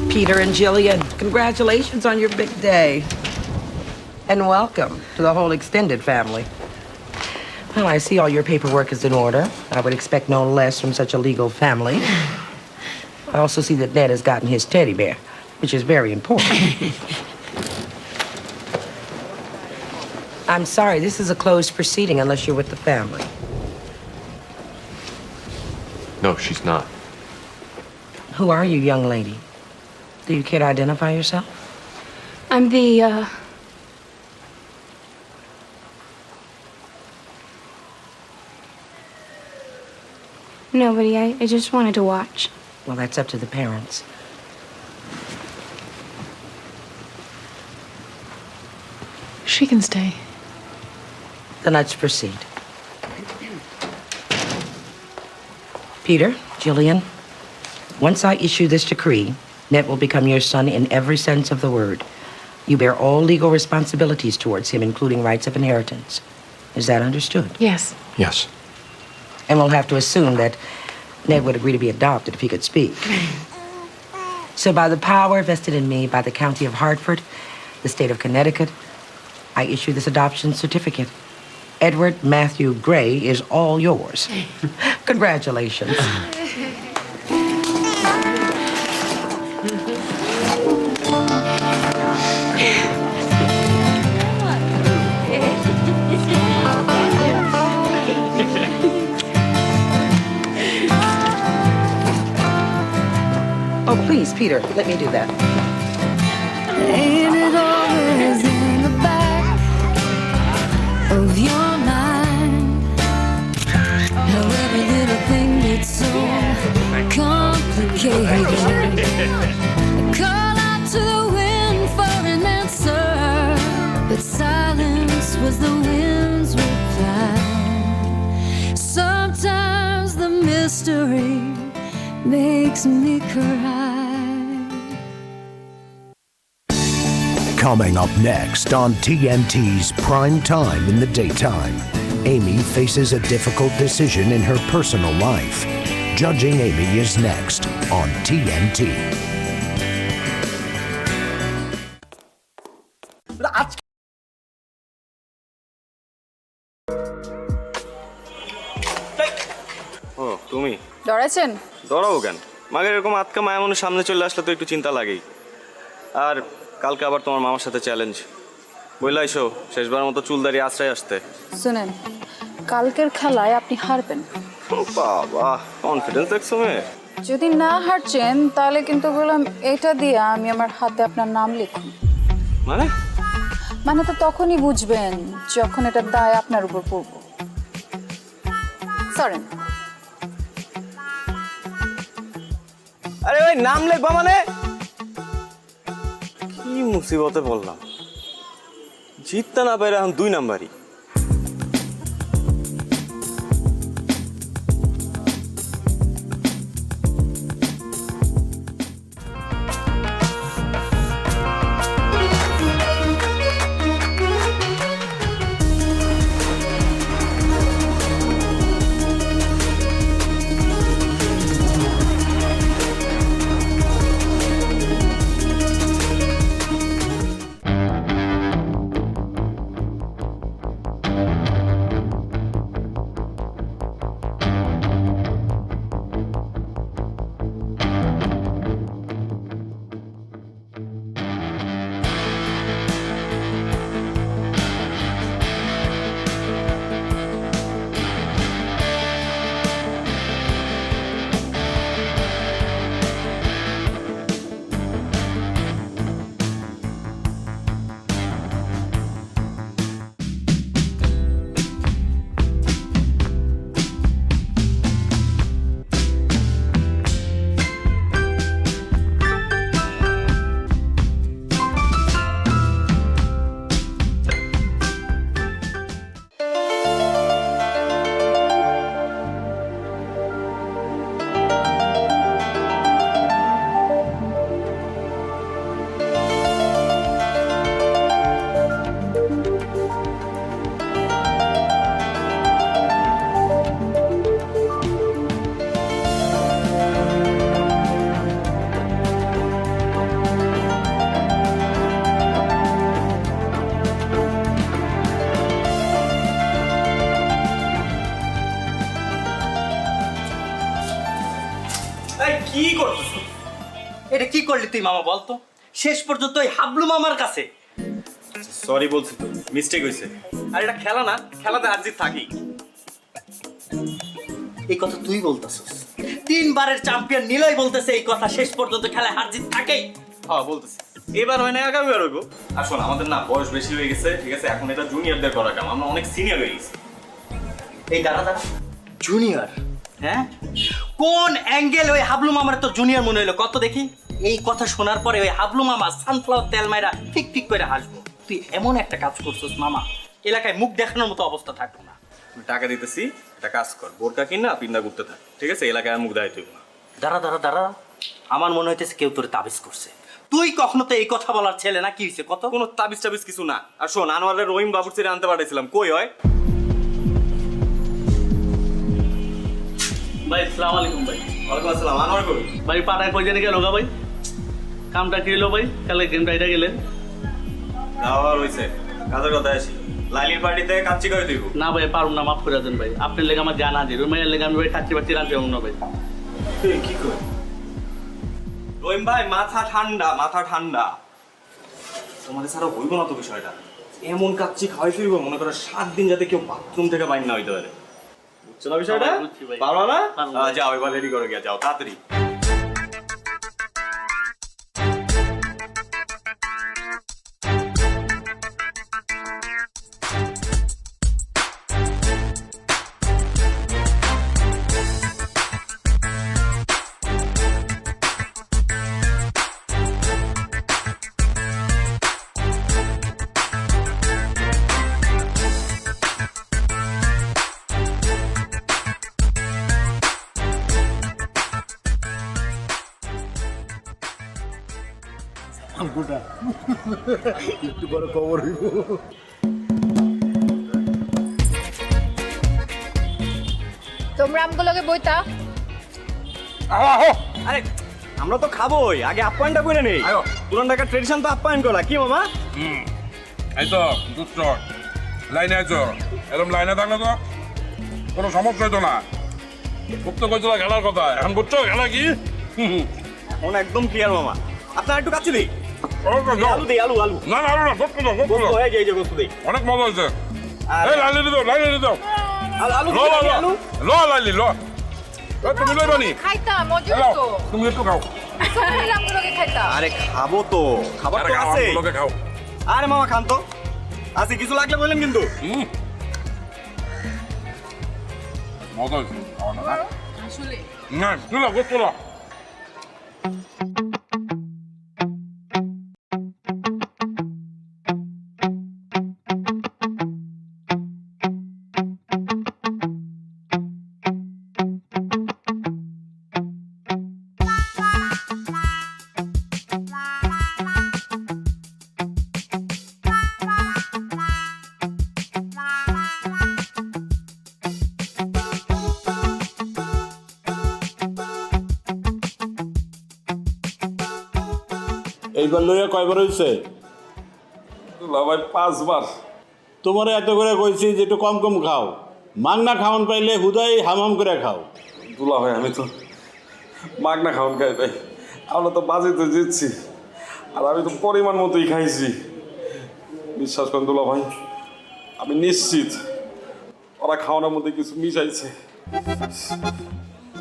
Peter and Jillian, congratulations on your big day. And welcome to the whole extended family. Well, I see all your paperwork is in order. I would expect no less from such a legal family. I also see that Ned has gotten his teddy bear, which is very important. I'm sorry, this is a closed proceeding unless you're with the family. No, she's not. Who are you, young lady? Do you care to identify yourself? I'm the, Nobody. I just wanted to watch. Well, that's up to the parents. She can stay. Then let's proceed. Peter, Jillian, once I issue this decree, Ned will become your son in every sense of the word. You bear all legal responsibilities towards him, including rights of inheritance. Is that understood? Yes. Yes. And we'll have to assume that Ned would agree to be adopted if he could speak. So by the power vested in me by the County of Hartford, the state of Connecticut, I issue this adoption certificate. Edward Matthew Gray is all yours. Congratulations. Oh, please, Peter, let me do that. Ain't it always in the back of your mind? How every little thing gets so complicated. Call out to the wind for an answer, but silence was the wind's reply. Sometimes the mystery makes me cry. Coming up next on TNT's Prime Time in the Daytime, Amy faces a difficult decision in her personal life. Judging Amy is next on TNT. ও তুমি ডরাইছেন? ডরাবো কেন? মাকে এরকম আতকা মায়া মনের সামনে চলে আসলে তো একটু চিন্তা লাগেই। আর কালকে আবার তোমার মামার সাথে চ্যালেঞ্জ। বইলা আইসো শেষবার মতো চুল দাঁড়িয়ে আশ্রয় আসতে। শুনেন, কালকের খেলায় আপনি হারবেন। ও বাবা, কনফিডেন্স দেখছো মেয়ে? যদি না হারছেন তাহলে কিন্তু বললাম এটা দিয়ে আমি আমার হাতে আপনার নাম লিখুন। মানে তো তখনই বুঝবেন যখন এটা দায় আপনার উপর পড়ব। সরেন। আরে ভাই, নাম লিখবা মানে? কি মুসিবতে বললাম, জিততে না পারে এখন 2 নাম্বারই। কি করলি তুই মামা বলতো? শেষ পর্যন্ত ওই হাবলু মামার কাছে। সরি বলছি তো, মিস্টেক হয়েছে। আর এটা খেলা না, খেলাতে হার জিত থাকি। এই কথা তুই বলতেছিস? 3 বারের চ্যাম্পিয়ন নিলয় বলতেছে এই কথা, শেষ পর্যন্ত খেলায় হার জিত থাকেই। হ্যাঁ বলতেছি, এবার হয় না আগামীবার হইব। আর শোন, আমাদের না বয়স বেশি হয়ে গেছে, ঠিক আছে? এখন এটা জুনিয়রদের করা কাম, আমরা অনেক সিনিয়র হয়ে গেছি। এই দাঁড়া জুনিয়র, হ্যাঁ? কোন অ্যাঙ্গেল ওই হাবলু মামার তো জুনিয়র মনে হইলো কত দেখি? এই কথা শোনার পরে ওই হাবলু মামা সানফ্লাওয়ার তেল মাইরা ঠিক ঠিক করে হাসবো। তুই এমন একটা কাজ করছিস মামা, এলাকায় মুখ দেখানোর মতো অবস্থা থাকতো না। টাকা দিতেছি, একটা কাজ কর, বোরকা কিনা পিন্দা করতে থাক, ঠিক আছে? এলাকায় মুখ দেখাই তুই না। দাঁড়া, আমার মনে হইতেছে কেউ তোরে তাবিজ করছে। তুই কখনো তো এই কথা বলার ছেলে না, কি হয়েছে কত? কোনো তাবিজ টাবিজ কিছু না। আর শোন, আনোয়ারের রহিম বাবুর ছেড়ে আনতে পাঠাইছিলাম, কই হয়? ভাই আসসালামু আলাইকুম ভাই। ওয়ালাইকুম আসসালাম। আনোয়ার কই? ভাই পাটায় কই জানি গেল গা ভাই? কামটা কি হলো ভাই? কালে গেমটা এটা গেলেন? দাওয়ার হইছে, কাজের কথা আসি। লাইলির পার্টিতে কাচ্চি করে দিব। না ভাই পারুম না, মাফ করে দেন ভাই। আপনার লেগে আমার জানা আছে, রুমের লেগে আমি ভাই কাচ্চি বাচ্চি রাখতে পারবো না ভাই। কি কই? রহিম ভাই মাথা ঠান্ডা, মাথা ঠান্ডা। তোমাদের ছাড়া হইব না তো বিষয়টা। এমন কাচ্চি খাওয়াই ফিরব, মনে করো 7 দিন যাতে কেউ বাথরুম থেকে বাইর না হইতে পারে। বুঝছো না বিষয়টা? পারো না? যাও এবার রেডি করে গিয়ে যাও তাড়াতাড়ি। একটু পরে খবর হইব। তোমরা আমগুলোকে বইতা। আরে আমরা তো খাবোই, আগে আপ্যায়নটা করে নেই। পুরান ঢাকার ট্রেডিশন তো আপ্যায়ন করা, কি মামা? এই তো দুষ্ট লাইনে আছো, এরকম লাইনে থাকলে তো কোনো সমস্যা হতো না। খুব তো কইছিল খেলার কথা, এখন বুঝছো খেলা কি? এখন একদম ক্লিয়ার মামা। আপনার একটু কাছে দিই। আলু দিই, আলু আলু। না না না, গোস্ত দাও, গোস্ত দাও। এই যে গোস্ত দিই। অনেক মজা হয়েছে। এই লাইলি দাও, লাইলি দাও। আলু ল ল ল ল লাইলি ল। তুমি লইবানি? খাইতাম, মজা তো। তুমি একটু খাও। সবাই মিলে আমগুলোকে খাইতাম। আরে খাবো তো, খাবার তো আছে। লোকে খাও। আরে মামা খান তো। আছে কিছু লাগলে বললেন কিন্তু। মজা হয়েছে। আসলে না, তুলো গোস্ত ল। এইবার লইয়া কয়বার হয়েছে? ভাই 5 বার। তোমার এত করে কইছি যে একটু কম কম খাও, মাগনা খাওয়ান পাইলে হুদাই হাম করে খাও। দুলা ভাই আমি তো মাগনা খাওয়ান খাই ভাই, আমরা তো বাজেতে জিতছি আর আমি তো পরিমাণ মতোই খাইছি। বিশ্বাস করেন দুলা ভাই, আমি নিশ্চিত ওরা খাওয়ানোর মধ্যে কিছু মিশাইছে।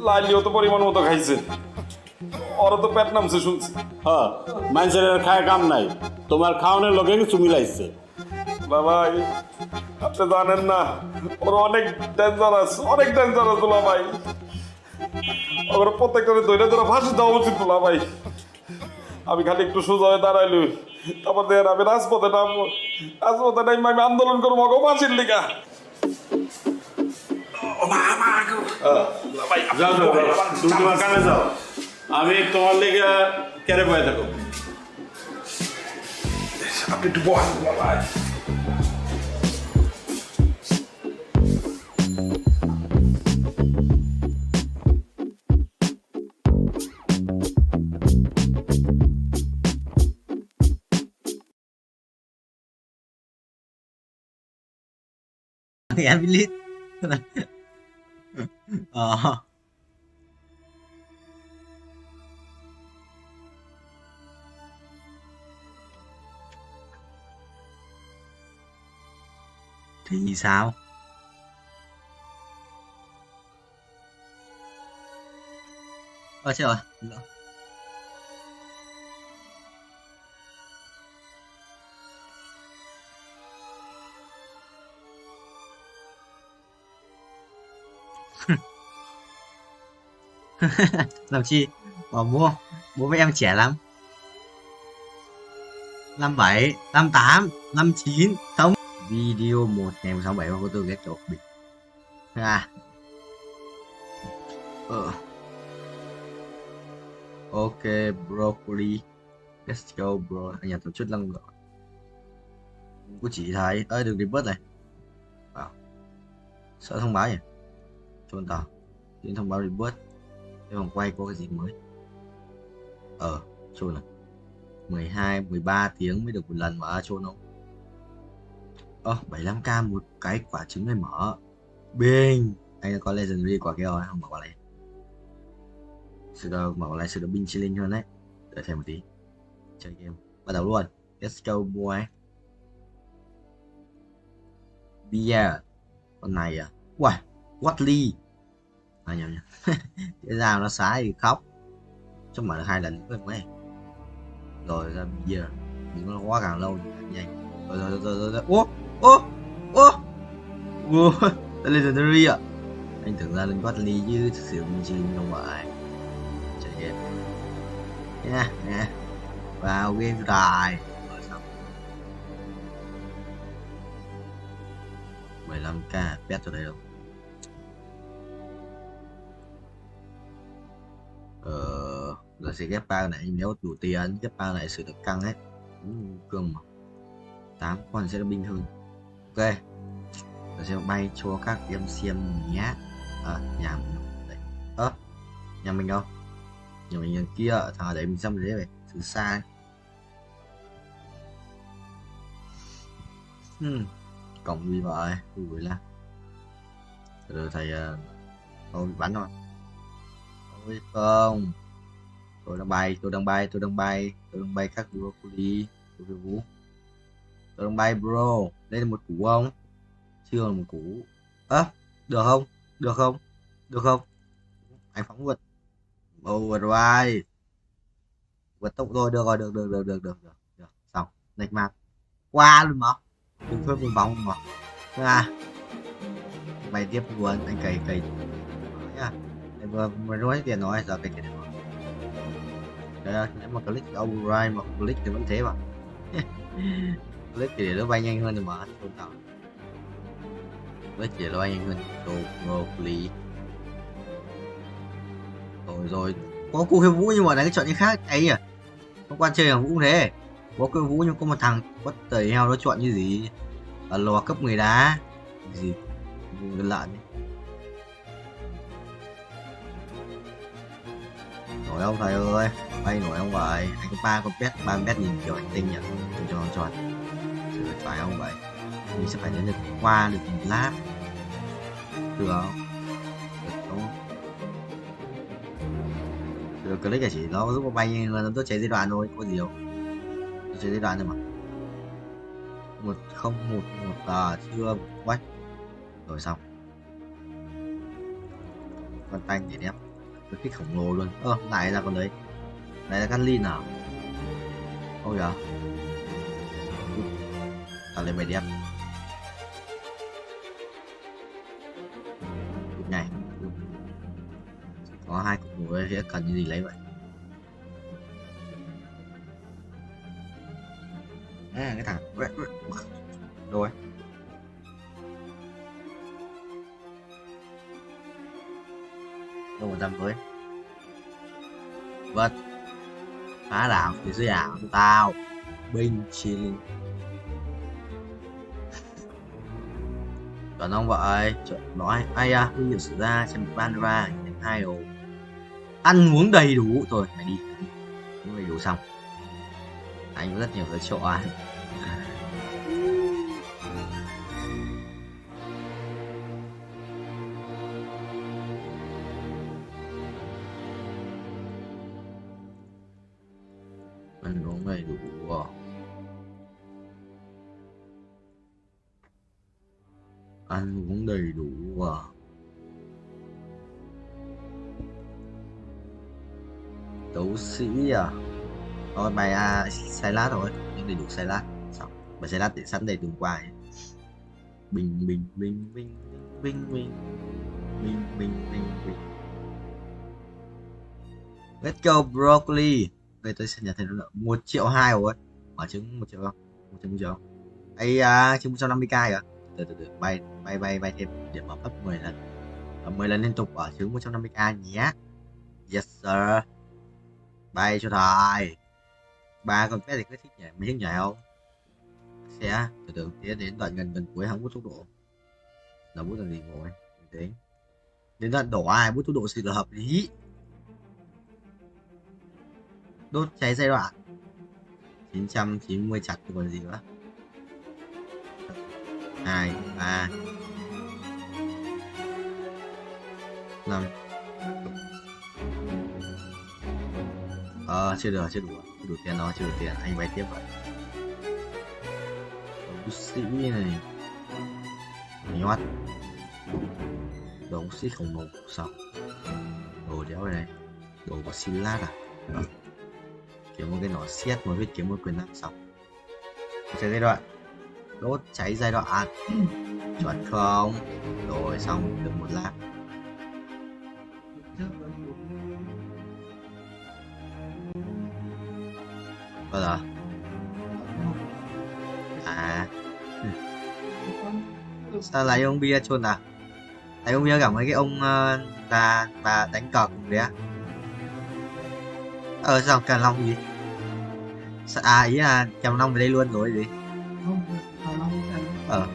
লাইলিও তো পরিমাণ মতো খাইছে, ওরা তো পেট নামছে শুনছি। হ্যাঁ, মানুষের খায় কাম নাই, তোমার খাওয়ানোর লোকে কিছু মিলাইছে। ভাই আপনি জানেন না, ওরা অনেক ডেঞ্জারাস, অনেক ডেঞ্জারাস দুলা ভাই। ওরা প্রত্যেকটা ধরে ধরে ফাঁসি দেওয়া উচিত দুলা ভাই। আমি খালি একটু সোজা হয়ে দাঁড়াইলি, তারপর দেখেন আমি রাজপথে নামবো, রাজপথে নামবো, আমি আন্দোলন করবো অগো ফাঁসির লিগা। যাও যাও, তুমি তোমার কামে যাও, আমি তোমার লেগে কেড়ে বয়ে থাকো। আপনি একটু বহান ভাই। Yang bilit. Oh. Thì sao? Chết rồi. Làm chi? Bố với em trẻ lắm. 57, 58, 59, không. Video 1 ngày 6/7 của tôi ghét chỗ bị. Ok, broccoli. Let's go bro. Anh nhà tổ chức lăng rồi. Của chị thấy. Đừng đi bớt này. Wow. Sợ thông báo nhỉ? Chôn tàu. Đến thông báo đi bớt. Cái vòng quay có cái gì mới? Chôn này. 12, 13 tiếng mới được một lần mà chôn không? 75k một cái quả trứng này mở. Bing. Anh có legendary quả kia rồi, không mở quả này. Mở quả này sự được binh chi linh hơn đấy. Đợi thêm một tí. Chơi game. Bắt đầu luôn. Let's go boy. Beer. Con này à? Wow, Watley. Nhầm. Thế ra nó xá thì khóc. Chứ mở được 2 lần nữa mấy. Rồi ra beer. Đừng có quá càng lâu nhanh. Rồi. Ô. Legendary ạ. Anh tưởng ra lên Watley chứ thực sự mình chỉ không phải. Chơi game. Nha. Vào game đài. 15k bet cho đây đâu. Giờ sẽ ghép bao này, nếu đủ tiền ghép bao này sự được căng hết. Cương mà 8 con sẽ được bình hơn. Ok, giờ sẽ bay cho các em xem nhé. Nhà mình đây. Nhà mình đâu? Nhà mình ở kia, thằng ở đấy mình xem đấy vậy, từ xa. Cộng gì vậy? Vui lắm. Rồi thầy bị bắn rồi. Ôi không. Tôi đang bay các broccoli. Tôi đang bay bro. Đây là một củ không? Chưa là một củ. Được không? Anh phóng vượt. Rồi. Vượt tốc thôi, được. Xong, nạch map. Qua luôn mà. Đừng phớt vùng bóng mà. Bay tiếp luôn, anh cày nha. Mà nói tiền nói giờ cày này. Đấy, nếu mà click override mà click thì vẫn thế mà. Click thì để nó bay nhanh hơn rồi mà. Click thì nó bay nhanh hơn. Broccoli. Rồi. Có cô khiêu vũ nhưng mà đánh cái chọn những khác ấy à. Không quan chơi thằng Vũ cũng thế. Có khiêu vũ nhưng có một thằng quất tời heo nó chọn như gì? Lò cấp người đá. Gì? Lợn ấy. Nổi không thầy ơi, bay nổi không vậy? Anh có 3 con pet nhìn kiểu hành tinh nhỉ? Tôi cho tròn. Sự phải không vậy? Mình sẽ phải đến được qua được một lát. Được không? Được click là chỉ nó giúp nó bay nhanh hơn, nó chạy giai đoạn thôi, có gì đâu. Tôi chạy giai đoạn thôi mà. 1011 chưa quách. Rồi xong. Con tanh thì đẹp. Cái kích khổng lồ luôn. Lại là con đấy. Này là Canlin à? Ôi dạ. Tạo lên mày đẹp. Này. Có 2 cục nồi sẽ cần gì lấy vậy? Cái thằng rồi. Đâu mà dám với. Vâng. Phá đảo phía dưới ảo của tao. Binh chilling. Còn ông vậy nói ai à, nguy hiểm xảy ra trên một ban ra 2 đồ. Ăn uống đầy đủ rồi mày đi. Uống đầy đủ xong. Anh có rất nhiều cái chỗ ăn. Ăn uống đầy đủ. Ăn uống đầy đủ à? Đấu sĩ à? Thôi mày salad thôi, nhưng đầy đủ salad. Xong, mà salad để sẵn đây từ hôm qua ấy. Bình bình bình bình bình bình bình bình bình bình. Let's go broccoli. Đây tôi sẽ nhận thấy nó là 1,2 triệu rồi. Quả trứng 1 triệu không? 1 triệu. Ấy trứng 150k kìa. Từ bay thêm điểm bấm gấp 10 lần. 10 lần liên tục ở trứng 150k nhé. Yes sir. Bay cho thầy. Ba con pet thì có thích nhảy, mày thích nhảy không? Sẽ từ từ tiến đến đoạn gần cuối hắn bút tốc độ. Là bút làm gì ngồi? Đến đoạn đổ ai bút tốc độ thì là hợp lý. Đốt cháy giai đoạn 990 chặt còn gì nữa. 2 3 5. Chưa đủ tiền nó, chưa đủ tiền, anh vay tiếp vậy. Đấu sĩ này nhót, đấu sĩ khổng lồ xong, đồ đéo này, đồ của Silas à? Đó. Kiếm một cái nỏ xét mới biết kiếm một quyền năng xong. Chơi giai đoạn, đốt cháy giai đoạn, chuẩn không? Rồi xong được 1 lát. Bao giờ? Sao lại ông bia chôn à? Thấy ông bia gặp mấy cái ông là đánh cờ cùng đấy á? Sao cần long gì? Ý là chầm long về đây luôn rồi gì? Rồi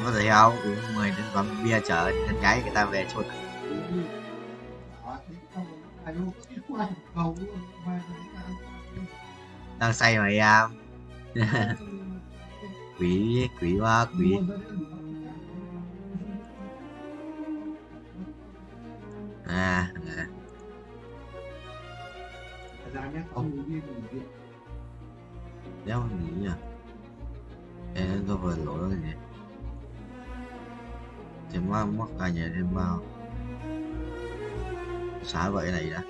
có thể không? Uống 10 đến quán bia chở con gái người ta về chôn. Đang say mà em. Quý quá quý. Đéo gì nhỉ? Em tôi vừa lỗi cái gì? Thì mắc nhà thêm bao xả vậy này đã.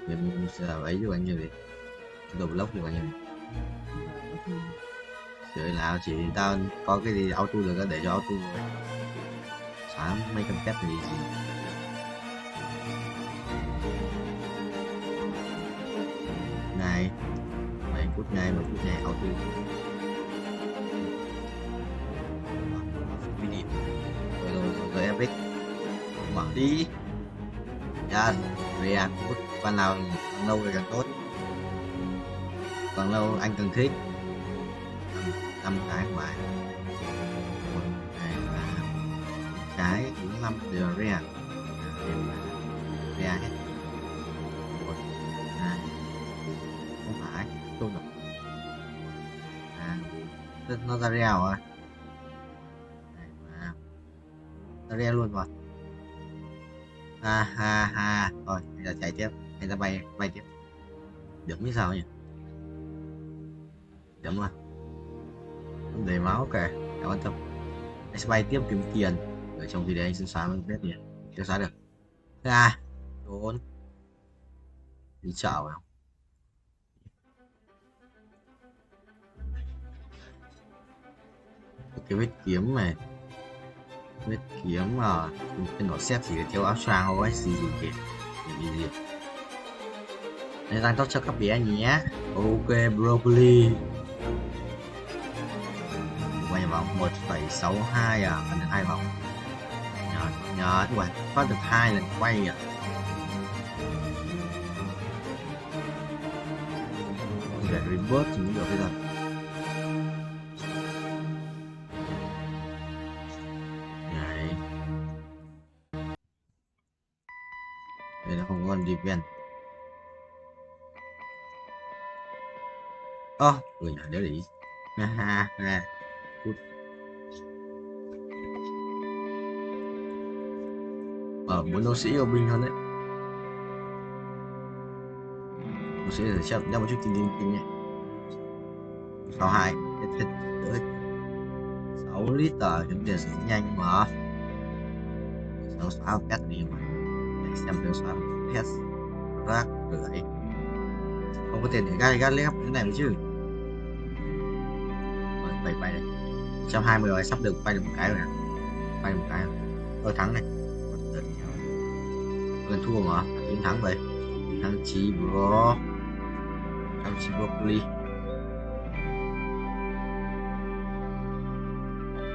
Mình sẽ là ấy cho bạn như vậy. Đồ block cho bạn như vậy. Trời nào chỉ tao có cái gì auto được đó để cho auto xả mấy con tép này gì. Này 7 phút ngày auto. Rồi Epic mở đi. Yes, Ria phút ban nào lâu thì càng tốt. Càng lâu anh càng thích. 5 cái ngoài 1 2 3 cái 45 giờ Ria. Ria hết 1 2 không phải tôi được nó ra Ria rồi. Nó Ria luôn rồi. Thôi bây giờ chạy tiếp, anh ta bay tiếp. Được biết sao nhỉ? Đúng rồi. Để máu kìa, em quan tâm. Anh sẽ bay tiếp kiếm tiền. Ở trong thì để anh xin xóa bằng biết nhỉ? Chưa xóa được. Trốn. Đi chào không? Cái vết kiếm này. Vết kiếm mà cái nỏ xét chỉ theo áo choàng thôi, gì kìa. Gì. Nên tăng tốc cho các bé nhé. Ok broccoli. Quay vòng 1,62 à, ăn được 2 vòng. Nhờ các bạn, có được 2 lần quay à. Để reboot thì mới được bây giờ. Đây nó không còn defense. Người nhà đéo để ý. Muốn đấu sĩ ở binh hơn đấy. Đấu sĩ là chắc một chút kinh nhé. 62 hết hết đỡ hết 6 lít kiếm tiền sẽ nhanh mà sáng xóa pet đi mà để xem tiêu xóa pet rác rưởi không có tiền để gai lép cái này mới chứ. Rồi bay đây 120 rồi, sắp được bay được một cái rồi nè, bay được một cái tôi thắng này, gần thua mà chiến thắng vậy, thắng chi bro, thắng chi broccoli.